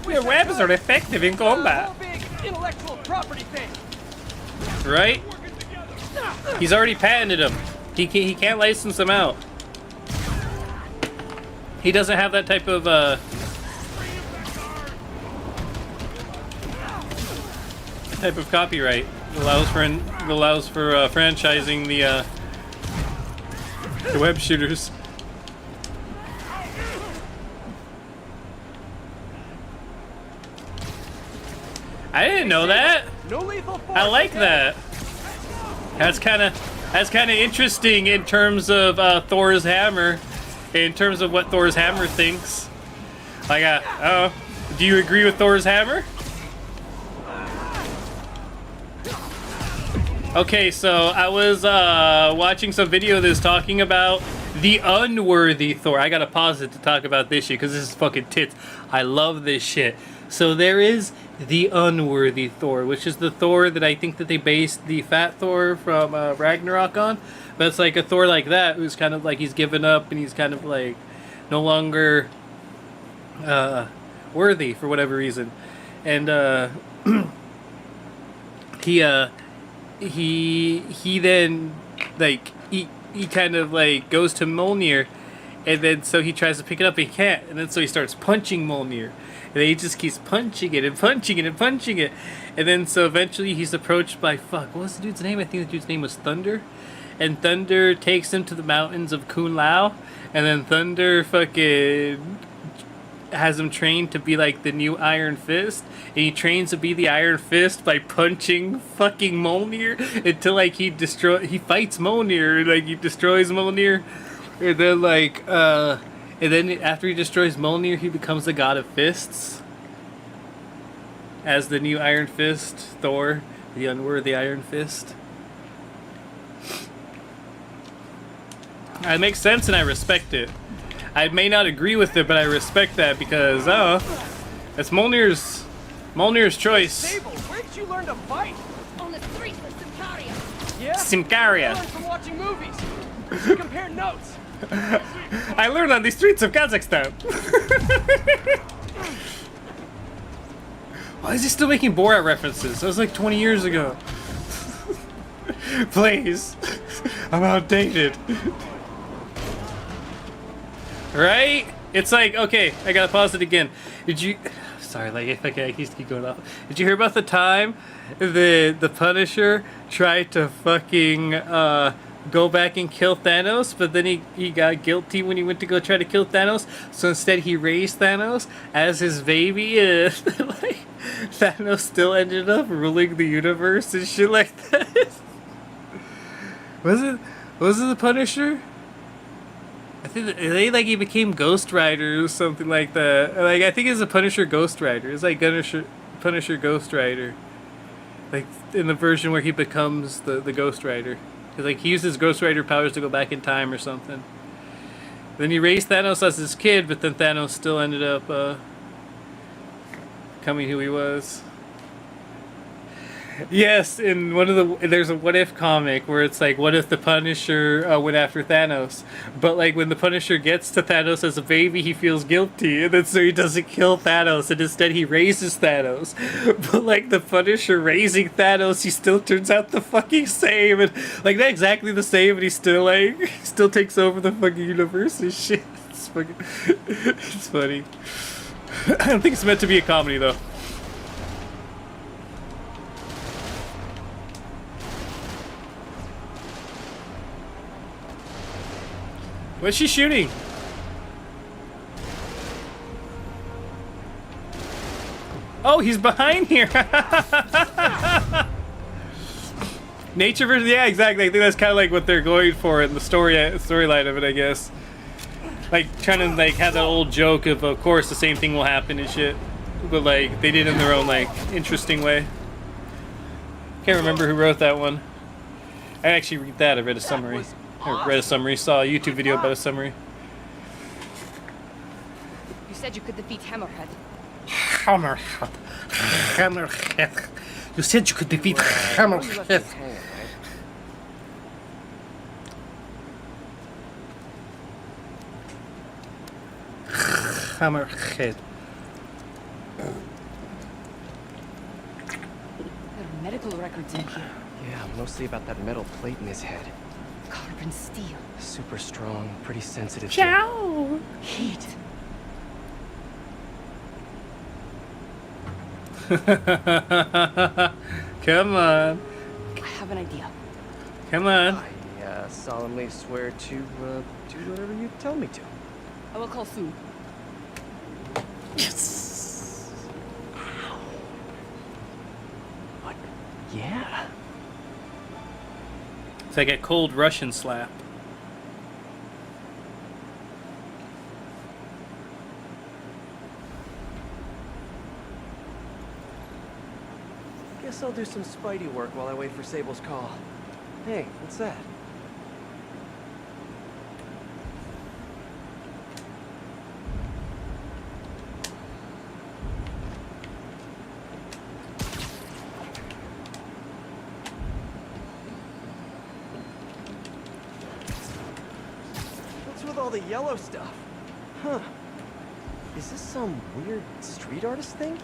[SPEAKER 1] Your weapons are effective in combat.
[SPEAKER 5] Whole big intellectual property thing.
[SPEAKER 1] Right? He's already patented them. He can't license them out. He doesn't have that type of copyright. It allows for franchising the web shooters. I didn't know that.
[SPEAKER 5] No lethal force.
[SPEAKER 1] I like
[SPEAKER 5] okay?
[SPEAKER 1] that. That's kind of interesting in terms of Thor's hammer. In terms of what Thor's hammer thinks. Like, do you agree with Thor's hammer? Okay, so I was watching some video of this talking about the unworthy Thor. I gotta pause it to talk about this shit because this is fucking tits. I love this shit. So there is the unworthy Thor, which is the Thor that I think that they based the fat Thor from Ragnarok on. But it's like a Thor like that who's kind of like he's given up and he's kind of like no longer worthy for whatever reason. And he then like he kind of like goes to Mjolnir, and then so he tries to pick it up, he can't, and then so he starts punching Mjolnir, and then he just keeps punching it and punching it and punching it, and then so eventually he's approached by what was the dude's name? I think the dude's name was Thunder, and Thunder takes him to the mountains of Kun Lao, and then Thunder fucking has him trained to be like the new Iron Fist, and he trains to be the Iron Fist by punching fucking Mjolnir until like he fights Mjolnir, like he destroys Mjolnir, and then like and then after he destroys Mjolnir, he becomes the god of fists as the new Iron Fist, Thor, the unworthy Iron Fist. It makes sense and I respect it. I may not agree with it, but I respect that because, it's Mjolnir's choice.
[SPEAKER 5] Sable, where did you learn to fight?
[SPEAKER 2] On the streets of Sicaria.
[SPEAKER 5] Yeah?
[SPEAKER 1] Simcaria.
[SPEAKER 5] I learned from watching movies. We should compare notes.
[SPEAKER 1] I learned on the streets of Kazakhstan. Why is he still making Borat references? That was like 20 years ago. Please. I'm outdated. Right? It's like, okay, I gotta pause it again. Did you... Sorry, like, I keep going off. Did you hear about the time the Punisher tried to fucking go back and kill Thanos, but then he got guilty when he went to go try to kill Thanos, so instead he raised Thanos as his baby, and like, Thanos still ended up ruling the universe and shit like that? Was it the Punisher? I think like he became Ghost Rider or something like that. Like I think it's a Punisher Ghost Rider. It's like Punisher Ghost Rider. Like in the version where he becomes the Ghost Rider. Cause like he uses Ghost Rider powers to go back in time or something. Then he raised Thanos as his kid, but then Thanos still ended up becoming who he was. Yes, in there's a What If comic where it's like, what if the Punisher went after Thanos? But like when the Punisher gets to Thanos as a baby, he feels guilty, and then so he doesn't kill Thanos, and instead he raises Thanos. But like the Punisher raising Thanos, he still turns out the fucking same, and like not exactly the same, but he still takes over the fucking universe and shit. It's fucking, it's funny. I don't think it's meant to be a comedy though. What's she shooting? Oh, he's behind here. Nature version, yeah, exactly. I think that's kind of like what they're going for in the storyline of it, I guess. Like trying to like have that old joke of course the same thing will happen and shit, but like they did it in their own like interesting way. Can't remember who wrote that one. I actually read that. I read a summary. Saw a YouTube video about a summary.
[SPEAKER 2] You said you could defeat Hammerhead.
[SPEAKER 1] Hammerhead. You said you could defeat Hammerhead. Hammerhead.
[SPEAKER 2] There are medical records in here.
[SPEAKER 5] Yeah, mostly about that metal plate in his head.
[SPEAKER 2] Carbon steel.
[SPEAKER 5] Super strong, pretty sensitive.
[SPEAKER 1] Ciao.
[SPEAKER 2] Heat.
[SPEAKER 1] Come on.
[SPEAKER 2] I have an idea.
[SPEAKER 1] Come on.
[SPEAKER 5] I solemnly swear to do whatever you tell me to.
[SPEAKER 2] I will call Sue.
[SPEAKER 1] Yes.
[SPEAKER 6] Yeah.
[SPEAKER 1] It's like a cold Russian slap.
[SPEAKER 6] Guess I'll do some Spidey work while I wait for Sable's call. Hey, what's that? What's with all the yellow stuff? Huh. Is this some weird street artist thing?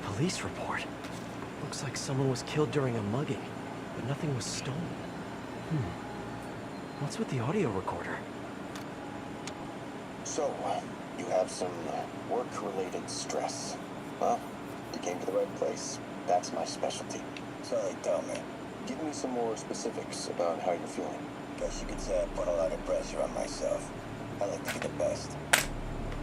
[SPEAKER 6] Police report. Looks like someone was killed during a mugging, but nothing was stolen. What's with the audio recorder?
[SPEAKER 13] So, you have some work-related stress. Well, you came to the right place. That's my specialty. So, tell me, give me some more specifics about how you're feeling. Guess you could say I put a lot of pressure on myself. I like to be the best.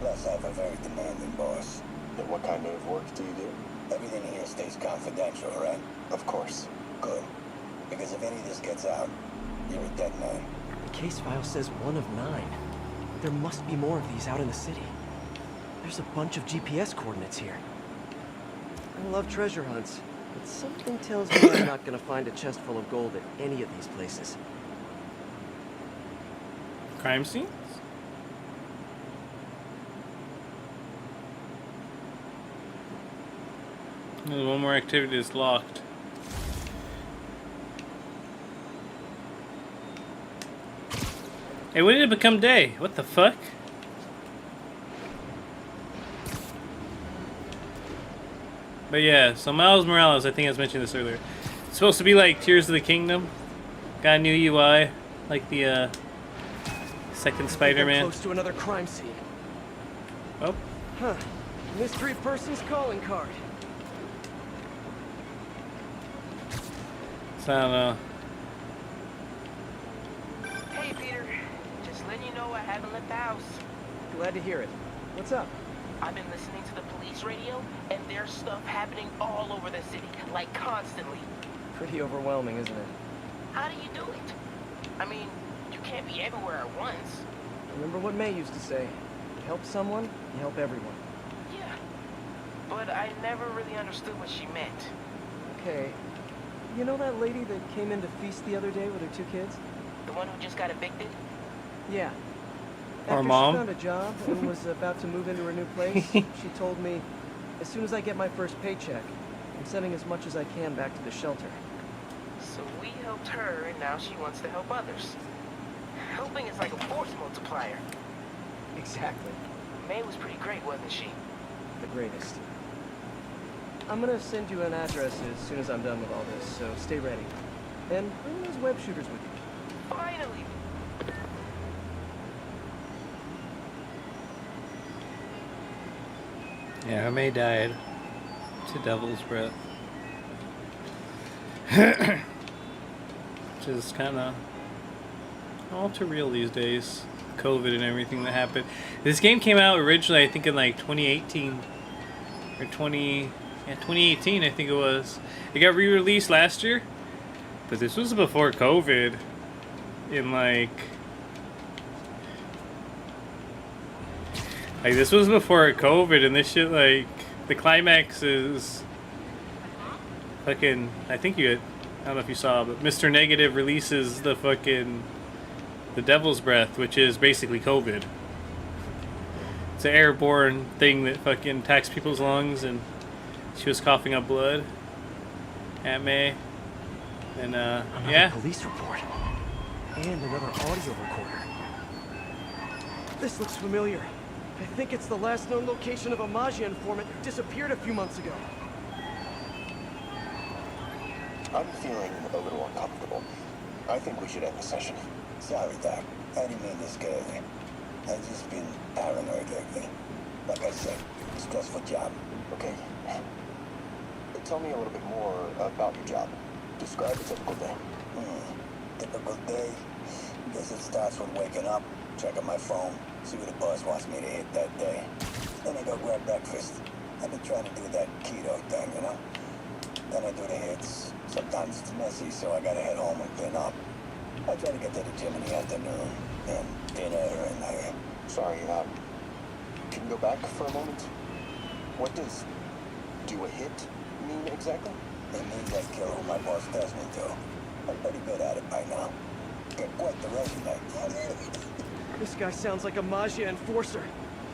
[SPEAKER 13] Plus, I have a very demanding boss. And what kind of work do you do? Everything here stays confidential, right? Of course. Good. Because if any of this gets out, you're a dead man.
[SPEAKER 6] The case file says 1 of 9. There must be more of these out in the city. There's a bunch of GPS coordinates here. I love treasure hunts, but something tells me I'm not gonna find a chest full of gold at any of these places.
[SPEAKER 1] Crime scenes? There's one more activity that's locked. Hey, when did it become day? What the fuck? But yeah, so Miles Morales, I think I was mentioning this earlier. It's supposed to be like Tears of the Kingdom. Got a new UI, like the second Spider-Man.
[SPEAKER 6] Close to another crime scene.
[SPEAKER 1] Oh.
[SPEAKER 6] Huh. Mystery person's calling card.
[SPEAKER 1] So I don't know.
[SPEAKER 9] Hey, Peter. Just letting you know I haven't left the house.
[SPEAKER 6] Glad to hear it. What's up?
[SPEAKER 9] I've been listening to the police radio, and there's stuff happening all over the city, like constantly.
[SPEAKER 6] Pretty overwhelming, isn't it?
[SPEAKER 9] How do you do it? I mean, you can't be everywhere at once.
[SPEAKER 6] Remember what May used to say? You help someone, you help everyone.
[SPEAKER 9] Yeah. But I never really understood what she meant.
[SPEAKER 6] Okay. You know that lady that came in to feast the other day with her 2 kids?
[SPEAKER 9] The one who just got evicted?
[SPEAKER 6] Yeah.
[SPEAKER 1] Our
[SPEAKER 6] After
[SPEAKER 1] mom?
[SPEAKER 6] she found a job and was about to move into her new place, she told me, as soon as I get my first paycheck, I'm sending as much as I can back to the shelter.
[SPEAKER 9] So we helped her, and now she wants to help others. Helping is like a force multiplier.
[SPEAKER 6] Exactly.
[SPEAKER 9] May was pretty great, wasn't she?
[SPEAKER 6] The greatest. I'm gonna send you an address as soon as I'm done with all this, so stay ready. And bring those web shooters with you.
[SPEAKER 9] Finally!
[SPEAKER 1] Yeah, May died to Devil's Breath. Which is kind of all too real these days. COVID and everything that happened. This game came out originally, I think, in like 2018 or 2018, I think it was. It got re-released last year, but this was before COVID. This was before COVID, and this shit, like, the climax is fucking, I don't know if you saw, but Mr. Negative releases the Devil's Breath, which is basically COVID. It's an airborne thing that fucking attacks people's lungs, and she was coughing up blood at May. And, yeah.
[SPEAKER 6] Police report. And another audio recorder. This looks familiar. I think it's the last known location of a Maggio informant who disappeared a few months ago.
[SPEAKER 13] I'm feeling a little uncomfortable. I think we should end the session.
[SPEAKER 12] Sorry, Doc. I didn't mean this guy. I've just been paranoid lately. Like I said, stressful job.
[SPEAKER 13] Okay. Tell me a little bit more about your job. Describe a typical day.
[SPEAKER 12] Typical day? Guess it starts with waking up, checking my phone, see what the boss wants me to hit that day. Then I go grab breakfast,
[SPEAKER 13] I've been trying to do that keto thing, you know? Then I do the hits. Sometimes it's messy, so I gotta head home and clean up. I try to get to the gym in the afternoon, then dinner and Sorry, can you go back for a moment? What does do a hit mean exactly? It means I kill who my boss tells me to. I'm pretty good at it by now. Got quite the resume.
[SPEAKER 5] This guy sounds like a Maggio enforcer.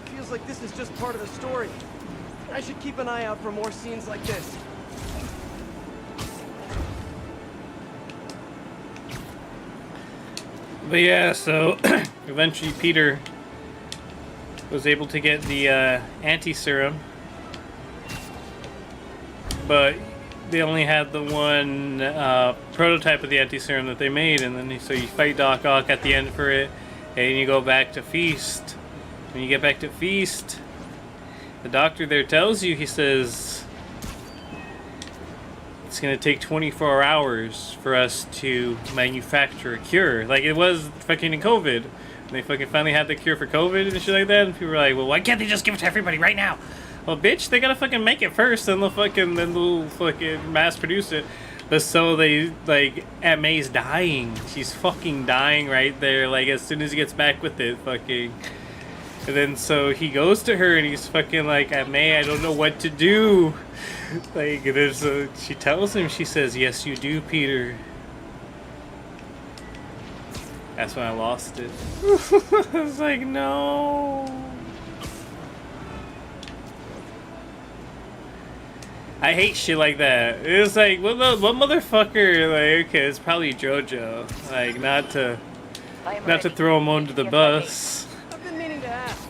[SPEAKER 5] Feels like this is just part of the story. I should keep an eye out for more scenes like this.
[SPEAKER 1] But yeah, so eventually Peter was able to get the anti-serum, but they only had the one prototype of the anti-serum that they made, and then so you fight Doc Ock at the end for it, and you go back to Feast. When you get back to Feast, the doctor there tells you, he says, it's going to take 24 hours for us to manufacture a cure. Like it was fucking in COVID. And they fucking finally had the cure for COVID and shit like that. And people were like, well, why can't they just give it to everybody right now? Well, bitch, they gotta fucking make it first, then they'll fucking mass produce it. But so they, like, Aunt May's dying. She's fucking dying right there. Like, as soon as he gets back with it, fucking. And then so he goes to her and he's fucking like, Aunt May, I don't know what to do. Like, and then so she tells him, she says, yes, you do, Peter. That's when I lost it. I was like, no. I hate shit like that. It's like, what motherfucker? Like, okay, it's probably JoJo. Like, not to throw him under the bus.
[SPEAKER 5] I've been meaning to ask.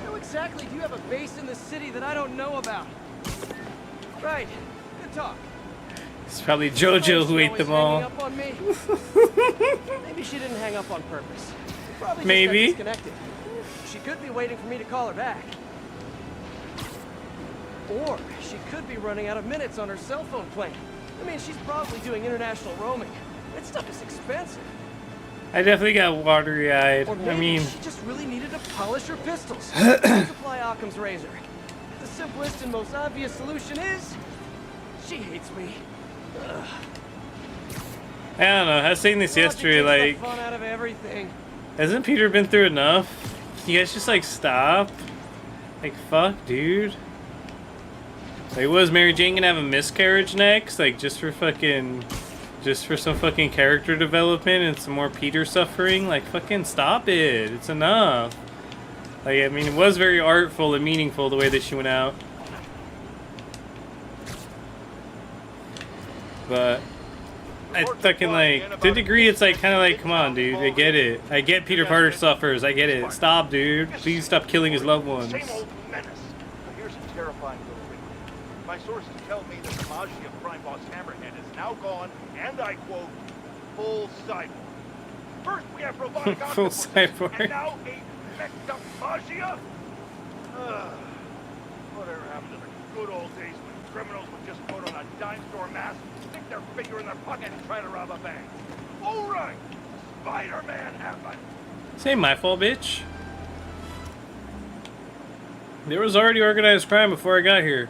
[SPEAKER 5] How exactly do you have a base in the city that I don't know about? Right. Good talk.
[SPEAKER 1] It's probably JoJo who ate them all.
[SPEAKER 5] Up on me. Maybe she didn't hang up on purpose. Probably
[SPEAKER 1] maybe.
[SPEAKER 5] Just got disconnected. She could be waiting for me to call her back. Or she could be running out of minutes on her cell phone plan. I mean, she's probably doing international roaming. That stuff is expensive.
[SPEAKER 1] I definitely got watery-eyed.
[SPEAKER 5] Or maybe
[SPEAKER 1] I mean,
[SPEAKER 5] she just really needed to polish her pistols. Supply Occam's razor. The simplest and most obvious solution is she hates me. Ugh.
[SPEAKER 1] I don't know. I was saying this yesterday. Like,
[SPEAKER 5] fun out of everything.
[SPEAKER 1] Hasn't Peter been through enough? You guys just like stop. Like, fuck, dude. Like, was Mary Jane gonna have a miscarriage next? Like, just for some fucking character development and some more Peter suffering? Like, fucking stop it. It's enough. Like, I mean, it was very artful and meaningful the way that she went out. But I fucking like, to a degree, it's like, kind of like, come on, dude. I get it. I get Peter Parker suffers. I get it. Stop, dude. Please stop killing his loved ones.
[SPEAKER 3] Same old menace. But here's a terrifying little thing. My sources tell me that the Maggio crime boss Hammerhead is now gone, and I quote, full cyborg. First we have robotic
[SPEAKER 1] full cyborg.
[SPEAKER 3] And now a messed up Maggio? Whatever happened to the good old days when criminals would just put on a dime store mask, stick their finger in their pocket and try to rob a bank? All right, Spider-Man happened.
[SPEAKER 1] This ain't my fault, bitch. There was already organized crime before I got here.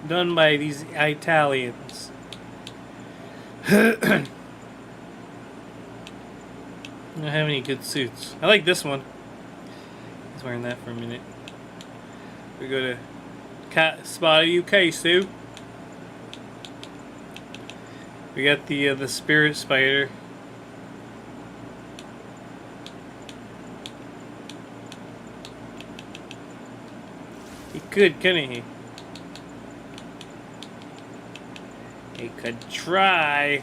[SPEAKER 1] Done by these Italians. I don't have any good suits. I like this one. I was wearing that for a minute. We go to Cat Spot UK suit. We got the spirit spider. He could, couldn't he? He could try.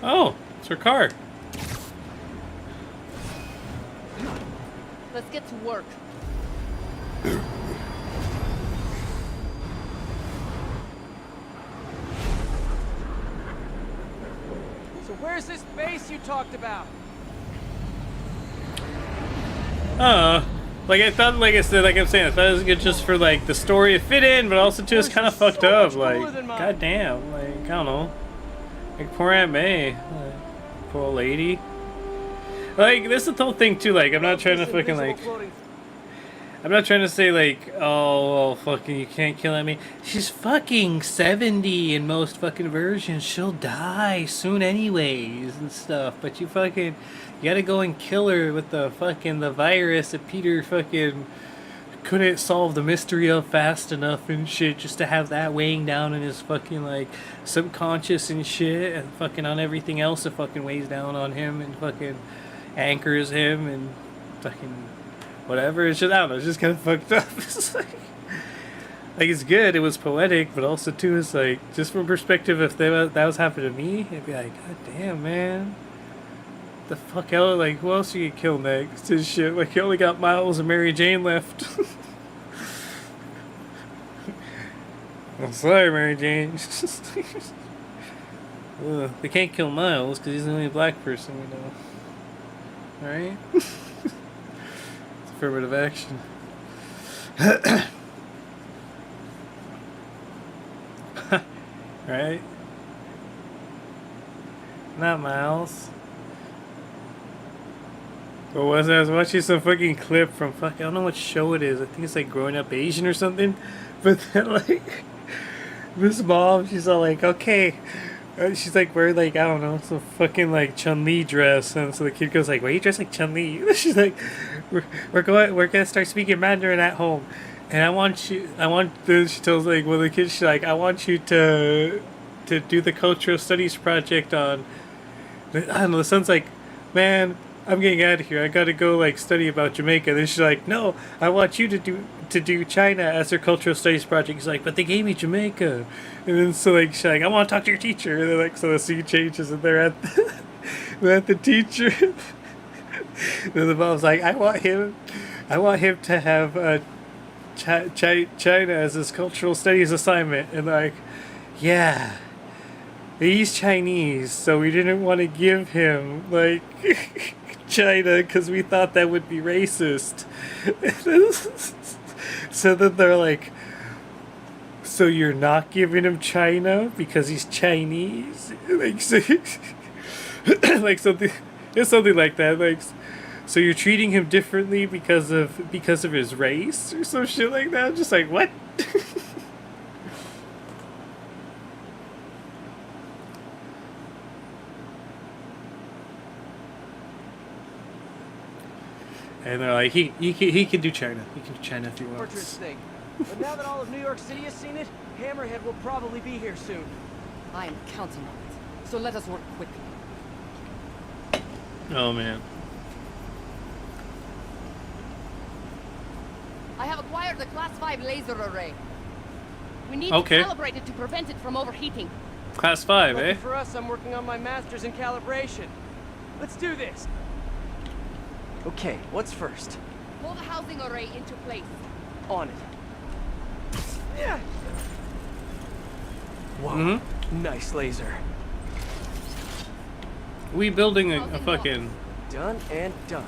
[SPEAKER 1] Oh, it's her car.
[SPEAKER 2] Let's get to work.
[SPEAKER 5] So where's this base you talked about?
[SPEAKER 1] Like I thought, like I said, like I'm saying, I thought it was good just for like the story to fit in, but also too it's kind of fucked up. Like, goddamn, like I don't know, like poor Aunt May, like, poor old lady. Like this is the whole thing too. Like I'm not trying to fucking like, I'm not trying to say like, oh well, fucking you can't kill Aunt May. She's fucking 70 in most fucking versions. She'll die soon anyways and stuff. But you gotta go and kill her with the virus that Peter fucking couldn't solve the mystery of fast enough and shit, just to have that weighing down in his fucking like subconscious and shit, and fucking on everything else that fucking weighs down on him and fucking anchors him and fucking whatever. It's just, I don't know, it's just kind of fucked up. It's like it's good, it was poetic, but also too it's like, just from perspective, if that was happening to me, it'd be like, god damn, man. The fuck out, like, who else you could kill next and shit? Like, you only got Miles and Mary Jane left. I'm sorry, Mary Jane. They can't kill Miles because he's the only black person we know. Alright? It's affirmative action. Right? Not Miles. What was it? I was watching some fucking clip from I don't know what show it is. I think it's like Growing Up Asian or something. But then like this mom, she's all like, okay. She's like wearing like, I don't know, some fucking like Chun-Li dress, and so the kid goes like, why are you dressed like Chun-Li? She's like, we're gonna start speaking Mandarin at home, and she tells like one of the kids, she's like, I want you to do the cultural studies project on, I don't know, the son's like, man, I'm getting out of here. I gotta go like study about Jamaica. Then she's like, no, I want you to do China as her cultural studies project. He's like, but they gave me Jamaica. And then so like she's like, I want to talk to your teacher. And then like so the scene changes and they're at the teacher. Then the mom's like, I want him to have China as his cultural studies assignment. And like, yeah. He's Chinese, so we didn't want to give him like China because we thought that would be racist. So then they're like, so you're not giving him China because he's Chinese? Like, so, like something, it's something like that. Like, so you're treating him differently because of his race or some shit like that. I'm just like, what? And they're like, he can do China. He can do China if he wants.
[SPEAKER 5] Torturous thing. But now that all of New York City has seen it, Hammerhead will probably be here soon.
[SPEAKER 2] I am counting on it. So let us work quickly.
[SPEAKER 1] Oh man.
[SPEAKER 2] I have acquired the Class 5 laser array. We need
[SPEAKER 1] to
[SPEAKER 2] calibrate it to prevent it from overheating.
[SPEAKER 1] Class 5,
[SPEAKER 5] Lucky
[SPEAKER 1] eh?
[SPEAKER 5] for us, I'm working on my master's in calibration. Let's do this. Okay, what's first?
[SPEAKER 2] Pull the housing array into place.
[SPEAKER 5] On it. Yeah. Whoa, nice laser.
[SPEAKER 1] We building a fucking...
[SPEAKER 5] Done and done.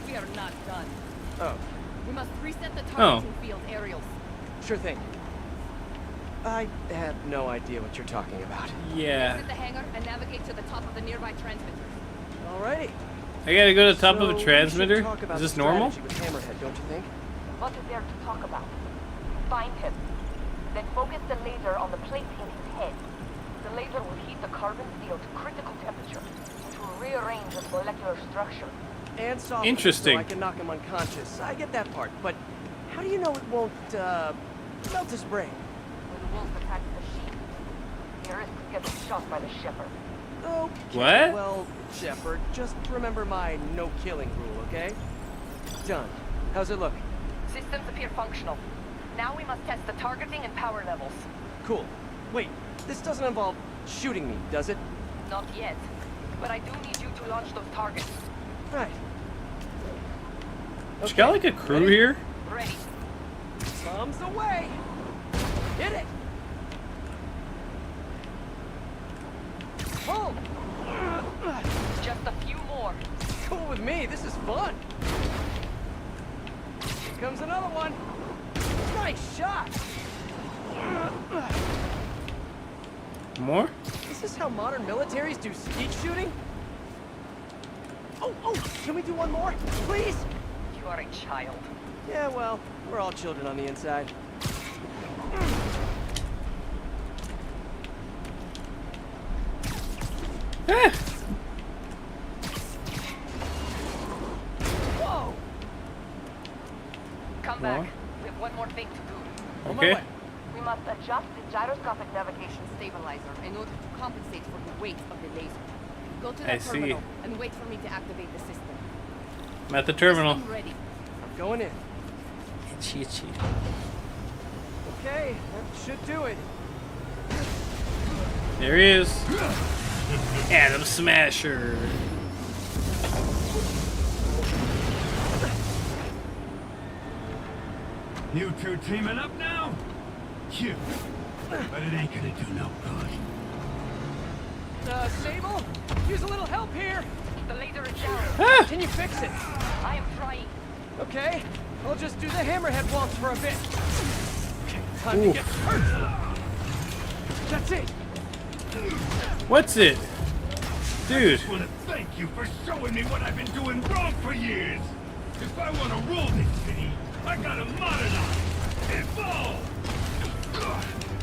[SPEAKER 2] We are not done.
[SPEAKER 5] Oh.
[SPEAKER 2] We must reset the targeting field aerials.
[SPEAKER 5] Sure thing. I have no idea what you're talking about.
[SPEAKER 1] Yeah.
[SPEAKER 2] Exit the hangar and navigate to the top of the nearby transmitter.
[SPEAKER 5] Alrighty.
[SPEAKER 1] I gotta go to the top of a transmitter? Is this normal?
[SPEAKER 5] With Hammerhead, don't you think?
[SPEAKER 7] What is there to talk about? Find him. Then focus the laser on the plate in his head. The laser will heat the carbon steel to critical temperature, which will rearrange his molecular structure.
[SPEAKER 5] And soften
[SPEAKER 1] interesting.
[SPEAKER 5] So I can knock him unconscious. I get that part, but how do you know it won't, melt his brain?
[SPEAKER 7] When the wolf attacks the sheep, he risks getting shot by the shepherd.
[SPEAKER 5] Okay,
[SPEAKER 1] what?
[SPEAKER 5] Well, Shepard, just remember my no-killing rule, okay? Done. How's it look?
[SPEAKER 7] Systems appear functional. Now we must test the targeting and power levels.
[SPEAKER 5] Cool. Wait, this doesn't involve shooting me, does it?
[SPEAKER 7] Not yet. But I do need you to launch those targets.
[SPEAKER 5] Right.
[SPEAKER 1] She got like a crew here?
[SPEAKER 7] Ready.
[SPEAKER 5] Bombs away! Hit it! Oh!
[SPEAKER 7] Just a few more.
[SPEAKER 5] Cool with me, this is fun. comes another one. Nice shot.
[SPEAKER 1] More?
[SPEAKER 5] Is this how modern militaries do skeet shooting? Oh, can we do one more, please?
[SPEAKER 2] You are a child.
[SPEAKER 5] Yeah, well, we're all children on the inside.
[SPEAKER 1] Ah!
[SPEAKER 5] Whoa!
[SPEAKER 2] Come back. We have one more thing to do.
[SPEAKER 5] On my
[SPEAKER 1] Okay.
[SPEAKER 5] way.
[SPEAKER 2] We must adjust the gyroscopic navigation stabilizer in order to compensate for the weight of the laser. Go to
[SPEAKER 1] I
[SPEAKER 2] the
[SPEAKER 1] see.
[SPEAKER 2] terminal and wait for me to activate the system.
[SPEAKER 1] I'm at the terminal.
[SPEAKER 2] I'm ready.
[SPEAKER 5] I'm going in.
[SPEAKER 1] Itchy, itchy.
[SPEAKER 5] Okay, that should do it.
[SPEAKER 1] There he is. Atom Smasher.
[SPEAKER 10] You two teaming up now? Cute. But it ain't gonna do no good.
[SPEAKER 5] Sable? Use a little help here.
[SPEAKER 2] The laser is down.
[SPEAKER 1] Ah!
[SPEAKER 5] Can you fix it?
[SPEAKER 2] I am trying.
[SPEAKER 5] Okay, I'll just do the hammerhead waltz for a bit. Okay, time to get personal. That's it.
[SPEAKER 1] What's it? Dude.
[SPEAKER 10] I just want to thank you for showing me what I've been doing wrong for years. If I want to rule this city, I gotta modernize, evolve.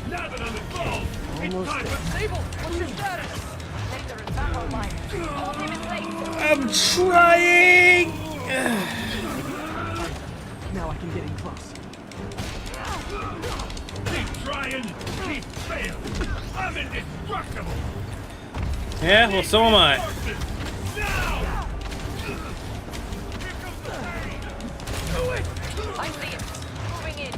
[SPEAKER 10] Now that I'm involved, it's time for
[SPEAKER 5] Sable, what's your status?
[SPEAKER 2] Laser is back online. All team in place.
[SPEAKER 1] I'm trying.
[SPEAKER 5] Now I can get in close.
[SPEAKER 10] keep trying, keep failing. I'm indestructible.
[SPEAKER 1] Yeah, well, so am I.
[SPEAKER 10] Now!
[SPEAKER 2] I see it. Moving in.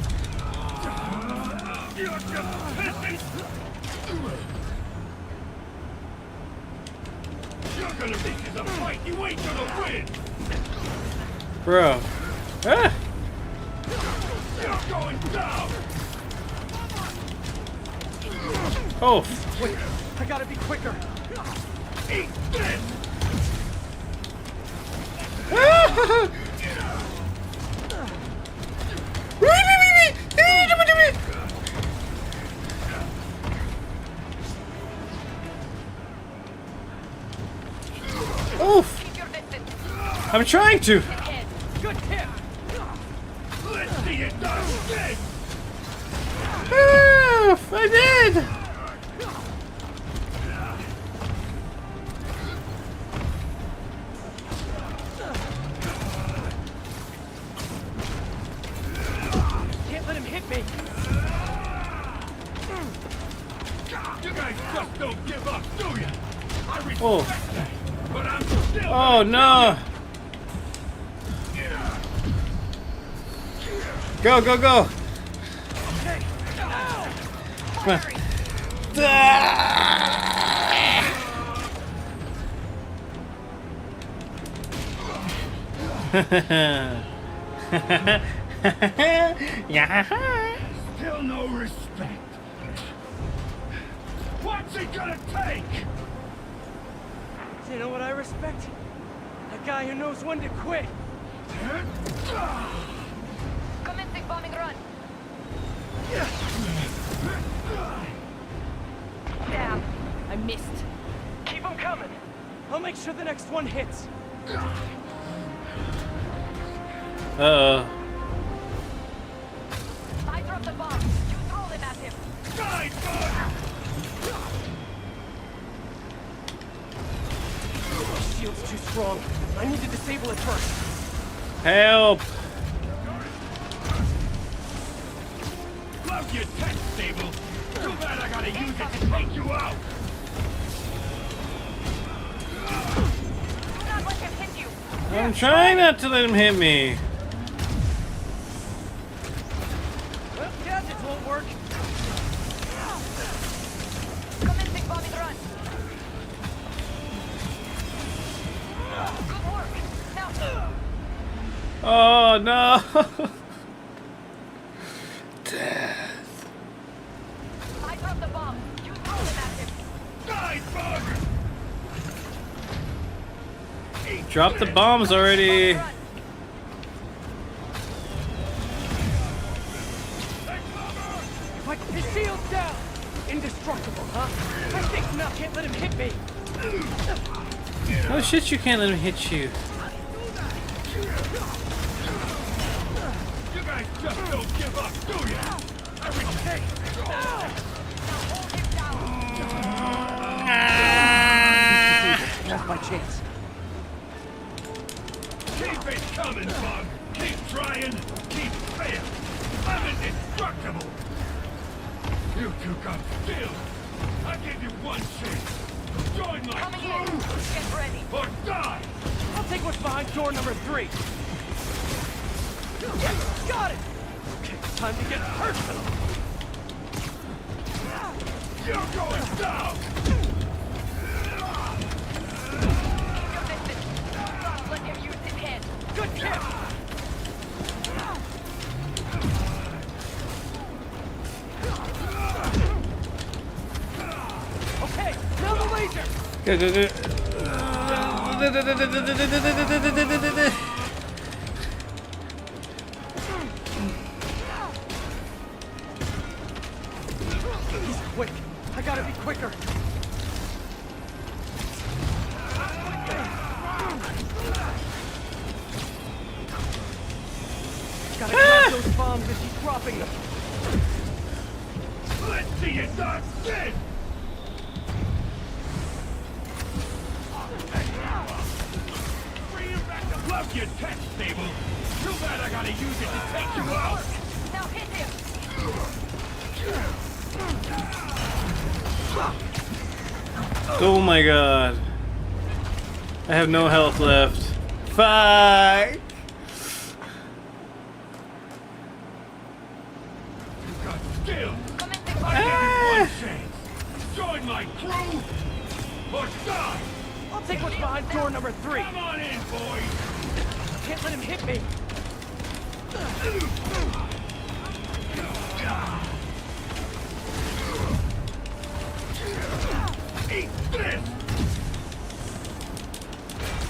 [SPEAKER 10] You're just pissing. You're gonna think it's a fight you ain't gonna win.
[SPEAKER 1] Bro. Ah!
[SPEAKER 10] You're going down.
[SPEAKER 1] Oh.
[SPEAKER 5] Wait, I gotta be quicker.
[SPEAKER 10] Eat this.
[SPEAKER 1] Oof.
[SPEAKER 2] Keep your distance.
[SPEAKER 1] I'm trying to.
[SPEAKER 2] Head.
[SPEAKER 5] Good tip.
[SPEAKER 10] Let's see it done. This.
[SPEAKER 1] Oof, I did.
[SPEAKER 5] Can't let him hit me.
[SPEAKER 10] You guys just don't give up, do you? I respect
[SPEAKER 1] Oh.
[SPEAKER 10] that, but I'm still
[SPEAKER 1] Oh no. Go, go, go.
[SPEAKER 5] Okay.
[SPEAKER 1] Come on. Ah! Yeah.
[SPEAKER 10] still no respect. What's it gonna take?
[SPEAKER 5] You know what I respect? A guy who knows when to quit.
[SPEAKER 2] Commencing bombing run. Damn. I missed.
[SPEAKER 5] Keep them coming. I'll make sure the next one hits.
[SPEAKER 1] Uh-oh.
[SPEAKER 2] I dropped the bomb. You throw them at him.
[SPEAKER 10] Die, bud!
[SPEAKER 5] Shield's too strong. I need to disable it first.
[SPEAKER 1] Help.
[SPEAKER 10] Love your tech, Sable. Too bad I gotta use it to take you out.
[SPEAKER 2] Do not let him hit you.
[SPEAKER 1] I'm trying not to let him hit me.
[SPEAKER 5] Well, gadgets won't work.
[SPEAKER 2] Commencing bombing run. Good work. Now.
[SPEAKER 1] Oh no. Death.
[SPEAKER 2] I dropped the bomb. You throw them at him.
[SPEAKER 10] Die, bug!
[SPEAKER 1] Drop the bombs already.
[SPEAKER 2] Run.
[SPEAKER 5] Down! Indestructible, huh? I think now can't let him hit me!
[SPEAKER 1] Oh shit, you can't let him hit you.
[SPEAKER 10] You guys just don't give up, do you? I retain.
[SPEAKER 5] That's my chance.
[SPEAKER 10] Keep it coming, Bug. Keep trying. Keep fail. I'm indestructible. You two got skills. I give you one chance. Join my
[SPEAKER 2] Coming in.
[SPEAKER 10] crew
[SPEAKER 2] Get ready.
[SPEAKER 10] or die.
[SPEAKER 5] I'll take what's behind door number 3. Yes, got it! Okay, time to get personal.
[SPEAKER 10] You're going down.
[SPEAKER 2] Your distance. Let him use his head.
[SPEAKER 5] Good tip! Okay, now the laser!
[SPEAKER 1] Go, go, go.
[SPEAKER 5] He's quick. I gotta be quicker. Gotta grab those bombs as he's dropping them.
[SPEAKER 10] Let's see you start dead. Love your tech, Stable. Too bad I gotta use it to take you out.
[SPEAKER 2] Now hit him.
[SPEAKER 1] Oh my god. I have no health left. Fuck!
[SPEAKER 10] You got skill. I give you one chance. Join my crew or die.
[SPEAKER 5] I'll take what's behind door number 3.
[SPEAKER 10] Come on in, boys.
[SPEAKER 5] Can't let him hit me.
[SPEAKER 10] Eat this.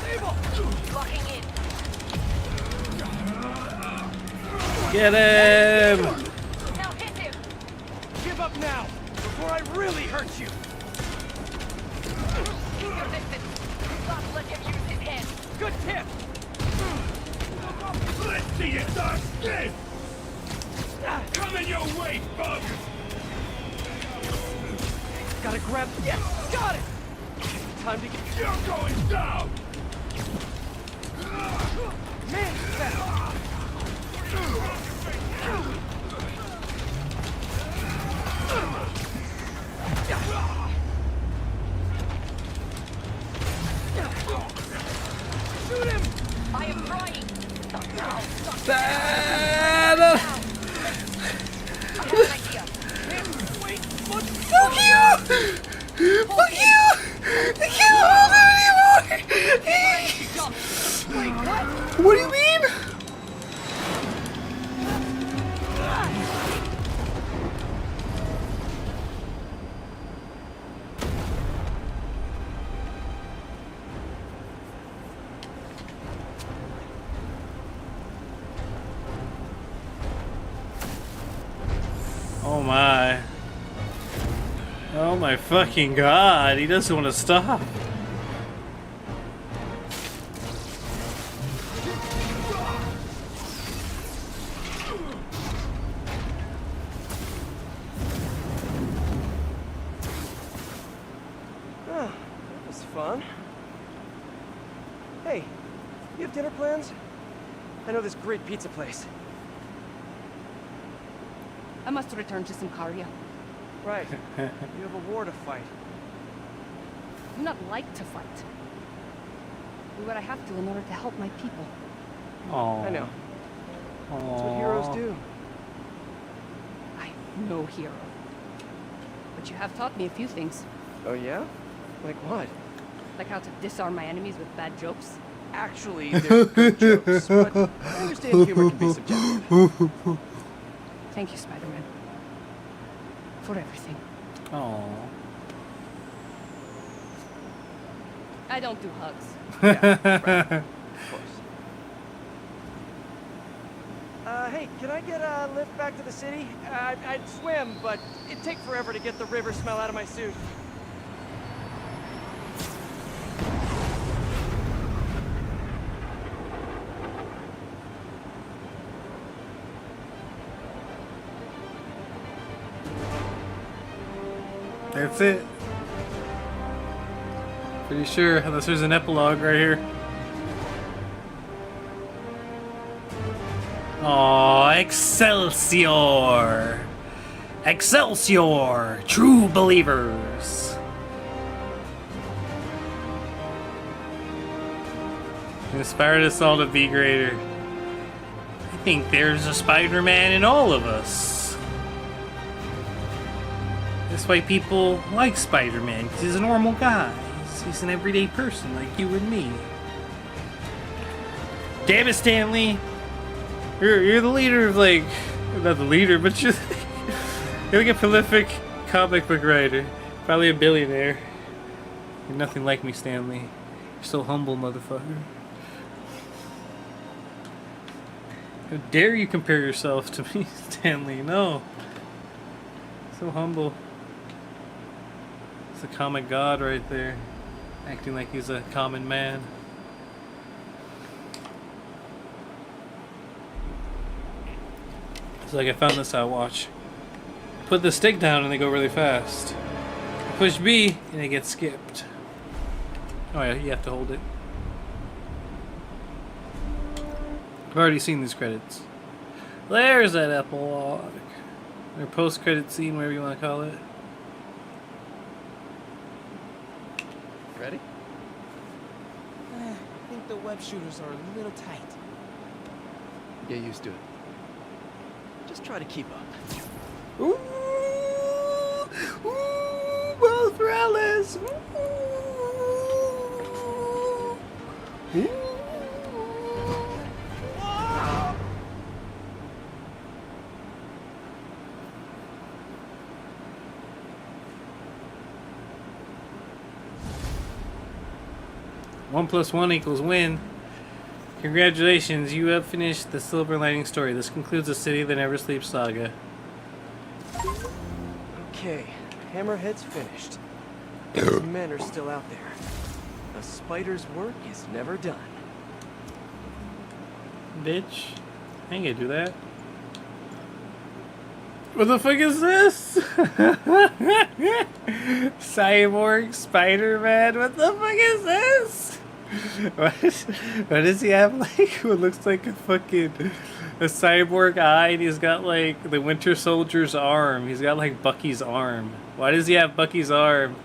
[SPEAKER 5] Stable!
[SPEAKER 2] Locking in.
[SPEAKER 1] Get him!
[SPEAKER 2] Now hit him.
[SPEAKER 5] Give up now, before I really hurt you.
[SPEAKER 2] Keep your distance. Stop. Let him use his head.
[SPEAKER 5] Good tip.
[SPEAKER 10] Let's see you start dead. Coming your way, Bug.
[SPEAKER 5] Gotta grab. Yes, got it. Time to get.
[SPEAKER 10] You're going down.
[SPEAKER 5] Man, that. Shoot him!
[SPEAKER 2] I am trying.
[SPEAKER 1] Bad.
[SPEAKER 2] I have an idea.
[SPEAKER 5] Wait, look!
[SPEAKER 1] Fuck you! Fuck you! I can't hold it anymore!
[SPEAKER 2] Wait, what?
[SPEAKER 1] What do you mean? Oh my. Oh my fucking god, he doesn't want to stop.
[SPEAKER 6] Oh, that was fun. Hey, you have dinner plans? I know this great pizza place.
[SPEAKER 2] I must return to Simcaria.
[SPEAKER 6] Right. You have a war to fight.
[SPEAKER 2] I do not like to fight. Do what I have to in order to help my people.
[SPEAKER 1] Oh.
[SPEAKER 6] I know. That's what heroes do.
[SPEAKER 2] I'm no hero. But you have taught me a few things.
[SPEAKER 6] Oh yeah? Like what?
[SPEAKER 2] Like how to disarm my enemies with bad jokes.
[SPEAKER 6] Actually, they're good jokes, but I understand humor can be subjective.
[SPEAKER 2] Thank you, Spider-Man. For everything.
[SPEAKER 1] Oh.
[SPEAKER 2] I don't do hugs.
[SPEAKER 6] Yeah, right. Of course.
[SPEAKER 5] Hey, can I get a lift back to the city? I'd swim, but it'd take forever to get the river smell out of my suit.
[SPEAKER 1] That's it. Pretty sure, unless there's an epilogue right here. Oh, Excelsior! Excelsior! True believers! Inspired us all to be greater. I think there's a Spider-Man in all of us. That's why people like Spider-Man, because he's a normal guy. He's an everyday person like you and me. Damn it, Stanley! You're the leader of, like, not the leader, but you're like a prolific comic book writer. Probably a billionaire. You're nothing like me, Stanley. You're so humble, motherfucker. How dare you compare yourself to me, Stanley? No. So humble. It's a comic god right there. Acting like he's a common man. It's like I found this out, watch. Put the stick down and they go really fast. Push B and it gets skipped. Oh yeah, you have to hold it. I've already seen these credits. There's that epilogue. Or post-credit scene, whatever you want to call it.
[SPEAKER 5] Ready?
[SPEAKER 9] I think the web shooters are a little tight.
[SPEAKER 5] Get used to it. Just try to keep up.
[SPEAKER 1] Ooh! Ooh! Both rallies! Ooh! Ooh! One plus one equals win. Congratulations, you have finished the Silver Lining story. This concludes the City That Never Sleeps saga.
[SPEAKER 6] Okay, Hammerhead's finished. Those men are still out there. The spider's work is never done.
[SPEAKER 1] Bitch. I ain't gonna do that. What the fuck is this? Cyborg Spider-Man? What the fuck is this? What does he have, like, what looks like a fucking a cyborg eye, and he's got like the Winter Soldier's arm. He's got like Bucky's arm. Why does he have Bucky's arm?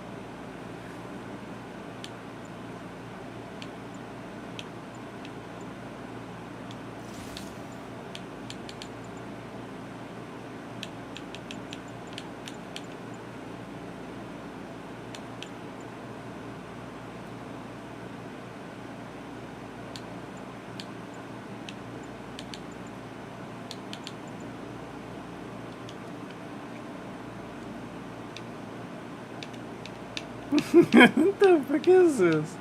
[SPEAKER 1] What the fuck is this?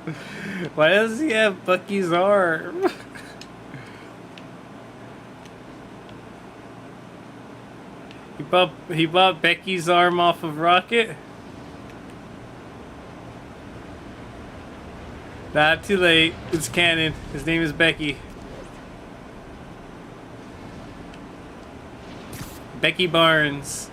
[SPEAKER 1] Why does he have Bucky's arm? He bought Becky's arm off of Rocket? Not too late. It's canon. His name is Becky. Becky Barnes.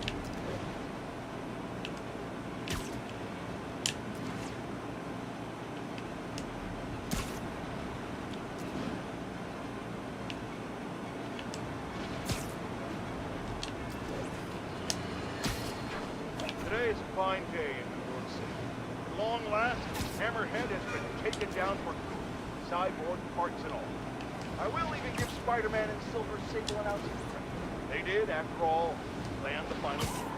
[SPEAKER 3] Today is a fine day in New York City. At long last, Hammerhead has been taken down for good, cyborg parts and all. I will even give Spider-Man and Silver Sable an ounce of credit. They did, after all, land the final blow.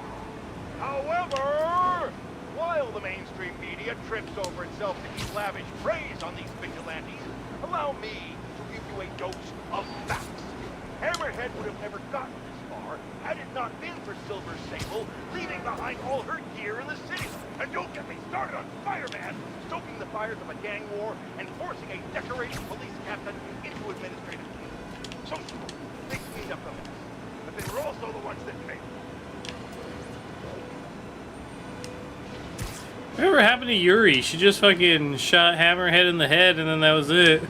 [SPEAKER 3] However, while the mainstream media trips over itself to keep lavish praise on these vigilantes, allow me to give you a dose of facts. Hammerhead would have never gotten this far had it not been for Silver Sable leaving behind all her gear in the city. And don't get me started on Spider-Man stoking the fires of a gang war and forcing a decorated police captain into administrative jail. So, makes me up the than me.
[SPEAKER 1] Whatever happened to Yuri? She just fucking shot Hammerhead in the head and then that was it.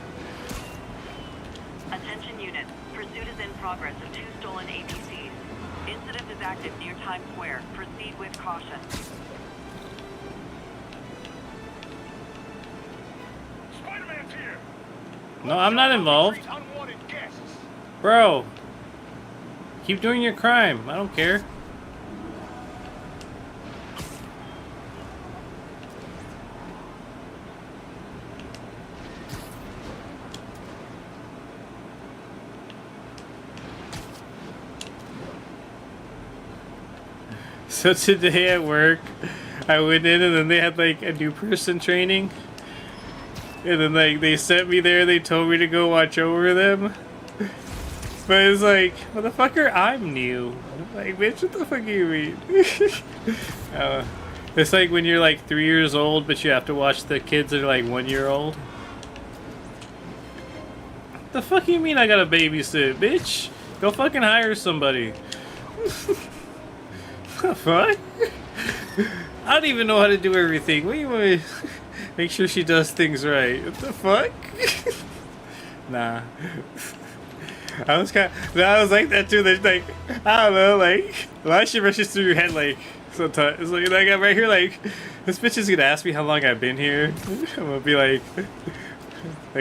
[SPEAKER 14] Attention units. Pursuit is in progress of 2 stolen APCs. Incident is active near Times Square. Proceed with caution.
[SPEAKER 3] Spider-Man's here.
[SPEAKER 1] No, I'm not involved.
[SPEAKER 3] Unwanted guests.
[SPEAKER 1] Bro. Keep doing your crime. I don't care. So today at work, I went in and then they had like a new person training. And then like they sent me there, they told me to go watch over them. But it's like, motherfucker, I'm new. Like, bitch, what the fuck do you mean? It's like when you're like 3 years old, but you have to watch the kids that are like 1 year old. The fuck you mean I gotta babysit, bitch? Go fucking hire somebody. The fuck? I don't even know how to do everything. What do you want me? Make sure she does things right. What the fuck? Nah. I was like that too. There's like, I don't know, like a lot of shit rushes through your head like sometimes. It's like I'm right here like, this bitch is gonna ask me how long I've been here. I'm gonna be like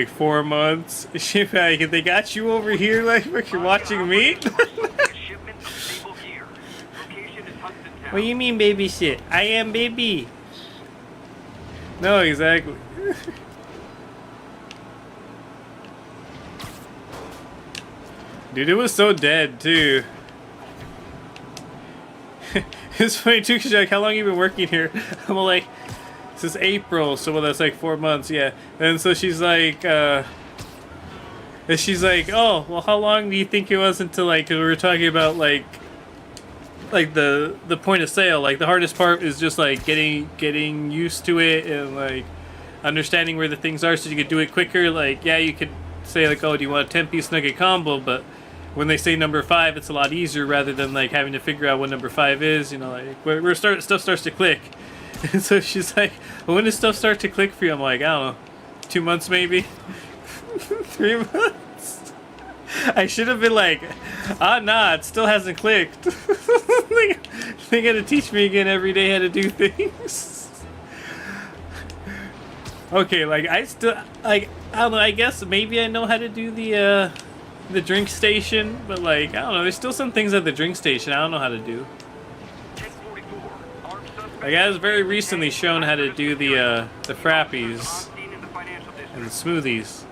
[SPEAKER 1] 4 months. She like, they got you over here like you're watching me. What do you mean baby shit? I am baby. No, exactly. Dude, it was so dead too. It's funny too, cause you're like, how long you been working here? I'm like, since April, so well, that's like 4 months, yeah. And so she's like, oh, well, how long do you think it was until like, cause we were talking about like the point of sale. Like the hardest part is just like getting used to it and like understanding where the things are, so you could do it quicker. Like, yeah, you could say like, oh, do you want a 10-piece nugget combo? But when they say number 5, it's a lot easier rather than like having to figure out what number 5 is. You know, like where stuff starts to click. And so she's like, well, when does stuff start to click for you? I'm like, I don't know, 2 months maybe, 3 months. I should have been like, nah, it still hasn't clicked. They gotta teach me again every day how to do things. Okay, like I still like, I don't know, I guess maybe I know how to do the drink station, but like I don't know, there's still some things at the drink station I don't know how to do. Like I was very recently shown how to do the frappies and the smoothies.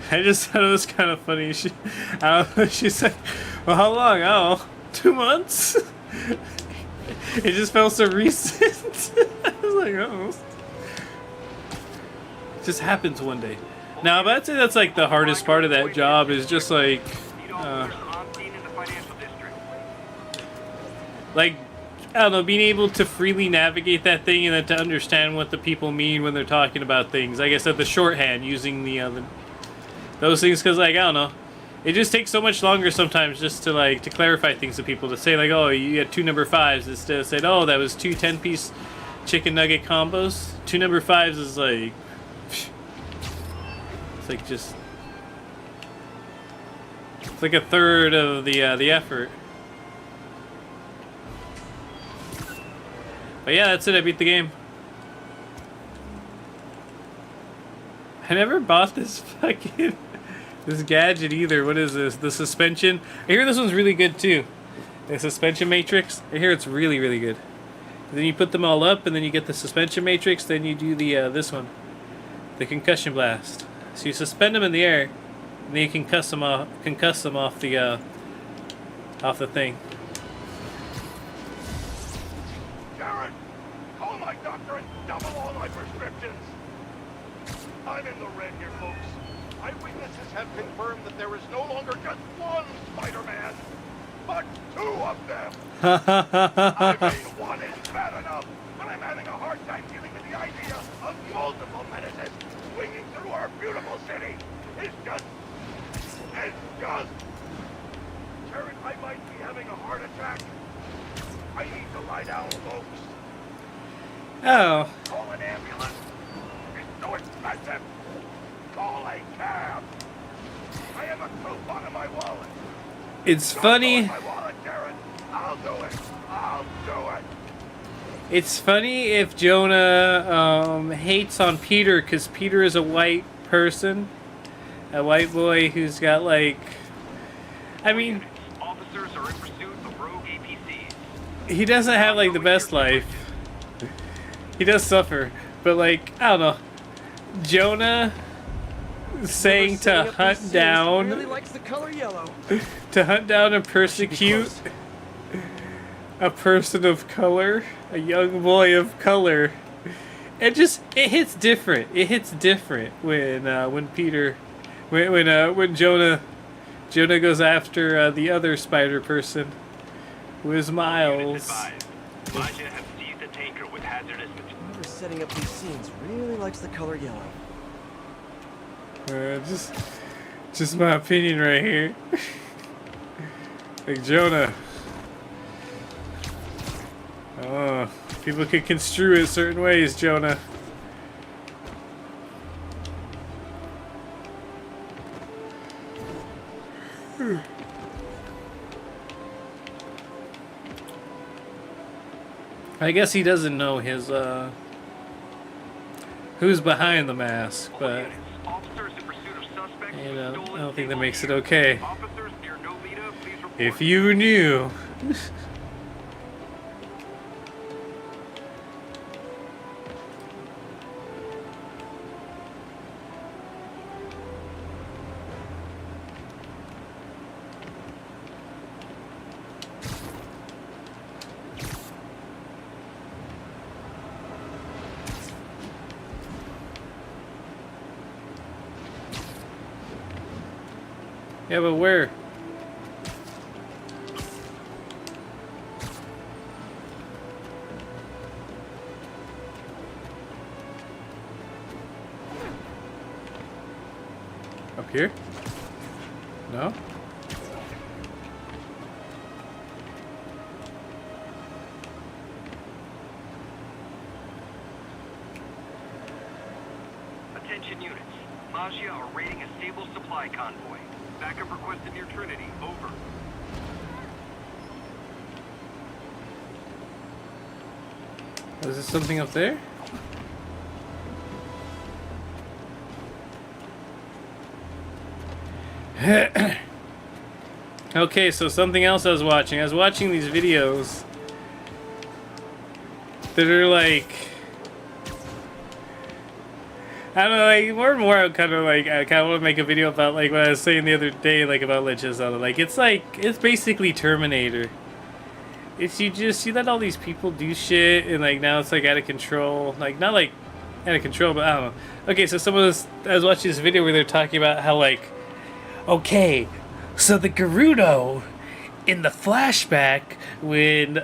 [SPEAKER 1] I just thought it was kind of funny. She said, well, how long? Oh, 2 months? It just felt so recent. I was like, oh. It just happens one day. Now, but I'd say that's like the hardest part of that job is just like, I don't know, being able to freely navigate that thing and then to understand what the people mean when they're talking about things. Like I said, the shorthand, using the those things, because like I don't know, it just takes so much longer sometimes just to like to clarify things to people, to say like, oh, you had 2 number 5s instead of saying, oh, that was 2 10-piece chicken nugget combos. 2 number 5s is like, it's like just, it's like a third of the effort. But yeah, that's it. I beat the game. I never bought this fucking this gadget either. What is this? The suspension. I hear this one's really good too. The suspension matrix. I hear it's really, really good. And then you put them all up, and then you get the suspension matrix. Then you do the this one, the concussion blast. So you suspend them in the air, and then you concuss them off the thing.
[SPEAKER 3] Jared, call my doctor and double all my prescriptions. I'm in the red here, folks. Eyewitnesses have confirmed that there is no longer just one Spider-Man, but 2 of them. I mean, one is bad enough, but I'm having a hard time dealing with the idea of multiple menaces swinging through our beautiful city. It's just
[SPEAKER 1] Oh.
[SPEAKER 3] Call an ambulance. It's so expensive. Call a cab. I have a coupon in my wallet.
[SPEAKER 1] It's
[SPEAKER 3] Don't
[SPEAKER 1] funny.
[SPEAKER 3] go in my wallet, Darren. I'll do it. I'll do it.
[SPEAKER 1] It's funny if Jonah hates on Peter because Peter is a white person, a white boy who's got like, I mean,
[SPEAKER 8] Officers are in pursuit of rogue APCs.
[SPEAKER 1] he doesn't have like the best life. He does suffer, but like I don't know, Jonah saying to hunt down,
[SPEAKER 5] Really likes the color yellow.
[SPEAKER 1] to hunt down and persecute a person of color, a young boy of color. It hits different. It hits different when Peter, when Jonah goes after the other spider person, who is Miles.
[SPEAKER 8] Maggio has seized a tanker with hazardous material.
[SPEAKER 6] Whoever's setting up these scenes really likes the color yellow.
[SPEAKER 1] Just my opinion right here. Like Jonah. Oh, people could construe it certain ways, Jonah. I guess he doesn't know his who's behind the mask, but you know, I don't think that makes it okay. If you knew. Yeah, but where? Up here? No?
[SPEAKER 8] Attention units. Maggio are raiding a stable supply convoy. Backup requested near Trinity. Over.
[SPEAKER 1] Is there something up there? Okay, so something else I was watching. I was watching these videos that are like, I don't know, like more and more I kind of want to make a video about like what I was saying the other day, like about Lich Zelda. Like it's basically Terminator. It's you let all these people do shit and like now it's like out of control. Like not like out of control, but I don't know. Okay, so I was watching this video where they're talking about how like, okay, so the Gerudo in the flashback when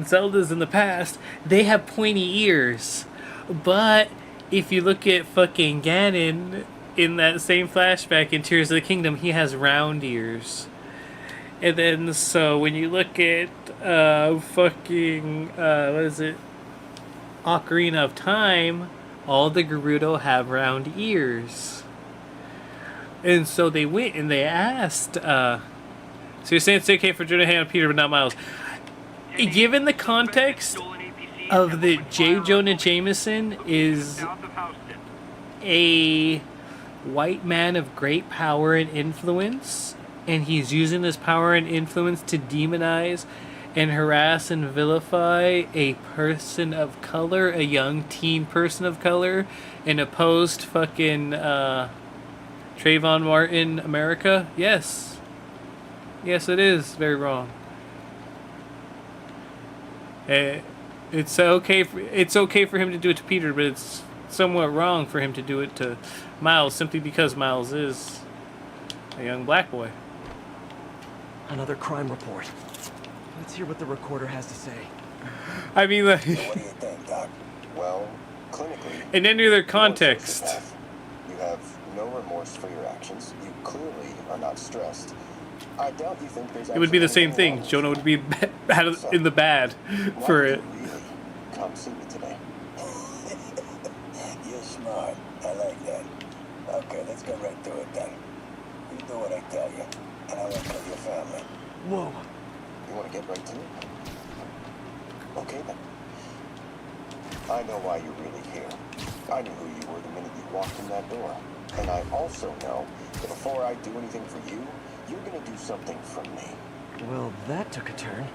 [SPEAKER 1] Zelda's in the past, they have pointy ears, but if you look at fucking Ganon in that same flashback in Tears of the Kingdom, he has round ears. And then, so when you look at what is it? Ocarina of Time, all the Gerudo have round ears. And so they went and they asked, so you're saying it's okay for Jonah and Peter, but not Miles. Given the context of the J. Jonah Jameson is a white man of great power and influence, and he's using this power and influence to demonize and harass and vilify a person of color, a young teen person of color, in a post fucking Trayvon Martin America. Yes, it is very wrong. It's okay for him to do it to Peter, but it's somewhat wrong for him to do it to Miles simply because Miles is a young black boy.
[SPEAKER 6] Another crime report. Let's hear what the recorder has to say.
[SPEAKER 1] I mean, like,
[SPEAKER 13] What do you think, Doc? Well, clinically,
[SPEAKER 1] in any other context,
[SPEAKER 13] you have no remorse for your actions. You clearly are not stressed. I doubt you think there's
[SPEAKER 1] it would be the same thing. Jonah would be in the bad for it.
[SPEAKER 13] Come see me today. Okay, let's get right to it then. You do what I tell you, and I won't kill your family.
[SPEAKER 6] Whoa.
[SPEAKER 13] You want to get right to it? Okay then. I know why you're really here. I knew who you were the minute you walked in that door. And I also know that before I do anything for you, you're gonna do something for me.
[SPEAKER 6] Well, that took a turn.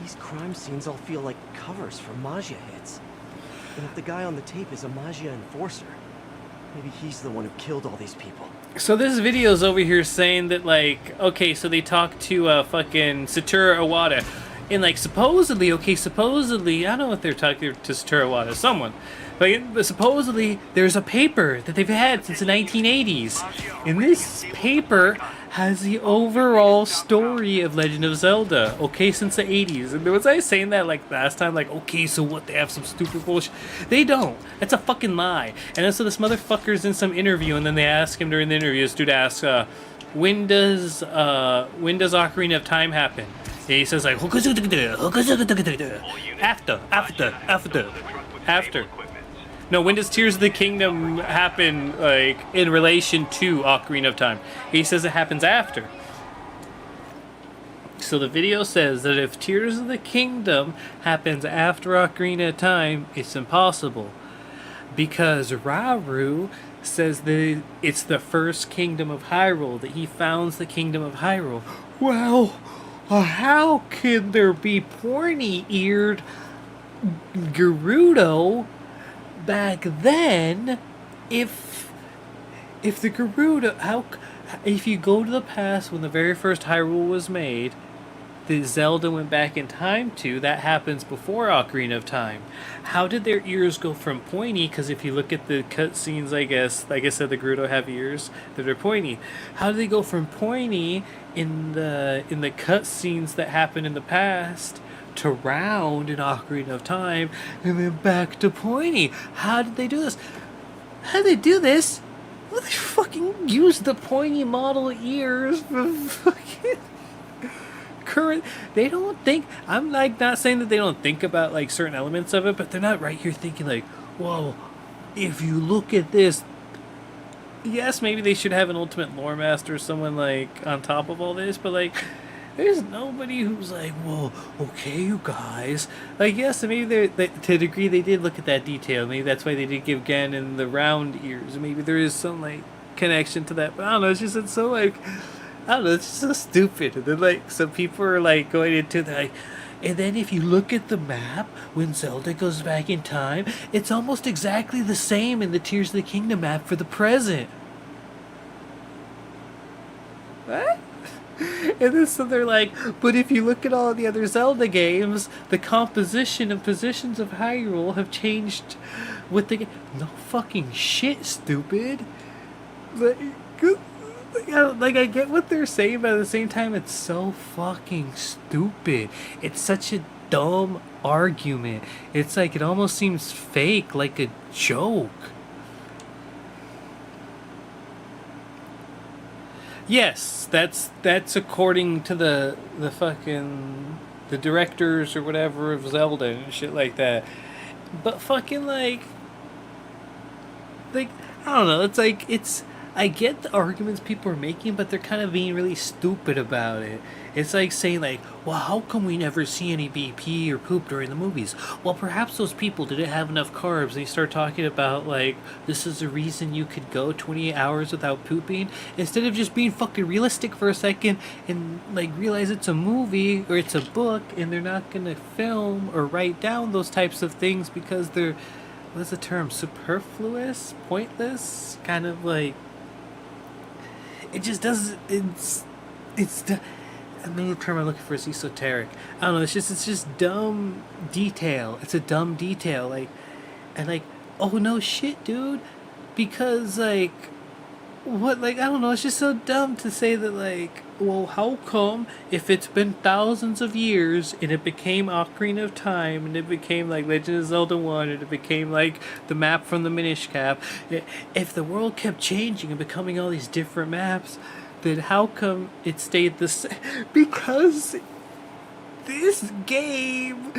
[SPEAKER 6] These crime scenes all feel like covers for Maggio hits. And if the guy on the tape is a Maggio enforcer, maybe he's the one who killed all these people.
[SPEAKER 1] So this video's over here saying that, like, okay, so they talked to fucking Satoru Iwata, and like supposedly, I don't know what they're talking to Satoru Iwata, someone, but supposedly there's a paper that they've had since the 1980s, and this paper has the overall story of Legend of Zelda, okay, since the 80s. And was I saying that like last time, like, okay, so what, they have some stupid bullshit? They don't. That's a fucking lie. And then so this motherfucker's in some interview, and then they ask him during the interview, this dude asks, when does Ocarina of Time happen? And he says like, after. No, when does Tears of the Kingdom happen, like, in relation to Ocarina of Time? He says it happens after. So the video says that if Tears of the Kingdom happens after Ocarina of Time, it's impossible. Because Rauru says that it's the first kingdom of Hyrule, that he founds the kingdom of Hyrule. Well, how could there be pointy-eared Gerudo back then if the Gerudo, if you go to the past when the very first Hyrule was made, that Zelda went back in time to, that happens before Ocarina of Time. How did their ears go from pointy? Because if you look at the cutscenes, I guess, like I said, the Gerudo have ears that are pointy. How did they go from pointy in the cutscenes that happened in the past to round in Ocarina of Time, and then back to pointy? How did they do this? How did they do this? Well, they fucking used the pointy model ears for fucking current. They don't think, I'm like not saying that they don't think about like certain elements of it, but they're not right here thinking like, whoa, if you look at this, yes, maybe they should have an ultimate lore master or someone like on top of all this, but like there's nobody who's like, whoa, okay, you guys. Like, yes, maybe they to a degree they did look at that detail. Maybe that's why they did give Ganon the round ears. Maybe there is some like connection to that. But I don't know. It's so like, I don't know. It's just so stupid. And then like some people are like going into the like, and then if you look at the map when Zelda goes back in time, it's almost exactly the same in the Tears of the Kingdom map for the present. What? And then so they're like, but if you look at all the other Zelda games, the composition and positions of Hyrule have changed with the game. No fucking shit, stupid. Like I get what they're saying, but at the same time, it's so fucking stupid. It's such a dumb argument. It's like, it almost seems fake, like a joke. Yes, that's according to the fucking the directors or whatever of Zelda and shit like that. But fucking like I don't know, it's like, it's, I get the arguments people are making, but they're kind of being really stupid about it. It's like saying like, well, how come we never see any BP or poop during the movies? Well, perhaps those people didn't have enough carbs. And you start talking about like, this is the reason you could go 28 hours without pooping, instead of just being fucking realistic for a second and like realize it's a movie or it's a book and they're not gonna film or write down those types of things because they're, what's the term, superfluous, pointless, kind of like, it just doesn't, it's I mean, the term I'm looking for is esoteric. I don't know, it's just dumb detail. It's a dumb detail, like, and like, oh no shit, dude, because like, what, like, I don't know, it's just so dumb to say that like, well, how come if it's been thousands of years and it became Ocarina of Time and it became like Legend of Zelda 1 and it became like the map from the Minish Cap, if the world kept changing and becoming all these different maps, then how come it stayed the same? Because this game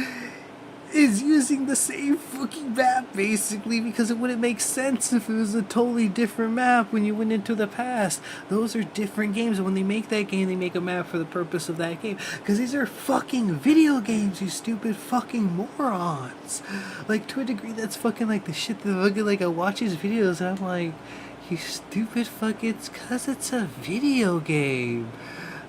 [SPEAKER 1] is using the same fucking map, basically, because it wouldn't make sense if it was a totally different map when you went into the past. Those are different games, and when they make that game, they make a map for the purpose of that game. Because these are fucking video games, you stupid fucking morons. Like, to a degree, that's fucking like the shit that fucking, like, I watch these videos, and I'm like, you stupid fuck, it's because it's a video game.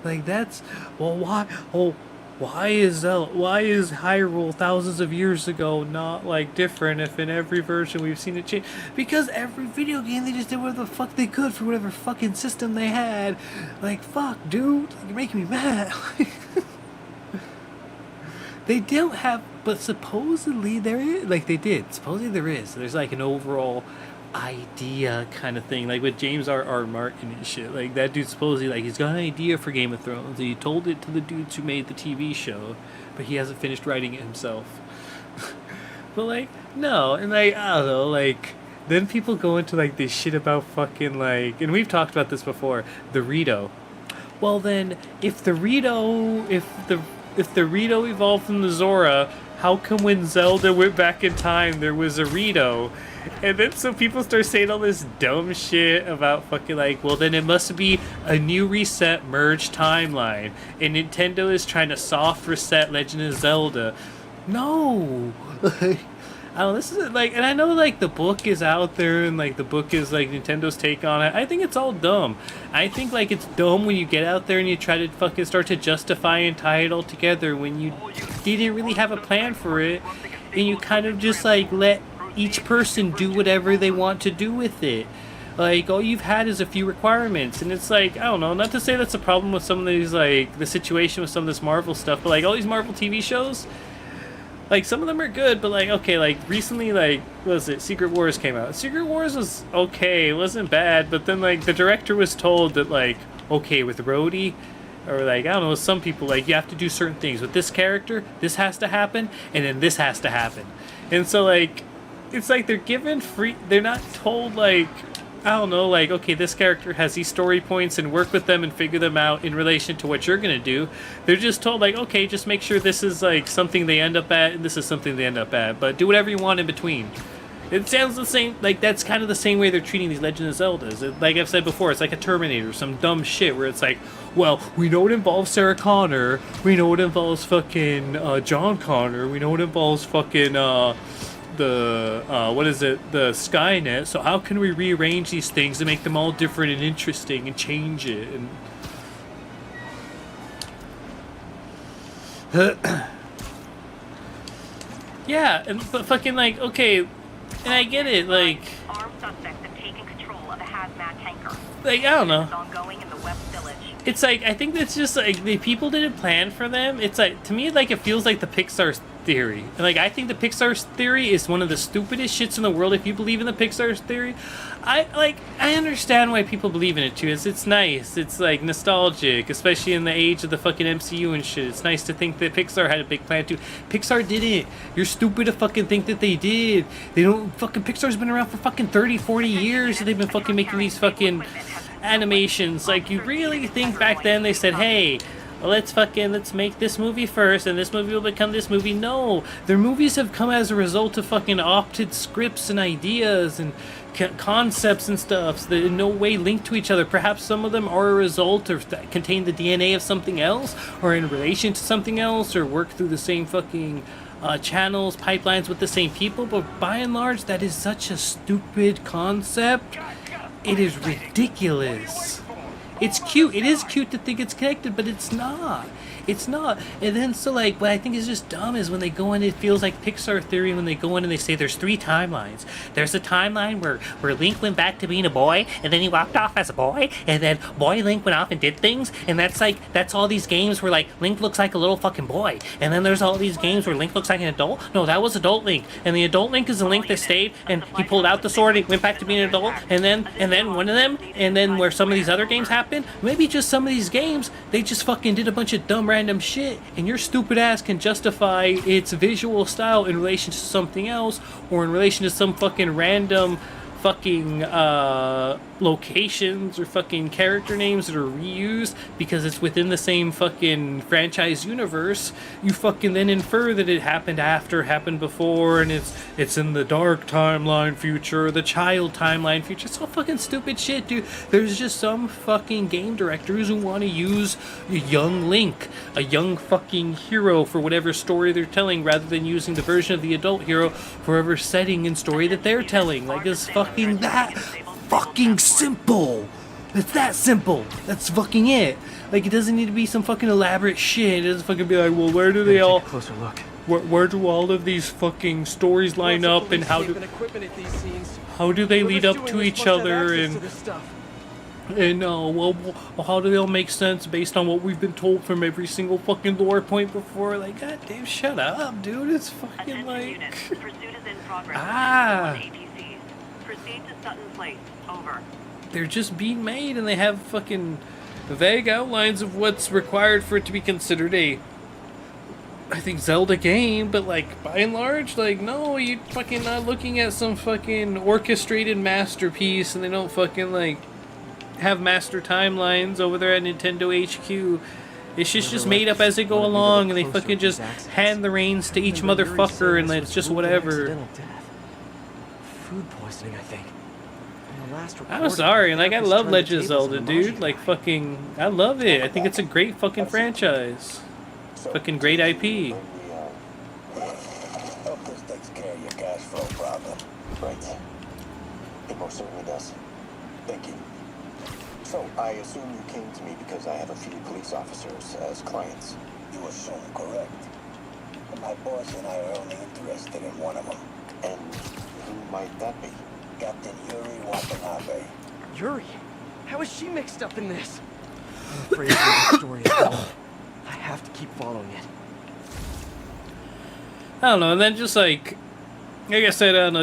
[SPEAKER 1] Like, that's, well, why, oh, why is Hyrule thousands of years ago not, like, different if in every version we've seen it change? Because every video game, they just did whatever the fuck they could for whatever fucking system they had. Like, fuck, dude, like, you're making me mad. They don't have, but supposedly there is, like, they did, supposedly there is. There's, like, an overall idea kind of thing, like with James R. Martin and shit. Like, that dude supposedly, like, he's got an idea for Game of Thrones, and he told it to the dudes who made the TV show, but he hasn't finished writing it himself. But, like, no, and, like, I don't know, like, then people go into, like, this shit about fucking, like, and we've talked about this before, the Rito. Well, then, if the Rito evolved from the Zora, how come when Zelda went back in time there was a Rito? And then so people start saying all this dumb shit about fucking, like, well, then it must be a new reset merge timeline, and Nintendo is trying to soft reset Legend of Zelda. No, like, I don't know, this is like, and I know, like, the book is out there, and, like, the book is, like, Nintendo's take on it. I think it's all dumb. I think, like, it's dumb when you get out there and you try to fucking start to justify and tie it all together when you didn't really have a plan for it, and you kind of just, like, let each person do whatever they want to do with it. Like, all you've had is a few requirements, and it's like, I don't know, not to say that's a problem with some of these, like, the situation with some of this Marvel stuff, but, like, all these Marvel TV shows, like, some of them are good, but, like, okay, like, recently, like, what was it, Secret Wars came out. Secret Wars was okay, it wasn't bad, but then, like, the director was told that, like, okay, with Rhodey, or, like, I don't know, some people, like, you have to do certain things. With this character, this has to happen, and then this has to happen. And so, like, it's like they're given free, they're not told, like, I don't know, like, okay, this character has these story points and work with them and figure them out in relation to what you're gonna do. They're just told, like, okay, just make sure this is, like, something they end up at, and this is something they end up at, but do whatever you want in between. It sounds the same, like, that's kind of the same way they're treating these Legend of Zeldas. Like I've said before, it's like a Terminator, some dumb shit where it's like, well, we know it involves Sarah Connor, we know it involves fucking John Connor, we know it involves fucking the Skynet, so how can we rearrange these things to make them all different and interesting and change it? And yeah, but fucking, like, okay, and I get it, like,
[SPEAKER 14] Armed suspects have taken control of a hazmat tanker.
[SPEAKER 1] Like, I don't know.
[SPEAKER 14] It's ongoing in the West Village.
[SPEAKER 1] It's like, I think it's just like the people didn't plan for them. It's like, to me, like, it feels like the Pixar theory. And, like, I think the Pixar theory is one of the stupidest shits in the world. If you believe in the Pixar theory, I understand why people believe in it too. It's nice. It's, like, nostalgic, especially in the age of the fucking MCU and shit. It's nice to think that Pixar had a big plan too. Pixar didn't. You're stupid to fucking think that they did. They don't. Fucking Pixar's been around for fucking 30, 40 years, and they've been fucking making these fucking animations. Like, you really think back then they said, hey, let's make this movie first, and this movie will become this movie? No, their movies have come as a result of fucking opted scripts and ideas and concepts and stuff that in no way link to each other. Perhaps some of them are a result or contain the DNA of something else, or in relation to something else, or work through the same fucking channels, pipelines with the same people, but by and large, that is such a stupid concept. It is ridiculous. It's cute. It is cute to think it's connected, but it's not. It's not. And then, so, like, what I think is just dumb is when they go in, it feels like Pixar theory when they go in and they say there's 3 timelines. There's a timeline where Link went back to being a boy, and then he walked off as a boy, and then boy Link went off and did things, and that's all these games where, like, Link looks like a little fucking boy. And then there's all these games where Link looks like an adult. No, that was adult Link. And the adult Link is the Link that stayed, and he pulled out the sword, and went back to being an adult, and then one of them, and then where some of these other games happen, maybe just some of these games, they just fucking did a bunch of dumb random shit, and your stupid ass can justify its visual style in relation to something else, or in relation to some fucking random fucking locations or fucking character names that are reused because it's within the same fucking franchise universe, you fucking then infer that it happened after, happened before, and it's in the dark timeline future, the child timeline future. It's all fucking stupid shit, dude. There's just some fucking game directors who want to use a young Link, a young fucking hero for whatever story they're telling, rather than using the version of the adult hero for whatever setting and story that they're telling. Like, it's fucking that fucking simple. It's that simple. That's fucking it. Like, it doesn't need to be some fucking elaborate shit. It doesn't fucking be like, well, where do they all...
[SPEAKER 6] Closer look.
[SPEAKER 1] Where do all of these fucking stories line up, and how do they lead up to each other, and well, how do they all make sense based on what we've been told from every single fucking lore point before? Like, goddamn, shut up, dude. It's fucking like...
[SPEAKER 14] Pursuit is in progress. APCs. Proceed to Sutton Place. Over.
[SPEAKER 1] They're just being made, and they have fucking vague outlines of what's required for it to be considered a, I think, Zelda game, but like, by and large, like, no, you fucking not looking at some fucking orchestrated masterpiece, and they don't fucking like have master timelines over there at Nintendo HQ. It's just made up as they go along, and they fucking just hand the reins to each motherfucker, and it's just whatever.
[SPEAKER 6] Food poisoning, I think.
[SPEAKER 1] I'm sorry, like, I love Legend of Zelda, dude. Like, fucking, I love it. I think it's a great fucking franchise. Fucking great IP.
[SPEAKER 13] Hope this takes care of your cash flow problem. Right. It most certainly does. Thank you. So, I assume you came to me because I have a few police officers as clients. You assume correct. And my boss and I are only interested in one of them. And who might that be? Captain Yuri Watanabe.
[SPEAKER 5] Yuri? How is she mixed up in this? I'm afraid the story is going. I have to keep following it.
[SPEAKER 1] I don't know, and then just like I said, I don't know,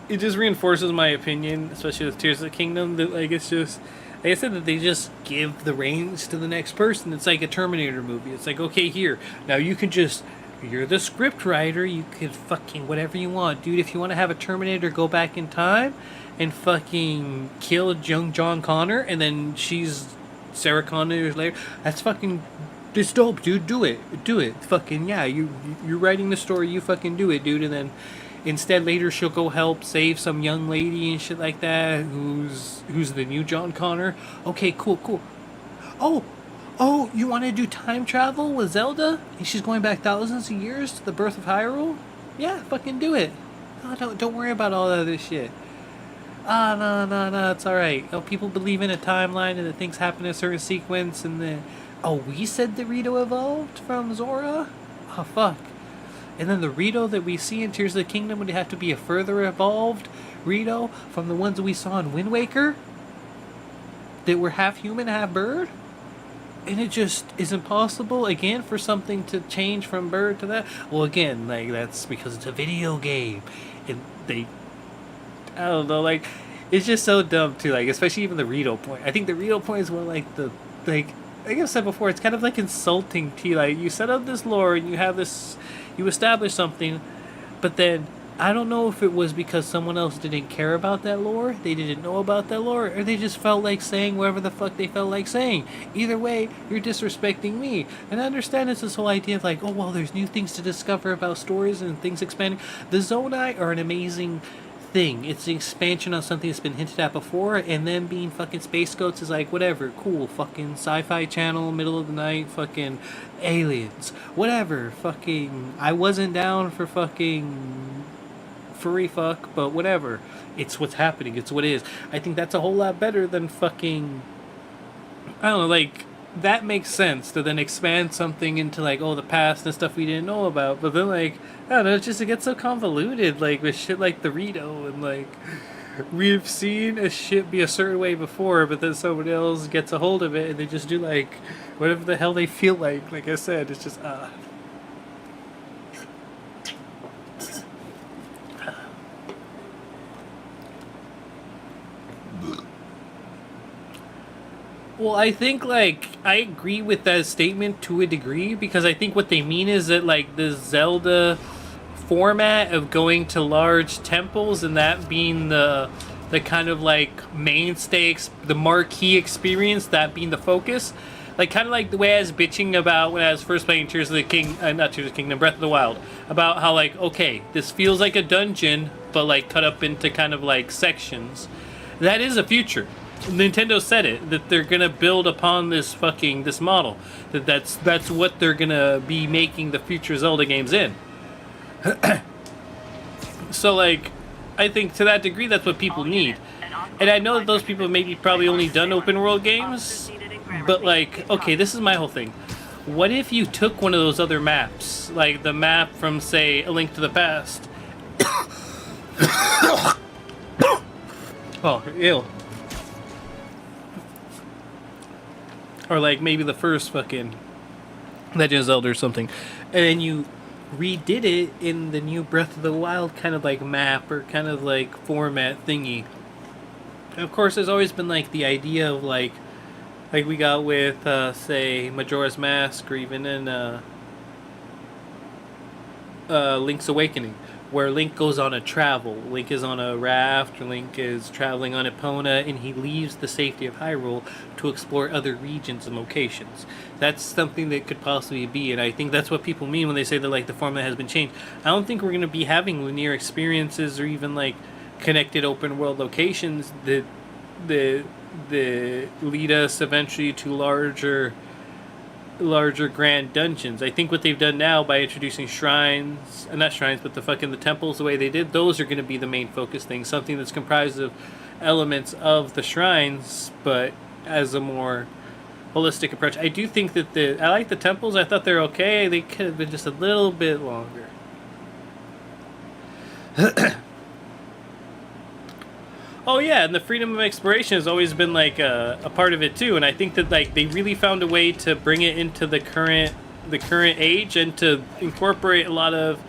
[SPEAKER 1] it just reinforces my opinion, especially with Tears of the Kingdom, that like it's just, like I said, that they just give the reins to the next person. It's like a Terminator movie. It's like, okay, here, now you can just, you're the script writer, you can fucking whatever you want, dude. If you want to have a Terminator go back in time and fucking kill young John Connor, and then she's Sarah Connor years later, that's fucking, it's dope, dude. Do it. Fucking yeah. You're writing the story. You fucking do it, dude. And then instead later she'll go help save some young lady and shit like that. Who's the new John Connor? Okay, cool. Oh, you want to do time travel with Zelda? And she's going back thousands of years to the birth of Hyrule? Yeah, fucking do it. No, don't worry about all that other shit. No, it's alright. Oh, people believe in a timeline and that things happen in a certain sequence, and then, oh, we said that Rito evolved from Zora? Oh, fuck. And then the Rito that we see in Tears of the Kingdom would have to be a further evolved Rito from the ones that we saw in Wind Waker? That were half human, half bird? And it just is impossible, again, for something to change from bird to that. Well, again, like, that's because it's a video game. And they, I don't know, like, it's just so dumb, too. Like, especially even the Rito point. I think the Rito point is more like the, like I've said before, it's kind of like insulting to you. Like, you set up this lore and you have this, you establish something, but then I don't know if it was because someone else didn't care about that lore, they didn't know about that lore, or they just felt like saying whatever the fuck they felt like saying. Either way, you're disrespecting me. And I understand it's this whole idea of like, oh, well, there's new things to discover about stories and things expanding. The Zonai are an amazing thing. It's an expansion on something that's been hinted at before, and then being fucking Space Goats is like, whatever, cool, fucking sci-fi channel, middle of the night, fucking aliens, whatever, fucking, I wasn't down for fucking furry fuck, but whatever. It's what's happening. It's what it is. I think that's a whole lot better than fucking, I don't know, like, that makes sense to then expand something into like, oh, the past and stuff we didn't know about. But then like, I don't know, it gets so convoluted, like with shit like the Rito, and like, we've seen a shit be a certain way before, but then somebody else gets a hold of it and they just do like whatever the hell they feel like. Like I said, it's just Well, I think, like, I agree with that statement to a degree, because I think what they mean is that, like, the Zelda format of going to large temples and that being the the kind of like mainstay, the marquee experience, that being the focus. Like kind of like the way I was bitching about when I was first playing Tears of the King, not Tears of the Kingdom, Breath of the Wild, about how like, okay, this feels like a dungeon, but like cut up into kind of like sections. That is a future. Nintendo said it, that they're gonna build upon this model. That's what they're gonna be making the future Zelda games in. So like, I think to that degree that's what people need. And I know that those people maybe probably only done open world games, but like, okay, this is my whole thing. What if you took one of those other maps, like the map from, say, A Link to the Past? Oh, ew. Or like maybe the first fucking Legend of Zelda or something, and then you redid it in the new Breath of the Wild kind of like map or kind of like format thingy. And of course, there's always been like the idea of like we got with say Majora's Mask, or even in Link's Awakening, where Link goes on a travel. Link is on a raft, or Link is traveling on Epona, and he leaves the safety of Hyrule to explore other regions and locations. That's something that could possibly be, and I think that's what people mean when they say that like the format has been changed. I don't think we're going to be having linear experiences or even like connected open world locations that lead us eventually to larger grand dungeons. I think what they've done now by introducing shrines, not shrines, but the temples the way they did, those are going to be the main focus thing. Something that's comprised of elements of the shrines, but as a more holistic approach. I do think that I like the temples. I thought they're okay. They could have been just a little bit longer. Oh yeah, and the freedom of exploration has always been like a part of it too, and I think that like they really found a way to bring it into the current age and to incorporate a lot of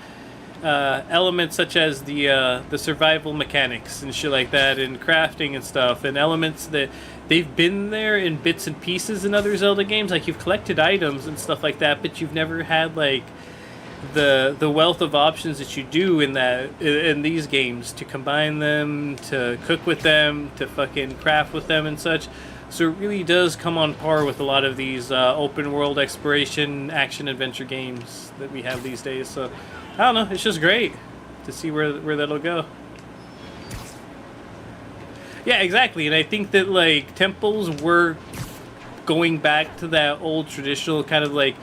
[SPEAKER 1] elements such as the survival mechanics and shit like that, and crafting and stuff, and elements that they've been there in bits and pieces in other Zelda games. Like you've collected items and stuff like that, but you've never had like the wealth of options that you do in these games to combine them, to cook with them, to fucking craft with them and such. So it really does come on par with a lot of these open world exploration action adventure games that we have these days. So I don't know, it's just great to see where that'll go. Yeah, exactly. And I think that like temples were going back to that old traditional kind of like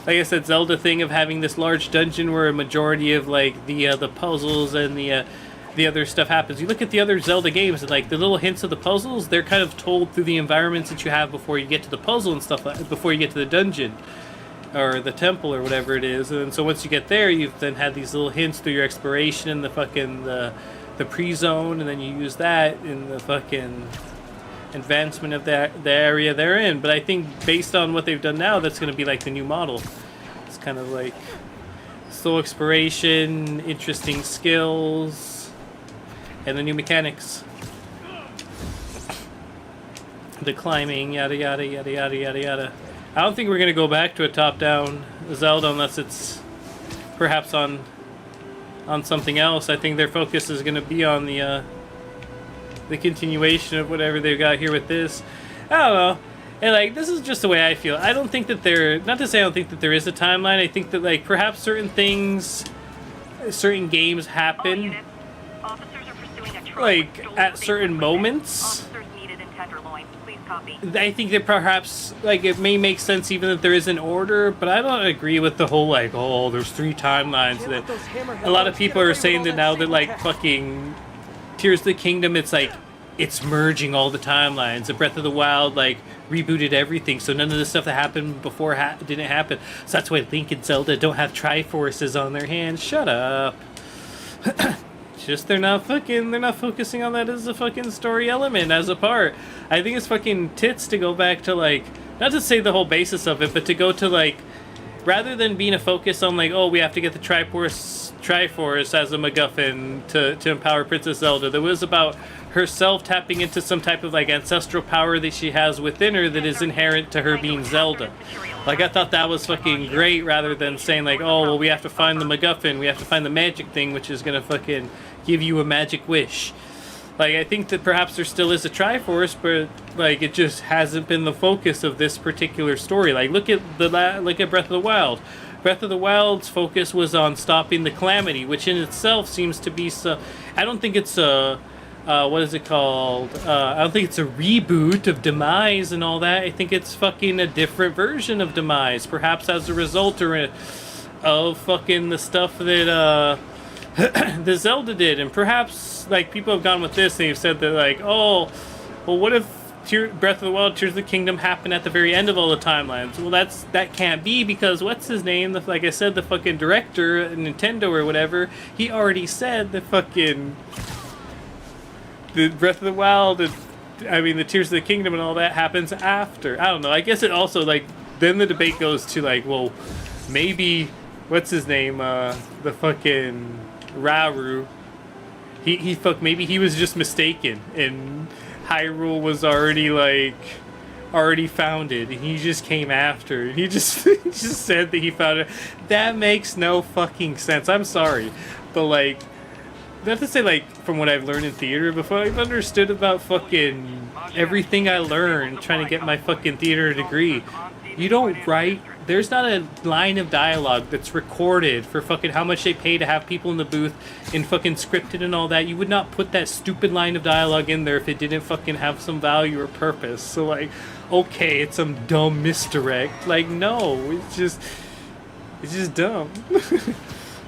[SPEAKER 1] I said, Zelda thing of having this large dungeon where a majority of like the puzzles and the other stuff happens. You look at the other Zelda games and like the little hints of the puzzles, they're kind of told through the environments that you have before you get to the puzzle and stuff, before you get to the dungeon or the temple or whatever it is. And so once you get there, you've then had these little hints through your exploration and the pre-zone, and then you use that in the fucking advancement of the area they're in. But I think based on what they've done now, that's going to be like the new model. It's kind of like slow exploration, interesting skills, and the new mechanics, the climbing, yada yada yada yada yada yada. I don't think we're going to go back to a top-down Zelda unless it's perhaps on something else. I think their focus is going to be on the continuation of whatever they've got here with this. I don't know. And like, this is just the way I feel. I don't think that not to say I don't think that there is a timeline. I think that like perhaps certain games happen like at certain moments. I think that perhaps like it may make sense even that there is an order, but I don't agree with the whole like, oh, there's 3 timelines. That a lot of people are saying that now that like fucking Tears of the Kingdom, it's like it's merging all the timelines. The Breath of the Wild like rebooted everything, so none of the stuff that happened before didn't happen. So that's why Link and Zelda don't have Triforces on their hands. Shut up. Just they're not focusing on that as a fucking story element, as a part. I think it's fucking tits to go back to like, not to say the whole basis of it, but to go to like, rather than being a focus on like, oh, we have to get the Triforce as a MacGuffin to empower Princess Zelda. That was about herself tapping into some type of like ancestral power that she has within her that is inherent to her being Zelda. Like, I thought that was fucking great, rather than saying like, oh, well, we have to find the MacGuffin, we have to find the magic thing which is gonna fucking give you a magic wish. Like, I think that perhaps there still is a Triforce, but like it just hasn't been the focus of this particular story. Like, look at Breath of the Wild. Breath of the Wild's focus was on stopping the Calamity, which in itself seems to be so. I don't think it's a what is it called? I don't think it's a reboot of Demise and all that. I think it's fucking a different version of Demise, perhaps as a result of fucking the stuff that the Zelda did, and perhaps like people have gone with this and they've said that like, oh, well, what if Breath of the Wild, Tears of the Kingdom happened at the very end of all the timelines? Well, that can't be, because what's his name? Like I said, the fucking director at Nintendo or whatever, he already said the fucking the Breath of the Wild, and I mean the Tears of the Kingdom and all that happens after. I don't know. I guess it also like then the debate goes to like, well, maybe what's his name? The fucking Rauru. Maybe he was just mistaken and Hyrule was already founded and he just came after. He just said that he found it. That makes no fucking sense. I'm sorry. But like, not to say like from what I've learned in theater before, I've understood about fucking everything I learned trying to get my fucking theater degree. You don't write. There's not a line of dialogue that's recorded for fucking how much they pay to have people in the booth and fucking scripted and all that. You would not put that stupid line of dialogue in there if it didn't fucking have some value or purpose. So like, okay, it's some dumb misdirect. Like, no, it's just dumb.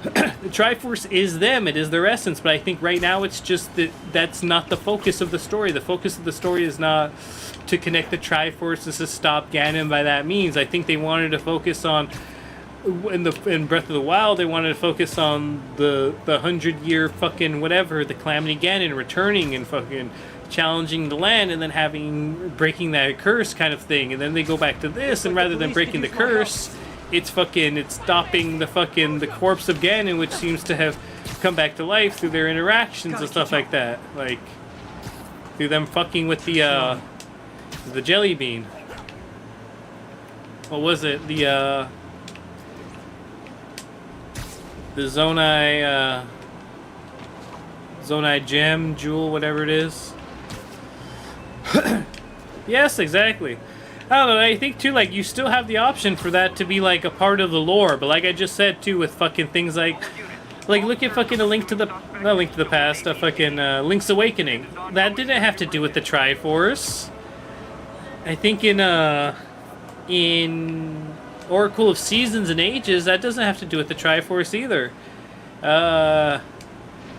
[SPEAKER 1] The Triforce is them, it is their essence, but I think right now it's just that's not the focus of the story. The focus of the story is not to connect the Triforces to stop Ganon by that means. I think they wanted to focus on, in Breath of the Wild, they wanted to focus on the 100-year fucking whatever, the Calamity Ganon returning and fucking challenging the land and then breaking that curse kind of thing. And then they go back to this, and rather than breaking the curse, it's stopping the corpse of Ganon, which seems to have come back to life through their interactions and stuff like that. Like, through them fucking with the jelly bean. What was it? The Zonai gem, jewel, whatever it is. Yes, exactly. I don't know, I think too, like, you still have the option for that to be, like, a part of the lore, but like I just said, too, with fucking things like look at fucking Link's Awakening. That didn't have to do with the Triforce. I think in Oracle of Seasons and Ages, that doesn't have to do with the Triforce either.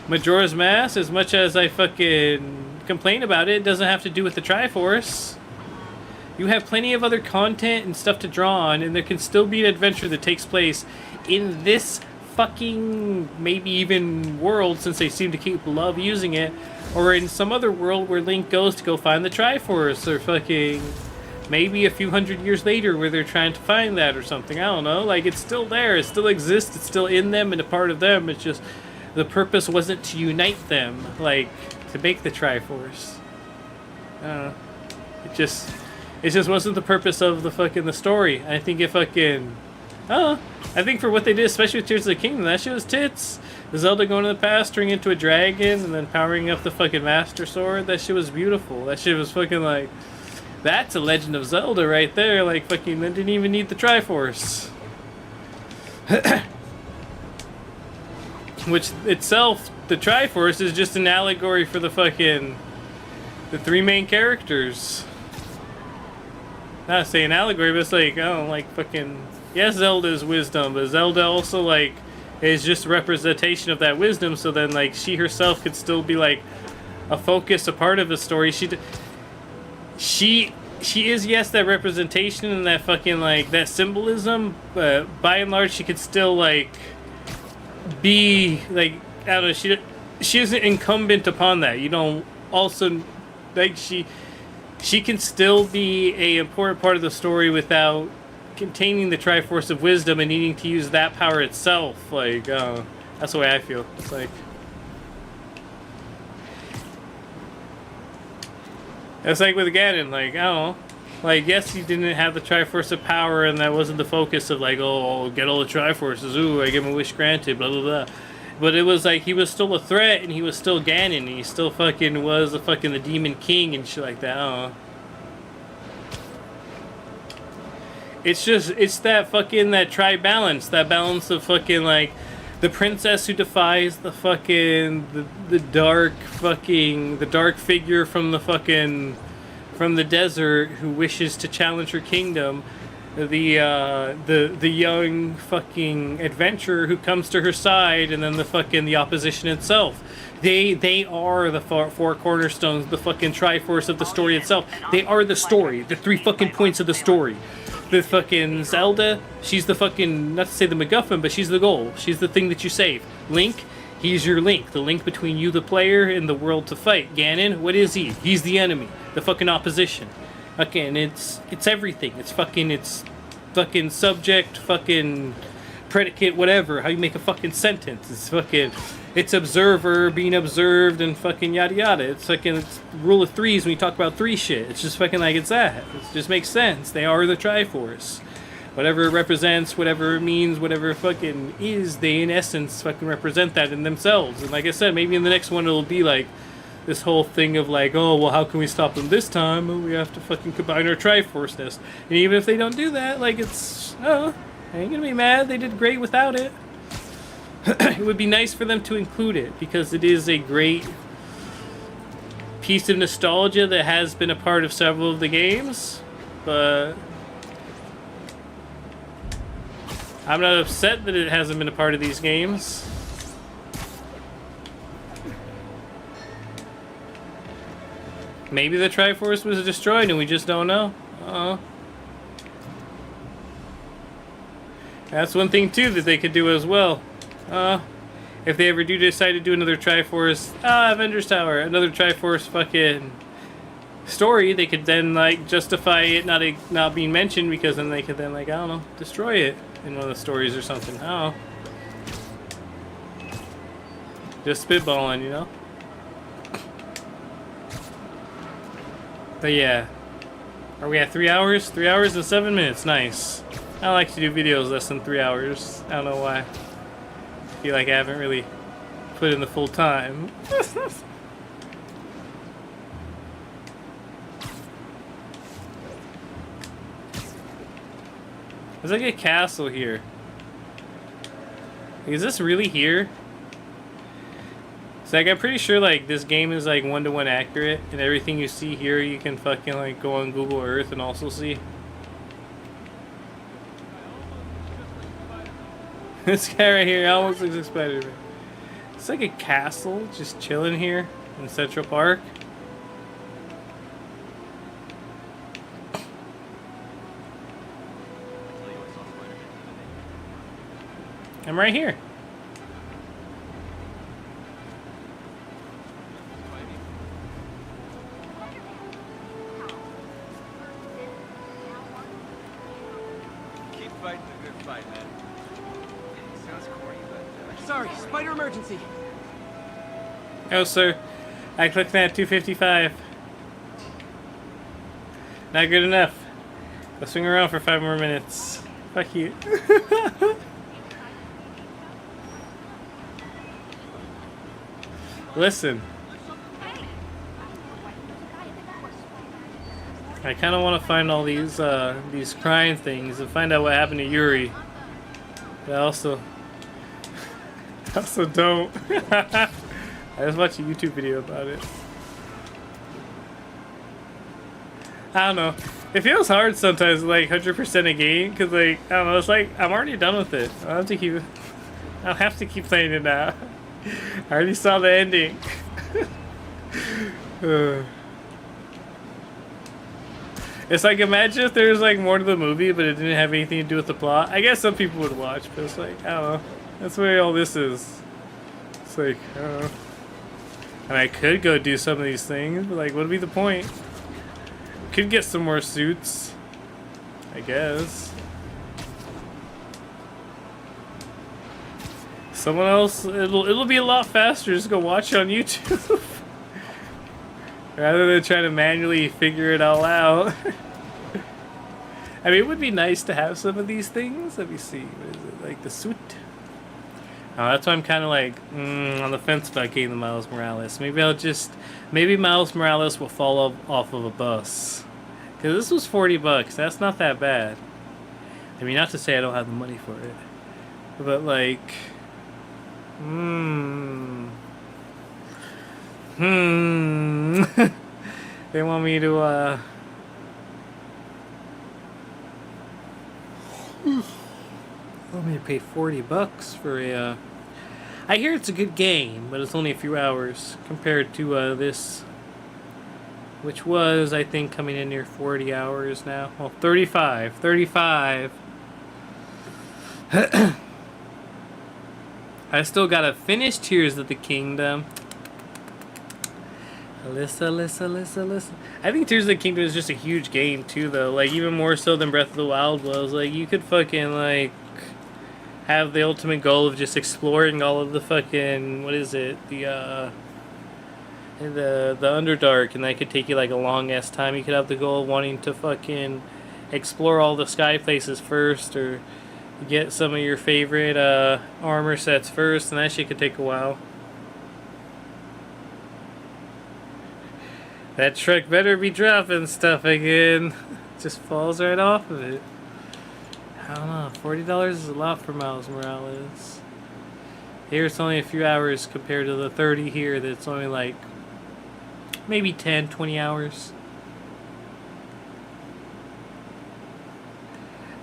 [SPEAKER 1] Majora's Mask, as much as I fucking complain about it, it doesn't have to do with the Triforce. You have plenty of other content and stuff to draw on, and there can still be an adventure that takes place in this fucking maybe even world, since they seem to love using it, or in some other world where Link goes to go find the Triforce, or fucking maybe a few hundred years later where they're trying to find that or something. I don't know. Like, it's still there. It still exists. It's still in them and a part of them. It's just the purpose wasn't to unite them, like to make the Triforce. I don't know. It just wasn't the purpose of the story. I think I think for what they did, especially with Tears of the Kingdom, that shit was tits. The Zelda going to the past, turning into a dragon, and then powering up the fucking Master Sword. That shit was beautiful. That shit was fucking like, that's a Legend of Zelda right there. Like, fucking, they didn't even need the Triforce. Which itself, the Triforce is just an allegory for the three main characters. Not saying allegory, but it's like, oh, like fucking, yes, Zelda is wisdom, but Zelda also like is just a representation of that wisdom. So then, like, she herself could still be like a focus, a part of the story. She is, yes, that representation and that fucking like that symbolism, but by and large, she could still like be like, I don't know, she isn't incumbent upon that. You don't also like she can still be a important part of the story without containing the Triforce of Wisdom and needing to use that power itself. Like, that's the way I feel. It's like, it's like with Ganon, like, I don't know. Like, yes, he didn't have the Triforce of Power, and that wasn't the focus of, like, oh, I'll get all the Triforces, ooh, I get my wish granted, blah, blah, blah. But it was like he was still a threat, and he was still Ganon, and he still fucking was the Demon King and shit like that. I don't know. It's just, it's that fucking, that balance of fucking, like, the princess who defies the fucking, the dark figure from the fucking, from the desert who wishes to challenge her kingdom. The young fucking adventurer who comes to her side, and then the opposition itself. They are the four cornerstones, the fucking Triforce of the story itself. They are the story, the 3 fucking points of the story. The fucking Zelda, she's the fucking, not to say the MacGuffin, but she's the goal. She's the thing that you save. Link, he's your link. The link between you, the player, and the world to fight. Ganon, what is he? He's the enemy. The fucking opposition. Okay, and it's everything. It's fucking subject, fucking predicate, whatever. How you make a fucking sentence. It's observer being observed and fucking yada yada. It's rule of threes when you talk about 3 shit. It's just fucking like it's that. It just makes sense. They are the Triforce. Whatever it represents, whatever it means, whatever it fucking is, they in essence fucking represent that in themselves. And like I said, maybe in the next one it'll be like this whole thing of like, oh, well, how can we stop them this time? Oh, we have to fucking combine our Triforceness. And even if they don't do that, like, it's, oh, I ain't gonna be mad. They did great without it. It would be nice for them to include it, because it is a great piece of nostalgia that has been a part of several of the games, but I'm not upset that it hasn't been a part of these games. Maybe the Triforce was destroyed and we just don't know. That's one thing too that they could do as well. If they ever do decide to do another Triforce, Avengers Tower, another Triforce fucking story, they could then like justify it not being mentioned, because then they could then, like, I don't know, destroy it in one of the stories or something. I don't know. Just spitballing, you know? But yeah. Are we at 3 hours? 3 hours and 7 minutes. Nice. I like to do videos less than 3 hours. I don't know why. I feel like I haven't really put in the full time. There's like a castle here. Is this really here? So like, I'm pretty sure like this game is like 1-to-1 accurate, and everything you see here you can fucking like go on Google Earth and also see. This guy right here almost looks like Spider-Man. It's like a castle just chilling here in Central Park. I'm right here.
[SPEAKER 5] Keep fighting the good fight, man. Sounds corny, but sorry, spider emergency.
[SPEAKER 1] Oh, sir. I clicked that 255. Not good enough. Go swing around for 5 more minutes. Fuck you. Listen. I kind of want to find all these crime things and find out what happened to Yuri. But I also don't. I just watched a YouTube video about it. I don't know. It feels hard sometimes, like 100% a game, because like, I don't know, it's like I'm already done with it. I don't have to keep playing it now. I already saw the ending. It's like, imagine if there was like more to the movie, but it didn't have anything to do with the plot. I guess some people would watch, but it's like, I don't know. That's where all this is. It's like, I don't know. And I could go do some of these things, but like, what would be the point? Could get some more suits, I guess. Someone else, it'll be a lot faster just go watch it on YouTube. Rather than trying to manually figure it all out. I mean, it would be nice to have some of these things. Let me see. What is it? Like the suit? That's why I'm kind of like on the fence about getting the Miles Morales. Maybe Miles Morales will fall off of a bus. Because this was $40. That's not that bad. I mean, not to say I don't have the money for it. But like... They want me to, want me to pay $40 for a, I hear it's a good game, but it's only a few hours compared to, this, which was, I think, coming in near 40 hours now. Well, 35. I still gotta finish Tears of the Kingdom. Listen. I think Tears of the Kingdom is just a huge game too, though. Like, even more so than Breath of the Wild was. Like, you could fucking, like, have the ultimate goal of just exploring all of the fucking, what is it? The Underdark, and that could take you, like, a long-ass time. You could have the goal of wanting to fucking explore all the sky places first, or get some of your favorite armor sets first, and that shit could take a while. That truck better be dropping stuff again. Just falls right off of it. I don't know, $40 is a lot for Miles Morales. Here it's only a few hours compared to the 30 here that's only like maybe 10, 20 hours.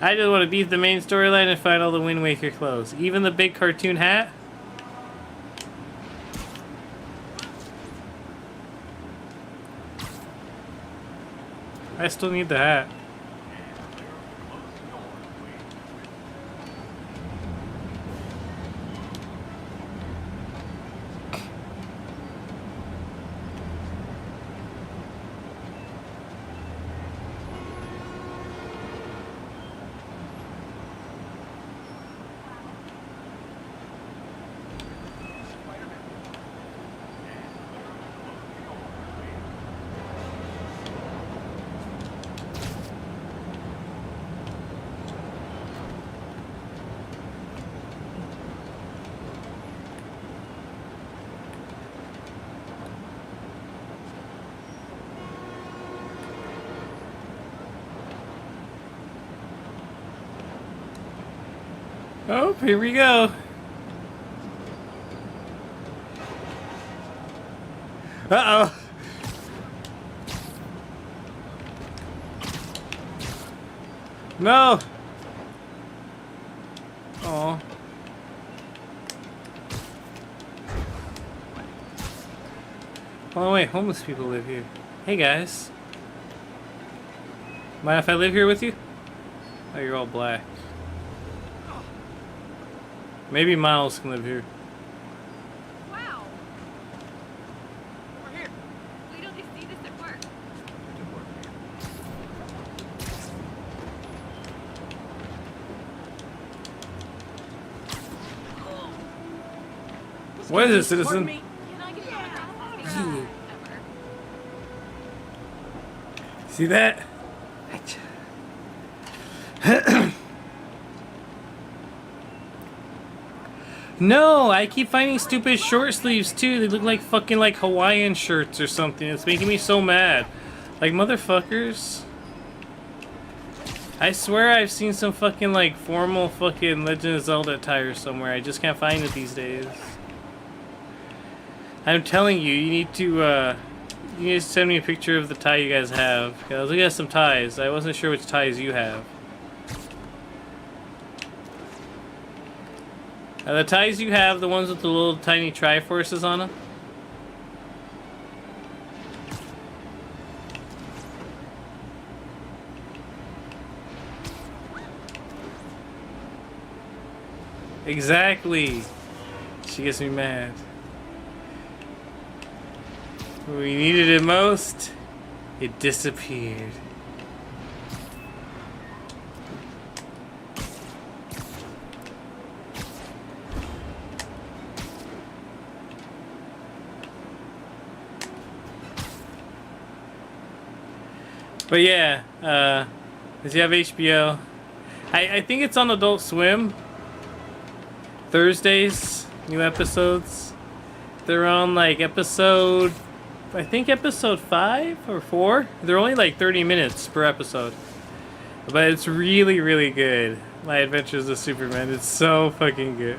[SPEAKER 1] I just want to beat the main storyline and find all the Wind Waker clothes. Even the big cartoon hat? I still need the hat. Oh, here we go. Uh-oh. No. Oh. Oh wait, homeless people live here. Hey guys. Mind if I live here with you? Oh, you're all black. Maybe Miles can live here.
[SPEAKER 2] Wow. We're here. We don't see this at work.
[SPEAKER 1] What is it, citizen?
[SPEAKER 2] Can I get an
[SPEAKER 1] See that? No, I keep finding stupid short sleeves too. They look like fucking like Hawaiian shirts or something. It's making me so mad. Like, motherfuckers. I swear I've seen some fucking like formal fucking Legend of Zelda attire somewhere. I just can't find it these days. I'm telling you, you need to send me a picture of the tie you guys have. 'Cause I was looking at some ties. I wasn't sure which ties you have. Are the ties you have the ones with the little tiny Triforces on them? Exactly. She gets me mad. When we needed it most, it disappeared. But yeah, does you have HBO? I think it's on Adult Swim. Thursdays, new episodes. They're on like episode, I think episode 5 or 4. They're only like 30 minutes per episode. But it's really, really good. My Adventures of Superman. It's so fucking good.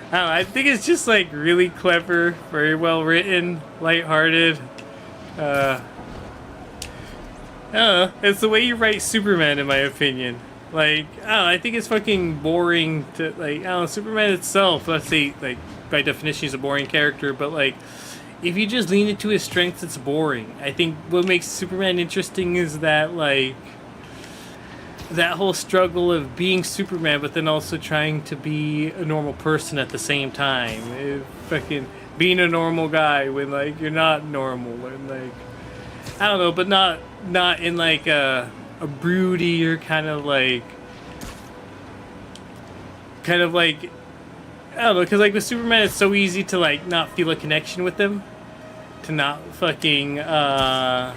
[SPEAKER 1] I don't know, I think it's just like really clever, very well written, lighthearted. I don't know. It's the way you write Superman, in my opinion. Like, I don't know, I think it's fucking boring to, like, I don't know, Superman itself, let's say, like, by definition, he's a boring character, but, like, if you just lean into his strengths, it's boring. I think what makes Superman interesting is that, like, that whole struggle of being Superman, but then also trying to be a normal person at the same time. Fucking being a normal guy when, like, you're not normal, and, like, I don't know, but not in, like, a broody or kind of like I don't know, because like with Superman it's so easy to like not feel a connection with him, to not fucking to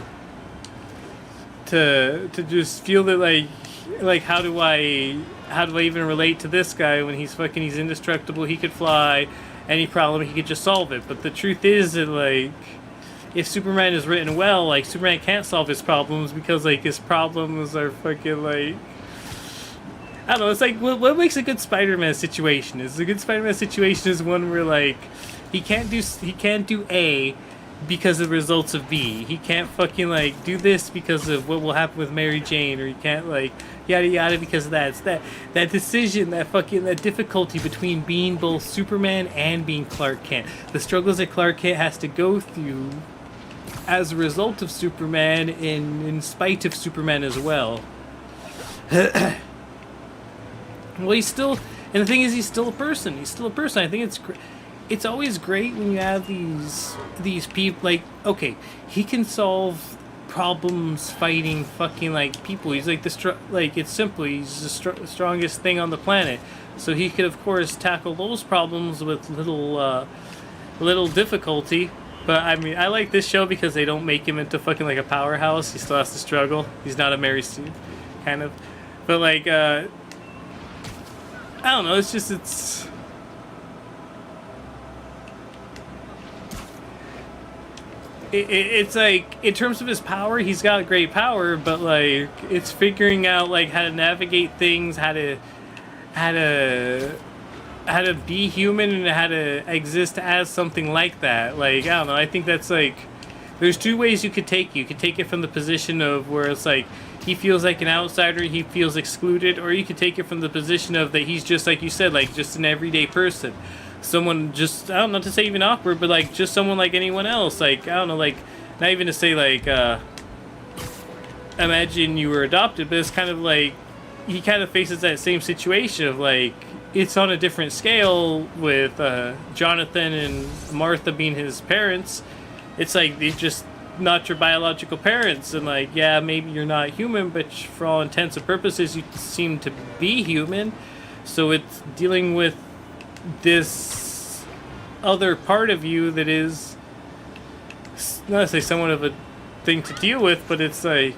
[SPEAKER 1] just feel that like how do I even relate to this guy when he's indestructible, he could fly, any problem he could just solve it. But the truth is that like if Superman is written well, like, Superman can't solve his problems because, like, his problems are fucking, like... I don't know, it's like, what makes a good Spider-Man situation? A good Spider-Man situation is one where, like, he can't do A because of the results of B. He can't fucking, like, do this because of what will happen with Mary Jane, or he can't, like, yada yada because of that. It's that decision, that difficulty between being both Superman and being Clark Kent. The struggles that Clark Kent has to go through as a result of Superman, in spite of Superman as well. Well, he's still, and the thing is, he's still a person. I think it's always great when you have these people, like, okay, he can solve problems fighting fucking, like, people. He's like it's simple. He's the strongest thing on the planet. So he could, of course, tackle those problems with little difficulty. But, I mean, I like this show because they don't make him into fucking, like, a powerhouse. He still has to struggle. He's not a Mary Sue, kind of. But, like, I don't know, it's just, it's like, in terms of his power, he's got great power, but, like, it's figuring out, like, how to navigate things, how to be human and how to exist as something like that. Like, I don't know, I think that's like, there's two ways you could take it. You could take it from the position of where it's like he feels like an outsider, he feels excluded, or you could take it from the position of that he's just, like you said, like just an everyday person. Someone just, I don't know, not to say even awkward, but like just someone like anyone else. Like, I don't know, like, not even to say like, imagine you were adopted, but it's kind of like, he kind of faces that same situation of like, it's on a different scale with Jonathan and Martha being his parents. It's like they're just not your biological parents, and like, yeah, maybe you're not human, but for all intents and purposes you seem to be human. So it's dealing with this other part of you that is not to say somewhat of a thing to deal with, but it's like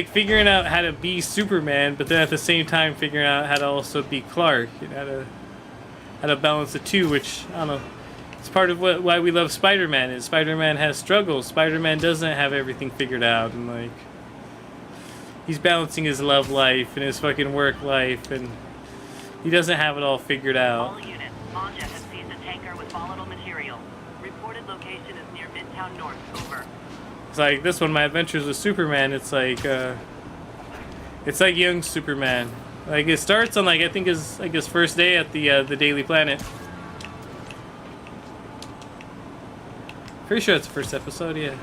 [SPEAKER 1] figuring out how to be Superman, but then at the same time figuring out how to also be Clark, you know, how to balance the two, which, I don't know, it's part of why we love Spider-Man, is Spider-Man has struggles. Spider-Man doesn't have everything figured out, and like, he's balancing his love life and his fucking work life, and he doesn't have it all figured out.
[SPEAKER 14] All units, Maggio has seized a tanker with volatile material. Reported location is near Midtown North. Over.
[SPEAKER 1] It's like this one, My Adventures with Superman. It's like young Superman. Like, it starts on like, I think his first day at the Daily Planet. Pretty sure it's the first episode, yeah.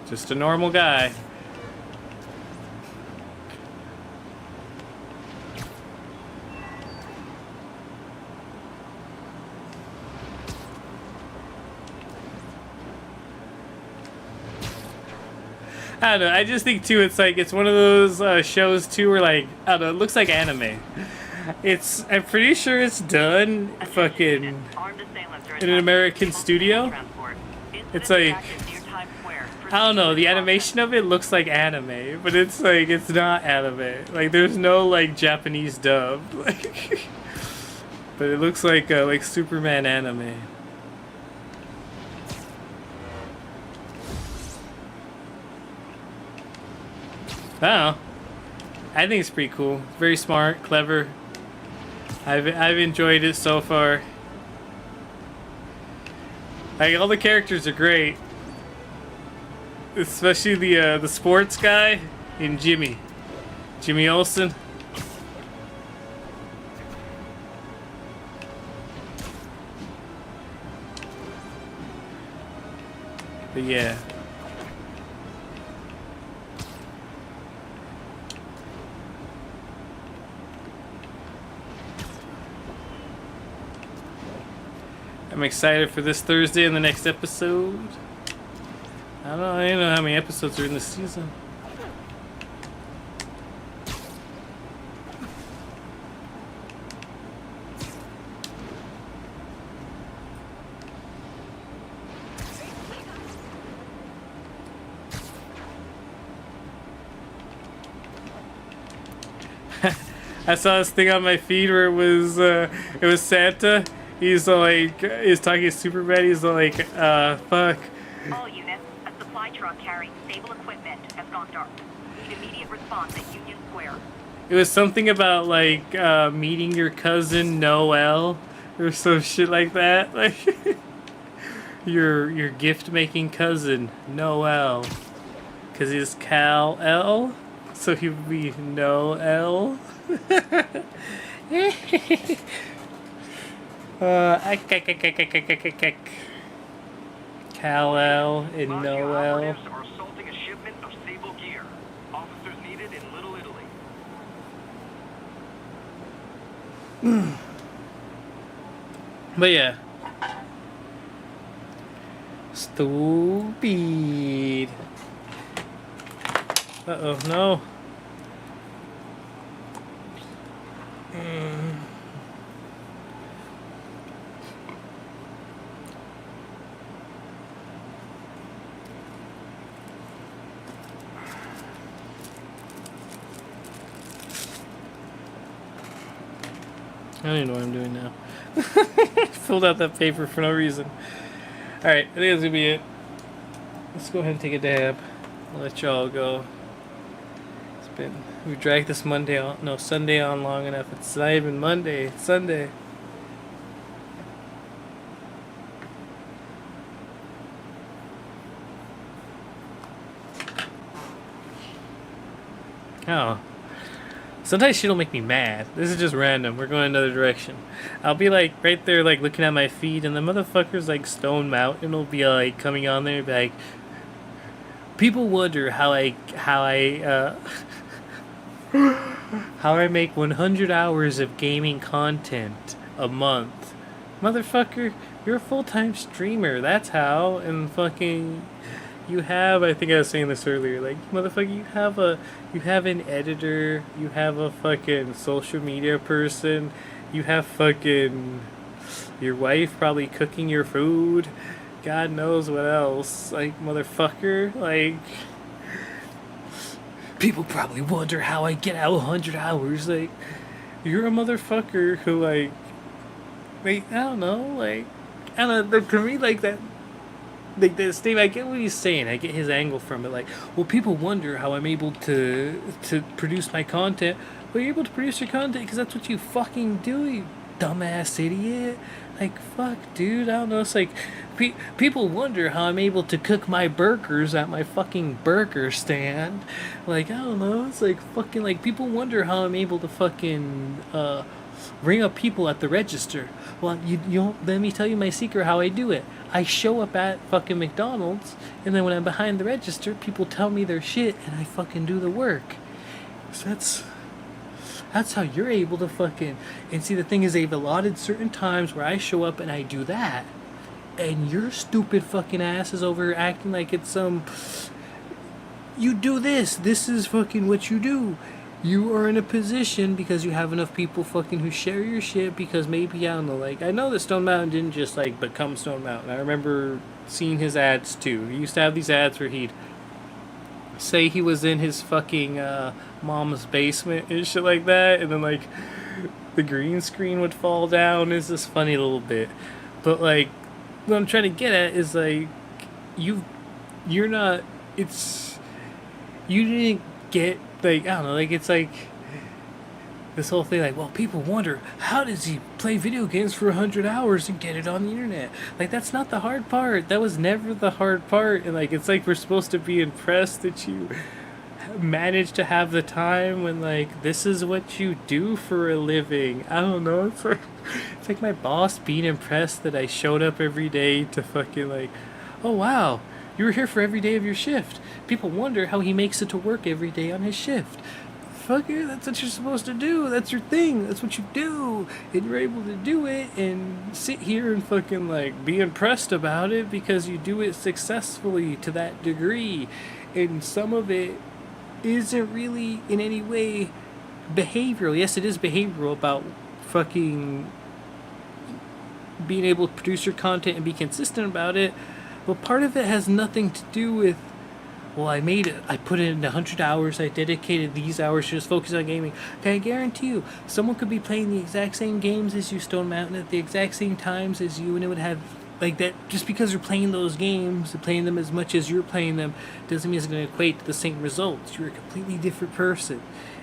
[SPEAKER 1] Just a normal guy. I don't know, I just think too, it's like, it's one of those shows too where like, I don't know, it looks like anime. I'm pretty sure it's done fucking in an American studio. It's like, I don't know, the animation of it looks like anime, but it's like, it's not anime. Like, there's no, like, Japanese dub. Like, but it looks like Superman anime. I don't know. I think it's pretty cool. Very smart, clever. I've enjoyed it so far. Like, all the characters are great. Especially the sports guy and Jimmy Olsen. But yeah. I'm excited for this Thursday and the next episode. I don't know how many episodes are in this season. I saw this thing on my feed where it was Santa. He's like, he's talking to Superman. He's like, fuck.
[SPEAKER 14] All units, a supply truck carrying stable equipment has gone dark. Need immediate response at Union Square.
[SPEAKER 1] It was something about like meeting your cousin Noel or some shit like that. Like your gift making cousin Noel, because he's Cal-El, so he would be Noel. Kal-El and Noel.
[SPEAKER 8] Operatives are assaulting a shipment of Sable gear. Officers needed in Little Italy.
[SPEAKER 1] But yeah. Stupid. Uh-oh, no. I don't even know what I'm doing now. Filled out that paper for no reason. Alright, I think that's gonna be it. Let's go ahead and take a dab. I'll let y'all go. We dragged this Sunday on long enough. It's not even Monday, it's Sunday. Oh. Sometimes shit'll make me mad. This is just random. We're going another direction. I'll be like right there like looking at my feed and the motherfucker's like Stone Mountain will be like coming on there and be like, people wonder how I how I make 100 hours of gaming content a month. Motherfucker, you're a full-time streamer. That's how. And fucking, you have, I think I was saying this earlier, like, motherfucker, you have an editor, you have a fucking social media person, you have fucking your wife probably cooking your food, God knows what else. Like, motherfucker, like, people probably wonder how I get out 100 hours. Like, you're a motherfucker who, like, I don't know, to me, like, that, like, that statement, I get what he's saying, I get his angle from it, like, well, people wonder how I'm able to produce my content. Well, you're able to produce your content because that's what you fucking do, you dumbass idiot. Like, fuck, dude, I don't know, it's like, people wonder how I'm able to cook my burgers at my fucking burger stand. Like, I don't know, it's like, fucking, like, people wonder how I'm able to fucking, ring up people at the register. Well, you don't, let me tell you my secret how I do it. I show up at fucking McDonald's, and then when I'm behind the register, people tell me their shit, and I fucking do the work. So that's how you're able to fucking... And see, the thing is, they've allotted certain times where I show up and I do that. And your stupid fucking ass is over here acting like it's some... You do this. This is fucking what you do. you are in a position because you have enough people fucking who share your shit, because maybe, I don't know, like, I know that Stone Mountain didn't just, like, become Stone Mountain. I remember seeing his ads, too. He used to have these ads where he'd say he was in his fucking, mom's basement and shit like that, and then, like, the green screen would fall down. It's this funny little bit. But, like, what I'm trying to get at is, like, you're not, you didn't get, like, I don't know, like, it's like this whole thing, like, well, people wonder, how does he play video games for 100 hours and get it on the internet? Like, that's not the hard part. That was never the hard part. And, like, it's like we're supposed to be impressed that you managed to have the time when, like, this is what you do for a living. I don't know, it's like my boss being impressed that I showed up every day to fucking, like, oh, wow, you were here for every day of your shift. People wonder how he makes it to work every day on his shift. Fuck you, that's what you're supposed to do. That's your thing. That's what you do. And you're able to do it and sit here and fucking, like, be impressed about it because you do it successfully to that degree. And some of it isn't really in any way behavioral. Yes, it is behavioral about fucking being able to produce your content and be consistent about it. But part of it has nothing to do with, well, I made it, I put in 100 hours, I dedicated these hours to just focus on gaming. Okay, I guarantee you, someone could be playing the exact same games as you, Stone Mountain, at the exact same times as you, and it would have, like, that, just because they're playing those games, and playing them as much as you're playing them, doesn't mean it's going to equate to the same results. You're a completely different person.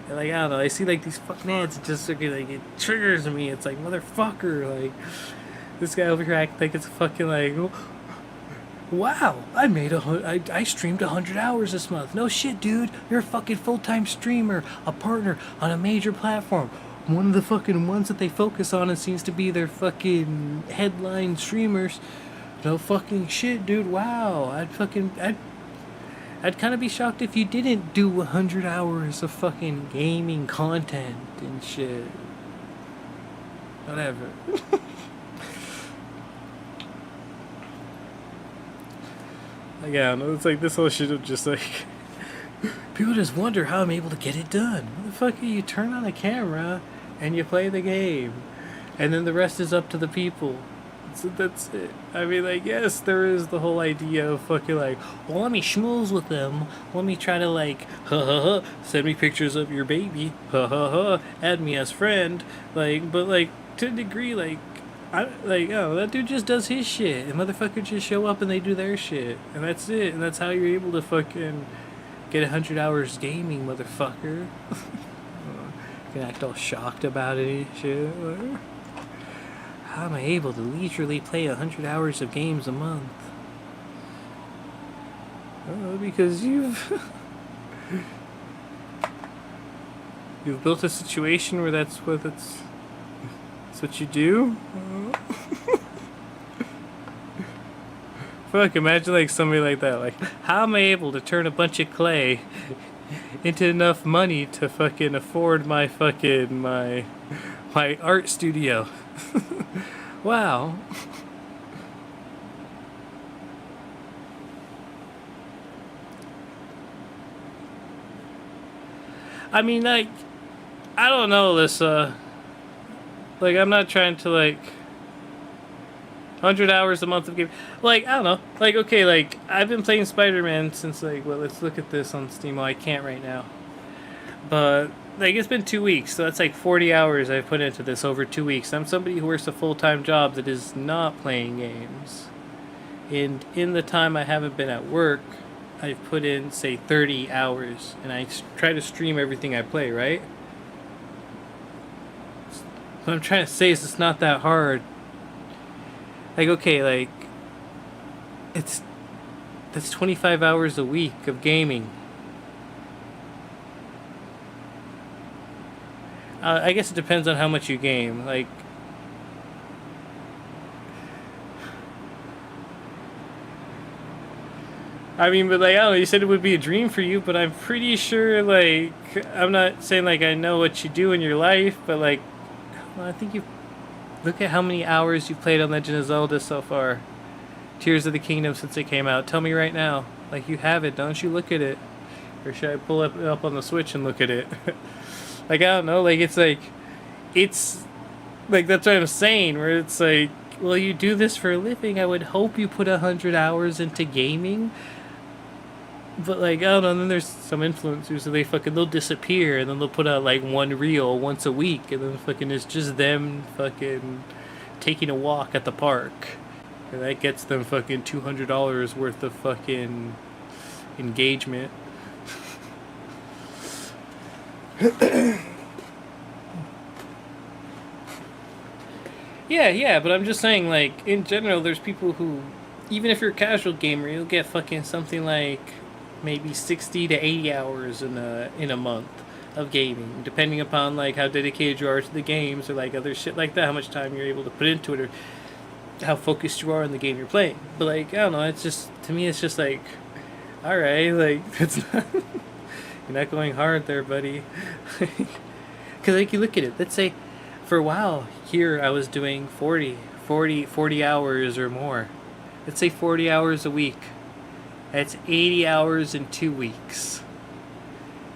[SPEAKER 1] And, like, I don't know, I see, like, these fucking ads, it just, like, it triggers me. It's like, motherfucker, like, this guy over here acting like it's fucking, like, wow, I streamed 100 hours this month. No shit, dude. You're a fucking full-time streamer, a partner on a major platform. One of the fucking ones that they focus on and seems to be their fucking headline streamers. No fucking shit, dude. Wow. I'd kind of be shocked if you didn't do 100 hours of fucking gaming content and shit. Whatever. Like, I don't know, it's like this whole shit of just like, people just wonder how I'm able to get it done. Motherfucker, you turn on a camera and you play the game, and then the rest is up to the people. So that's it. I mean, like, yes, there is the whole idea of fucking like, well, let me schmooze with them. Let me try to, like, send me pictures of your baby. Add me as friend. Like, but, like, to a degree, like, that dude just does his shit, and motherfuckers just show up and they do their shit, and that's it, and that's how you're able to fucking get 100 hours gaming, motherfucker. You can act all shocked about it and shit. How am I able to leisurely play 100 hours of games a month? Because you've built a situation where that's what you do? Fuck, imagine like somebody like that. Like, how am I able to turn a bunch of clay into enough money to fucking afford my fucking, my art studio? Wow. I mean, like, I don't know, Alyssa. Like, I'm not trying to, like, 100 hours a month of game. Like, I don't know. Like, okay, like, I've been playing Spider-Man since, like, well, let's look at this on Steam. Well, I can't right now. But, like, it's been 2 weeks, so that's like 40 hours I've put into this over 2 weeks. I'm somebody who works a full-time job that is not playing games. And in the time I haven't been at work, I've put in, say, 30 hours. And I try to stream everything I play, right? What I'm trying to say is it's not that hard. Like, okay, like, that's 25 hours a week of gaming. I guess it depends on how much you game. Like, I mean, but like, I don't know, you said it would be a dream for you, but I'm pretty sure, like, I'm not saying like I know what you do in your life, but like, well, I think you look at how many hours you've played on Legend of Zelda so far. Tears of the Kingdom since it came out. Tell me right now. Like, you have it, don't you? Look at it. Or should I pull it up on the Switch and look at it? Like, I don't know, like, it's like, that's what I'm saying, where it's like, well, you do this for a living, I would hope you put 100 hours into gaming. But, like, I don't know, and then there's some influencers, so they'll disappear, and then they'll put out, like, one reel once a week, and then fucking it's just them fucking taking a walk at the park. And that gets them fucking $200 worth of fucking engagement. Yeah, but I'm just saying, like, in general, there's people who, even if you're a casual gamer, you'll get fucking something like maybe 60 to 80 hours in a month of gaming, depending upon, like, how dedicated you are to the games or, like, other shit like that, how much time you're able to put into it, or how focused you are on the game you're playing. But, like, I don't know, it's just, to me, it's just like, alright, like, it's not, you're not going hard there, buddy. Because, like, you look at it, let's say, for a while, here, I was doing 40 hours or more. Let's say 40 hours a week. That's 80 hours in 2 weeks.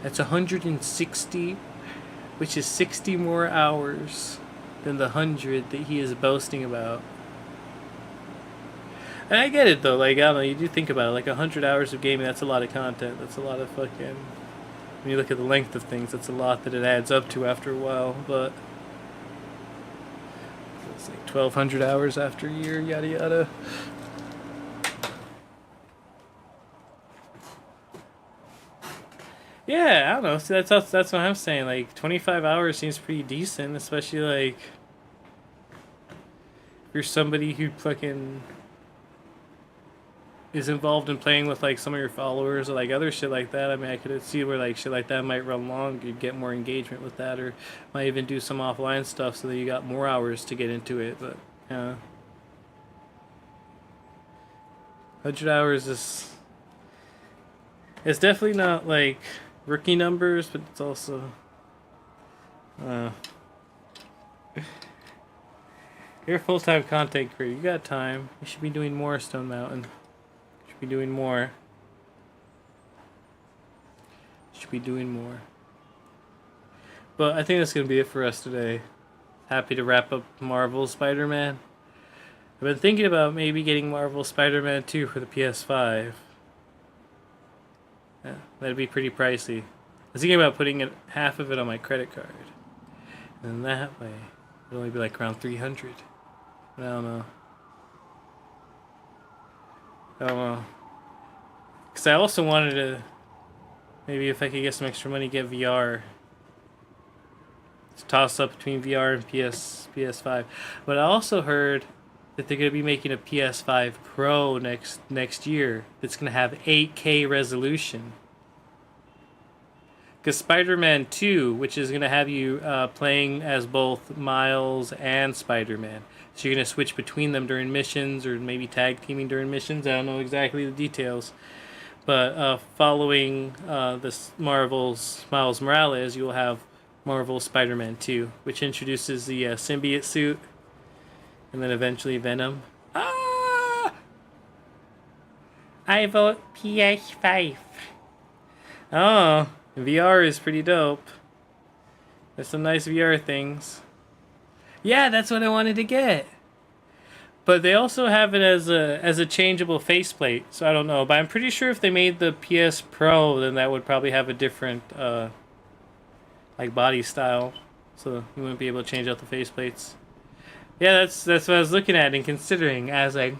[SPEAKER 1] That's 160, which is 60 more hours than the 100 that he is boasting about. And I get it, though. Like, I don't know, you do think about it. Like, 100 hours of gaming, that's a lot of content. That's a lot of fucking... When you look at the length of things, that's a lot that it adds up to after a while, but... It's like 1,200 hours after a year, yada yada. Yeah, I don't know. See, that's what I'm saying. Like, 25 hours seems pretty decent, especially, like, if you're somebody who fucking is involved in playing with, like, some of your followers or, like, other shit like that. I mean, I could see where, like, shit like that might run long. You'd get more engagement with that, or might even do some offline stuff so that you got more hours to get into it, but, yeah. 100 hours is... It's definitely not, like, rookie numbers, but it's also... You're a full-time content creator. You got time. You should be doing more, Stone Mountain. You should be doing more. You should be doing more. But I think that's going to be it for us today. Happy to wrap up Marvel Spider-Man. I've been thinking about maybe getting Marvel Spider-Man 2 for the PS5. Yeah, that'd be pretty pricey. I was thinking about putting half of it on my credit card. And then that way, it'd only be like around 300. I don't know. Because I also wanted to, maybe if I could get some extra money, get VR. It's a toss up between VR and PS5. But I also heard that they're going to be making a PS5 Pro next year that's going to have 8K resolution. Because Spider-Man 2, which is going to have you playing as both Miles and Spider-Man. So you're going to switch between them during missions, or maybe tag teaming during missions. I don't know exactly the details. But following this Marvel's Miles Morales, you will have Marvel's Spider-Man 2, which introduces the symbiote suit, and then eventually Venom. Ah! I vote PS5. Oh, VR is pretty dope. There's some nice VR things. Yeah, that's what I wanted to get. But they also have it as a changeable faceplate, so I don't know. But I'm pretty sure if they made the PS Pro, then that would probably have a different like body style, so you wouldn't be able to change out the faceplates. Yeah, that's what I was looking at and considering as like,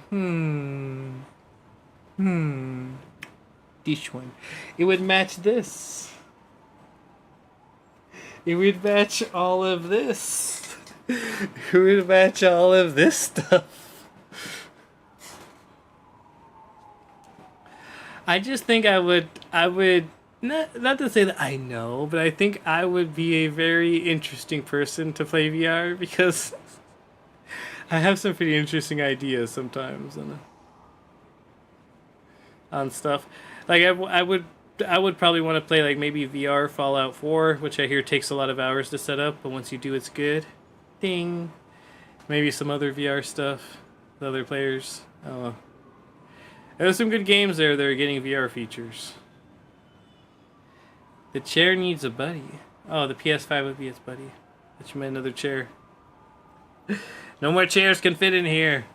[SPEAKER 1] this one. It would match this. It would match all of this. It would match all of this stuff. I just think I would not to say that I know, but I think I would be a very interesting person to play VR, because I have some pretty interesting ideas sometimes on stuff. Like I would probably want to play like maybe VR Fallout 4, which I hear takes a lot of hours to set up, but once you do, it's good. Ding. Maybe some other VR stuff with other players. I don't know. There's some good games there that are getting VR features. The chair needs a buddy. Oh, the PS5 would be its buddy. Get you another chair. No more chairs can fit in here.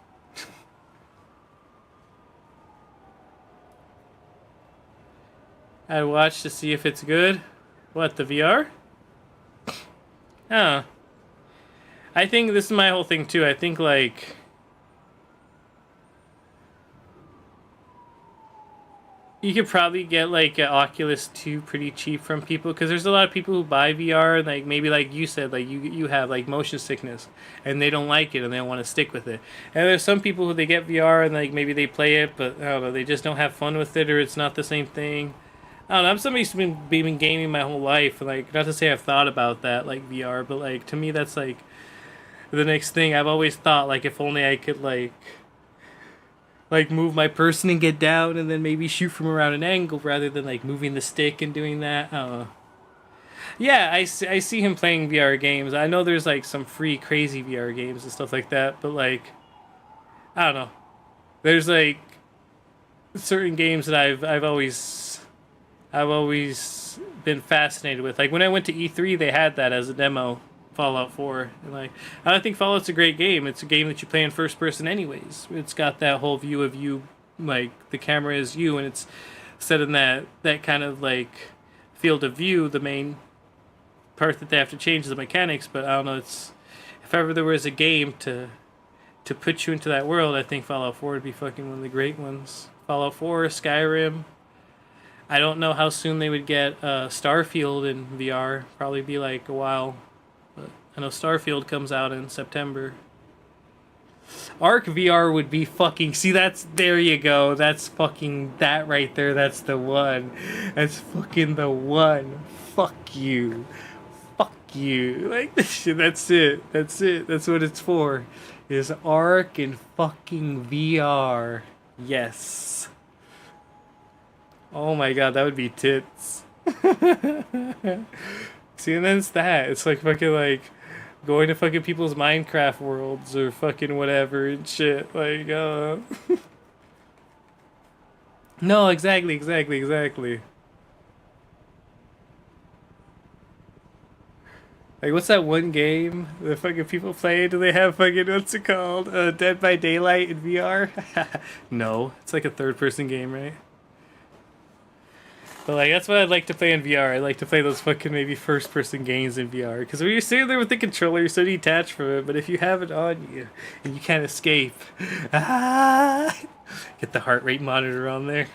[SPEAKER 1] I'd watch to see if it's good. What, the VR? Oh. I think this is my whole thing too. I think like you could probably get like an Oculus 2 pretty cheap from people, because there's a lot of people who buy VR and like maybe like you said, like you have like motion sickness and they don't like it and they don't want to stick with it. And there's some people who they get VR and like maybe they play it, but I don't know, they just don't have fun with it, or it's not the same thing. I don't know. I'm somebody who's been gaming my whole life. Like, not to say I've thought about that, like VR, but like to me that's like the next thing. I've always thought like if only I could like move my person and get down and then maybe shoot from around an angle rather than like moving the stick and doing that. I don't know. Yeah, I see him playing VR games. I know there's like some free crazy VR games and stuff like that, but like I don't know. There's like certain games that I've always been fascinated with. Like when I went to E3, they had that as a demo, Fallout 4. And like, I don't think Fallout's a great game. It's a game that you play in first person anyways. It's got that whole view of you, like the camera is you, and it's set in that kind of like field of view. The main part that they have to change is the mechanics, but I don't know, it's if ever there was a game to put you into that world, I think Fallout 4 would be fucking one of the great ones. Fallout 4, Skyrim. I don't know how soon they would get Starfield in VR. Probably be like a while. But I know Starfield comes out in September. Arc VR would be fucking... See, there you go. That's fucking... That right there, that's the one. That's fucking the one. Fuck you. Fuck you. Like, that's it. That's it. That's what it's for. Is Arc and fucking VR. Yes. Oh my god, that would be tits. See, and then it's that. It's like fucking like going to fucking people's Minecraft worlds or fucking whatever and shit. Like, No, exactly. Like, what's that one game the fucking people play? Do they have fucking, what's it called? Dead by Daylight in VR? No, it's like a third-person game, right? But like that's what I'd like to play in VR. I'd like to play those fucking maybe first-person games in VR. Because when you're sitting there with the controller, you're so detached from it. But if you have it on you and you can't escape, get the heart rate monitor on there.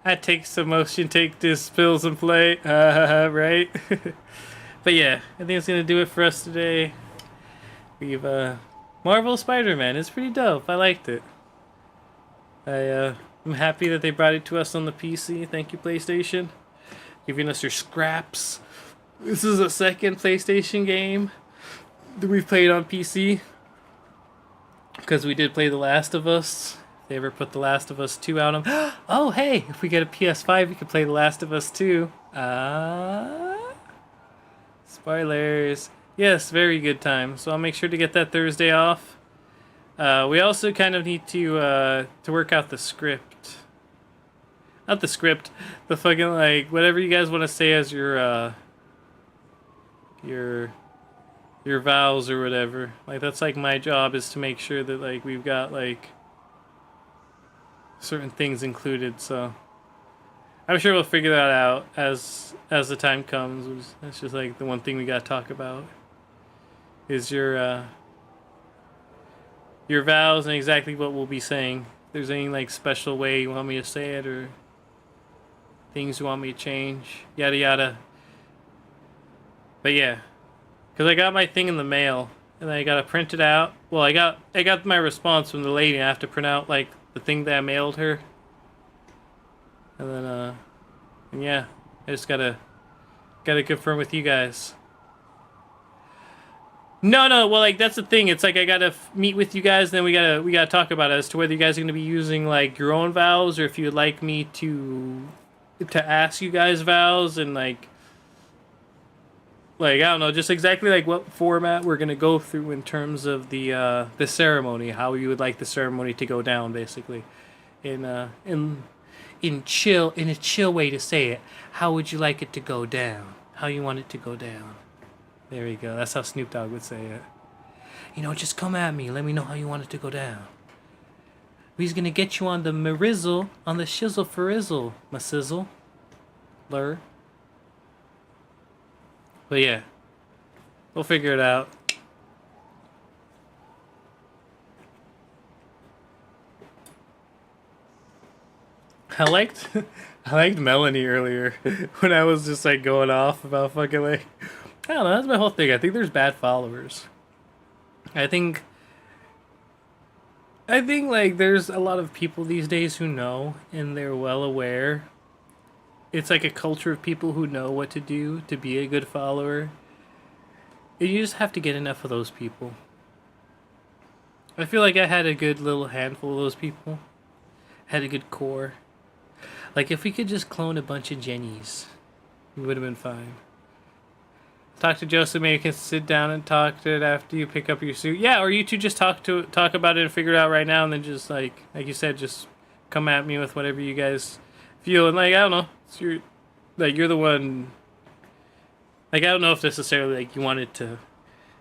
[SPEAKER 1] I take some motion, take this pills and play, right? But yeah, I think it's gonna do it for us today. We've Marvel Spider-Man. It's pretty dope. I liked it. I'm happy that they brought it to us on the PC. Thank you, PlayStation. Giving us your scraps. This is a second PlayStation game that we've played on PC. Because we did play The Last of Us. If they ever put The Last of Us 2 out on... Oh, hey! If we get a PS5, we can play The Last of Us 2. Spoilers. Yes, very good time. So I'll make sure to get that Thursday off. We also kind of need to work out the script. Not the script, the fucking like whatever you guys want to say as your vows or whatever. Like that's like my job is to make sure that like we've got like certain things included. So I'm sure we'll figure that out as the time comes. That's just like the one thing we gotta talk about is your vows and exactly what we'll be saying. If there's any like special way you want me to say it or things you want me to change, yada yada. But yeah, because I got my thing in the mail and I gotta print it out. Well, I got my response from the lady. And I have to print out like the thing that I mailed her, and then and yeah, I just gotta confirm with you guys. No, well, like that's the thing. It's like I gotta meet with you guys, then we gotta talk about it as to whether you guys are gonna be using like your own vows or if you'd like me to ask you guys vows and like I don't know, just exactly like what format we're gonna go through in terms of the ceremony, how you would like the ceremony to go down, basically, in in a chill way to say it. How would you like it to go down? How you want it to go down? There we go. That's how Snoop Dogg would say it. You know, just come at me. Let me know how you want it to go down. We's gonna get you on the marizzle, on the shizzle farizzle, my sizzle. Lur. But yeah. We'll figure it out. I liked Melanie earlier when I was just like going off about fucking like, I don't know, that's my whole thing. I think there's bad followers. I think like there's a lot of people these days who know and they're well aware. It's like a culture of people who know what to do to be a good follower. And you just have to get enough of those people. I feel like I had a good little handful of those people. Had a good core. Like, if we could just clone a bunch of Jennies, we would have been fine. Talk to Joseph, maybe you can sit down and talk to it after you pick up your suit. Yeah, or you two just talk about it and figure it out right now, and then just, like you said, just come at me with whatever you guys feel. And, like, I don't know. You're the one... Like, I don't know if necessarily, like, you wanted to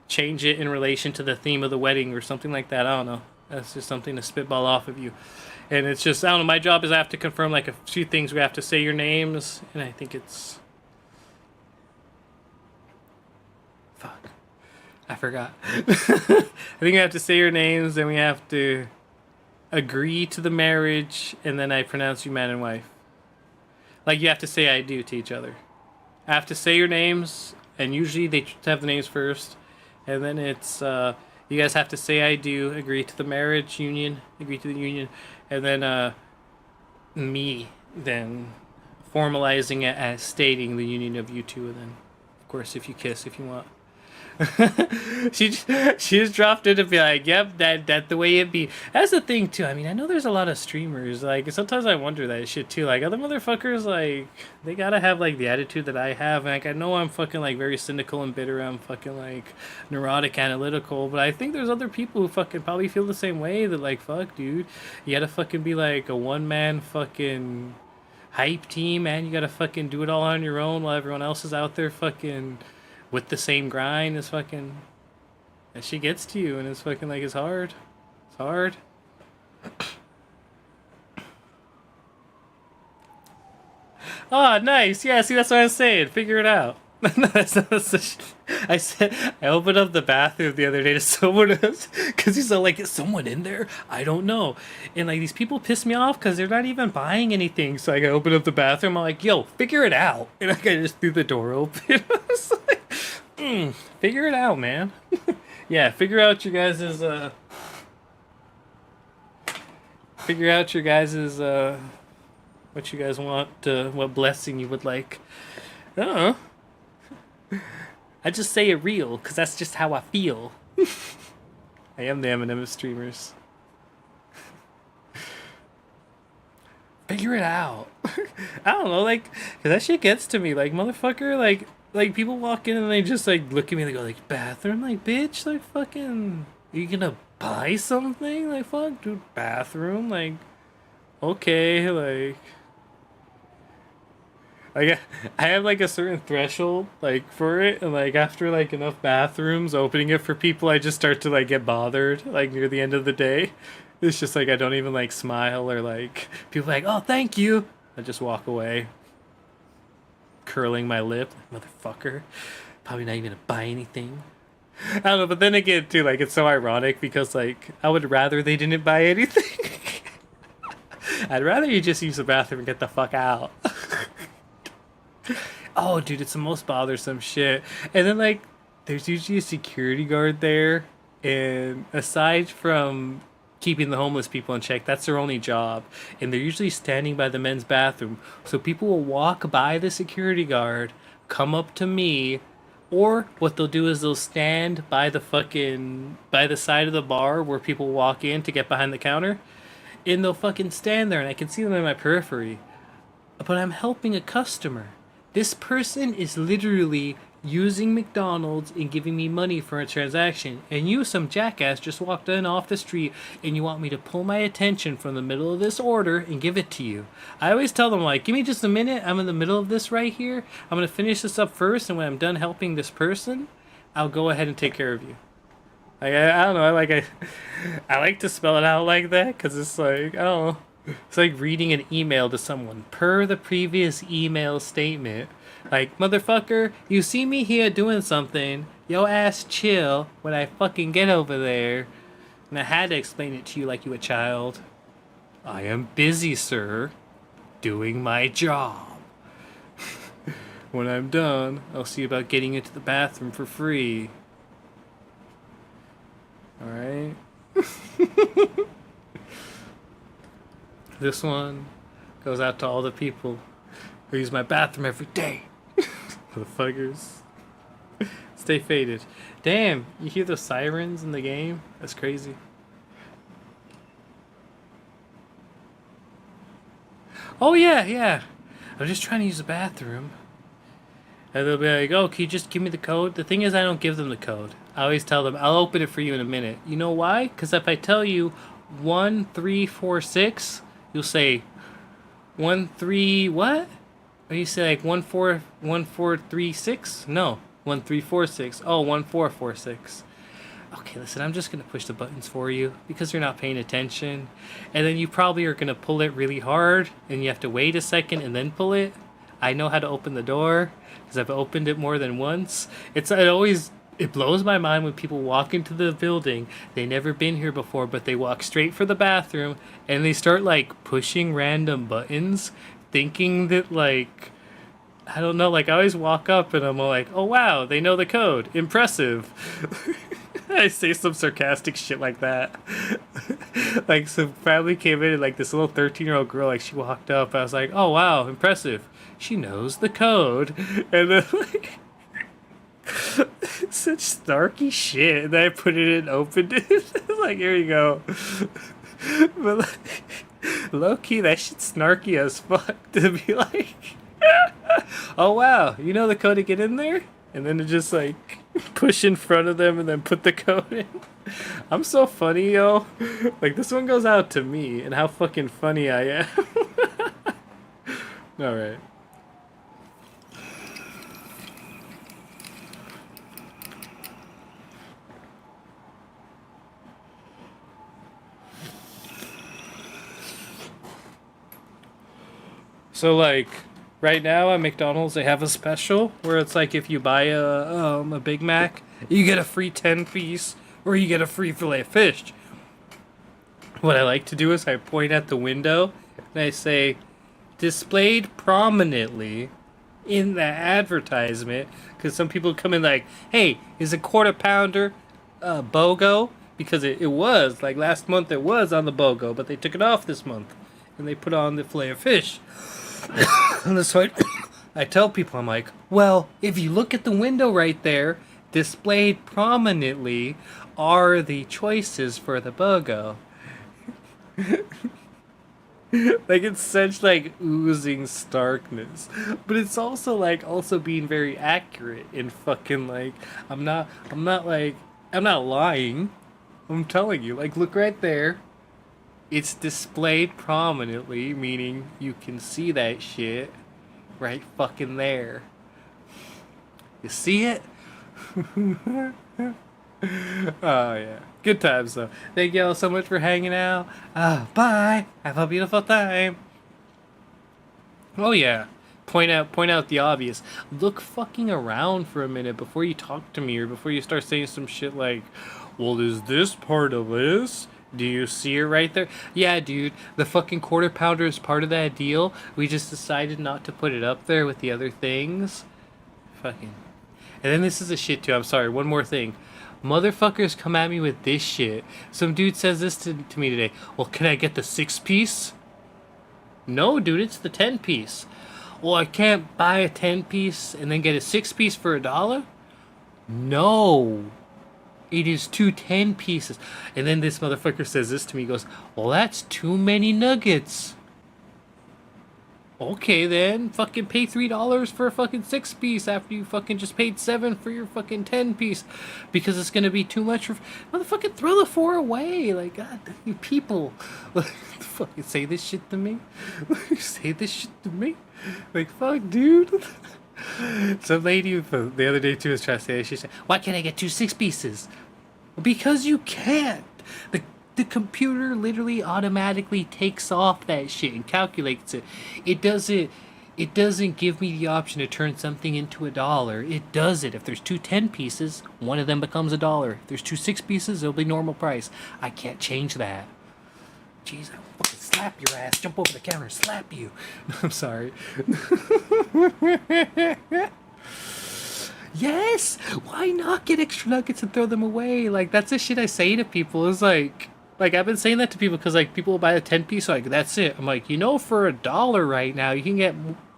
[SPEAKER 1] change it in relation to the theme of the wedding or something like that. I don't know. That's just something to spitball off of you. And it's just, I don't know, my job is I have to confirm, like, a few things. We have to say your names, and I think it's... Fuck. I forgot. I think we have to say your names, then we have to agree to the marriage, and then I pronounce you man and wife. Like, you have to say I do to each other. I have to say your names, and usually they have the names first, and then it's, you guys have to say I do, agree to the marriage union, agree to the union, and then me then formalizing it as stating the union of you two, and then of course if you kiss if you want. she just dropped it to be like, yep, that the way it be. That's the thing too. I mean, I know there's a lot of streamers, like, sometimes I wonder that shit too. Like, other motherfuckers, like, they gotta have like the attitude that I have. Like, I know I'm fucking like very cynical and bitter. I'm fucking like neurotic, analytical, but I think there's other people who fucking probably feel the same way. That like, fuck, dude, you gotta fucking be like a one man fucking hype team, man. You gotta fucking do it all on your own while everyone else is out there fucking with the same grind. Is fucking, that shit gets to you, and it's fucking like, it's hard. It's hard. Oh, nice. Yeah, see, that's what I was saying. Figure it out. I said, I opened up the bathroom the other day to someone else, because he's all like, is someone in there? I don't know. And like, these people piss me off because they're not even buying anything. So like, I opened up the bathroom, I'm like, yo, figure it out. And like, I just threw the door open. I was like, figure it out, man. Yeah, figure out your guys's what you guys want, what blessing you would like. I don't know. I just say it real, because that's just how I feel. I am the Eminem of streamers. Figure it out. I don't know, like, because that shit gets to me. Like, motherfucker, like people walk in and they just, like, look at me and they go, like, bathroom? Like, bitch, like, fucking, are you gonna buy something? Like, fuck, dude, bathroom? Like, okay, like... Like, I have, like, a certain threshold, like, for it, and, like, after, like, enough bathrooms, opening it for people, I just start to, like, get bothered, like, near the end of the day. It's just, like, I don't even, like, smile, or, like, people are like, oh, thank you! I just walk away, curling my lip, motherfucker, probably not even gonna buy anything. I don't know, but then again, too, like, it's so ironic, because, like, I would rather they didn't buy anything. I'd rather you just use the bathroom and get the fuck out. Oh, dude, it's the most bothersome shit. And then, like, there's usually a security guard there, and aside from keeping the homeless people in check, that's their only job. And they're usually standing by the men's bathroom. So people will walk by the security guard, come up to me, or what they'll do is they'll stand by the side of the bar where people walk in to get behind the counter, and they'll fucking stand there, and I can see them in my periphery. But I'm helping a customer. This person is literally using McDonald's and giving me money for a transaction, and you, some jackass, just walked in off the street and you want me to pull my attention from the middle of this order and give it to you. I always tell them, like, give me just a minute, I'm in the middle of this right here, I'm gonna finish this up first, and when I'm done helping this person, I'll go ahead and take care of you. Like, I don't know, I like to spell it out like that, because it's like, I don't know, it's like reading an email to someone, per the previous email statement. Like, motherfucker, you see me here doing something, yo ass chill when I fucking get over there. And I had to explain it to you like you a child. I am busy, sir, doing my job. When I'm done, I'll see about getting into the bathroom for free. Alright? This one goes out to all the people who use my bathroom every day. Motherfuckers. Stay faded. Damn, you hear the sirens in the game? That's crazy. Oh yeah. I'm just trying to use the bathroom. And they'll be like, oh, can you just give me the code? The thing is, I don't give them the code. I always tell them, I'll open it for you in a minute. You know why? Because if I tell you 1346, you'll say 13 what? Or you say like 1436? No, 1346. Oh, 1446. Okay, listen, I'm just gonna push the buttons for you because you're not paying attention. And then you probably are gonna pull it really hard and you have to wait a second and then pull it. I know how to open the door because I've opened it more than once. It blows my mind when people walk into the building, they never been here before, but they walk straight for the bathroom and they start like pushing random buttons, thinking that like, I don't know, like I always walk up and I'm all like, oh wow, they know the code, impressive. I say some sarcastic shit like that. Like some family came in and like this little 13-year-old girl, like she walked up, I was like, oh wow, impressive. She knows the code. And then like such snarky shit. And then I put it in, opened it. Like, here you go. But like, low key, that shit's snarky as fuck to be like, oh wow, you know the code to get in there? And then to just like push in front of them and then put the code in. I'm so funny, yo. Like, this one goes out to me and how fucking funny I am. Alright. So like right now at McDonald's they have a special where it's like if you buy a Big Mac, you get a free 10-piece or you get a free fillet of fish. What I like to do is I point at the window and I say, displayed prominently in the advertisement, because some people come in like, hey, is a quarter pounder BOGO? Because it was, like last month it was on the BOGO, but they took it off this month and they put on the fillet of fish. And so I tell people, I'm like, well, if you look at the window right there, displayed prominently are the choices for the BOGO. Like, it's such like oozing starkness, but it's also being very accurate in fucking like, I'm not lying. I'm telling you, like, look right there. It's displayed prominently, meaning you can see that shit right fucking there. You see it? Oh, yeah. Good times, though. Thank y'all so much for hanging out. Bye. Have a beautiful time. Oh, yeah. Point out the obvious. Look fucking around for a minute before you talk to me or before you start saying some shit like, well, is this part of this? Do you see it right there? Yeah, dude, the fucking quarter pounder is part of that deal. We just decided not to put it up there with the other things. Fucking. And then this is a shit too. I'm sorry. One more thing. Motherfuckers come at me with this shit. Some dude says this to me today. Well, can I get the 6-piece? No, dude, it's the 10-piece. Well, I can't buy a 10-piece and then get a 6-piece for $1? No. It is 2 10-pieces. And then this motherfucker says this to me. He goes, well, that's too many nuggets. Okay then, fucking pay $3 for a fucking 6-piece after you fucking just paid $7 for your fucking 10-piece, because it's gonna be too much for motherfucking throw the 4 away. Like, God, you people, like, fucking say this shit to me, say this shit to me, like, fuck, dude. Some lady the other day too was trying to say, she said, "Why can't I get 2 6-pieces?" Because you can't. The computer literally automatically takes off that shit and calculates it. It doesn't give me the option to turn something into $1. It does it. If there's 2 10-pieces, one of them becomes $1. If there's 2 6-pieces, it'll be normal price. I can't change that. Jeez, I'll fucking slap your ass. Jump over the counter and slap you. I'm sorry. Yes! Why not get extra nuggets and throw them away? Like, that's the shit I say to people. Is like I've been saying that to people because, like, people will buy a 10-piece, like, that's it. I'm like, you know, for $1 right now, you can get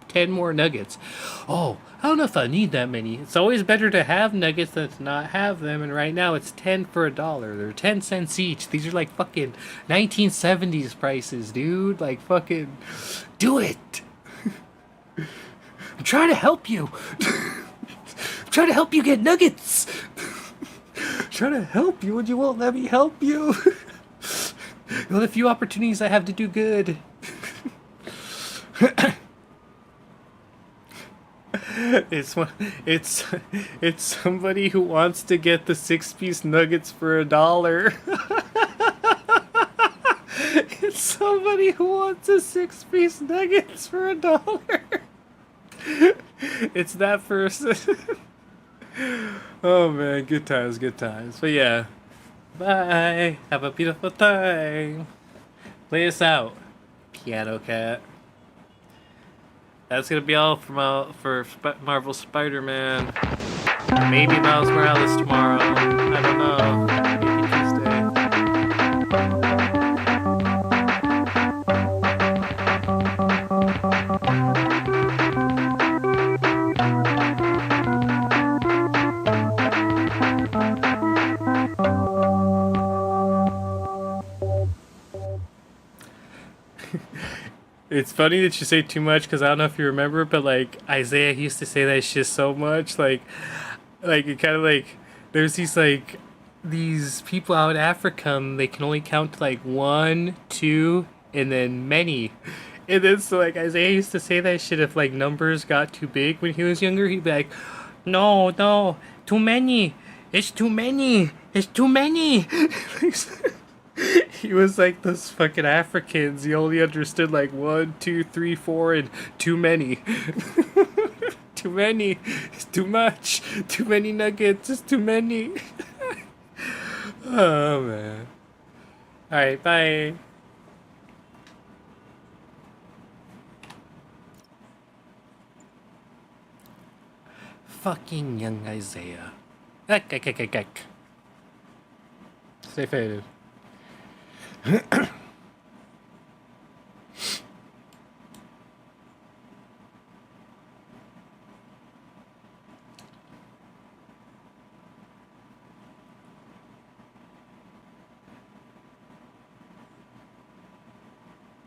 [SPEAKER 1] 10 more nuggets. Oh, I don't know if I need that many. It's always better to have nuggets than to not have them, and right now it's 10 for $1. They're 10 cents each. These are like fucking 1970s prices, dude. Like, fucking do it. I'm trying to help you. I'm trying to help you get nuggets. I'm trying to help you and you won't let me help you. Well, the few opportunities I have to do good. It's somebody who wants to get the 6-piece nuggets for $1. It's somebody who wants a 6-piece nuggets for $1. It's that person. Oh man, good times, good times. But yeah, bye. Have a beautiful time. Play us out, Piano Cat. That's gonna be all for Marvel Spider-Man. Maybe Miles Morales tomorrow. I don't know. Maybe Tuesday. It's funny that you say too much because I don't know if you remember, but like Isaiah used to say that shit so much, like it kind of like there's these people out in Africa, they can only count to like 1, 2, and then many, and then so like Isaiah used to say that shit if like numbers got too big when he was younger, he'd be like, no, too many, it's too many, it's too many. He was like those fucking Africans. He only understood like 1, 2, 3, 4, and too many. Too many. It's too much. Too many nuggets. It's too many. Oh man. Alright, bye. Fucking young Isaiah. Stay faded.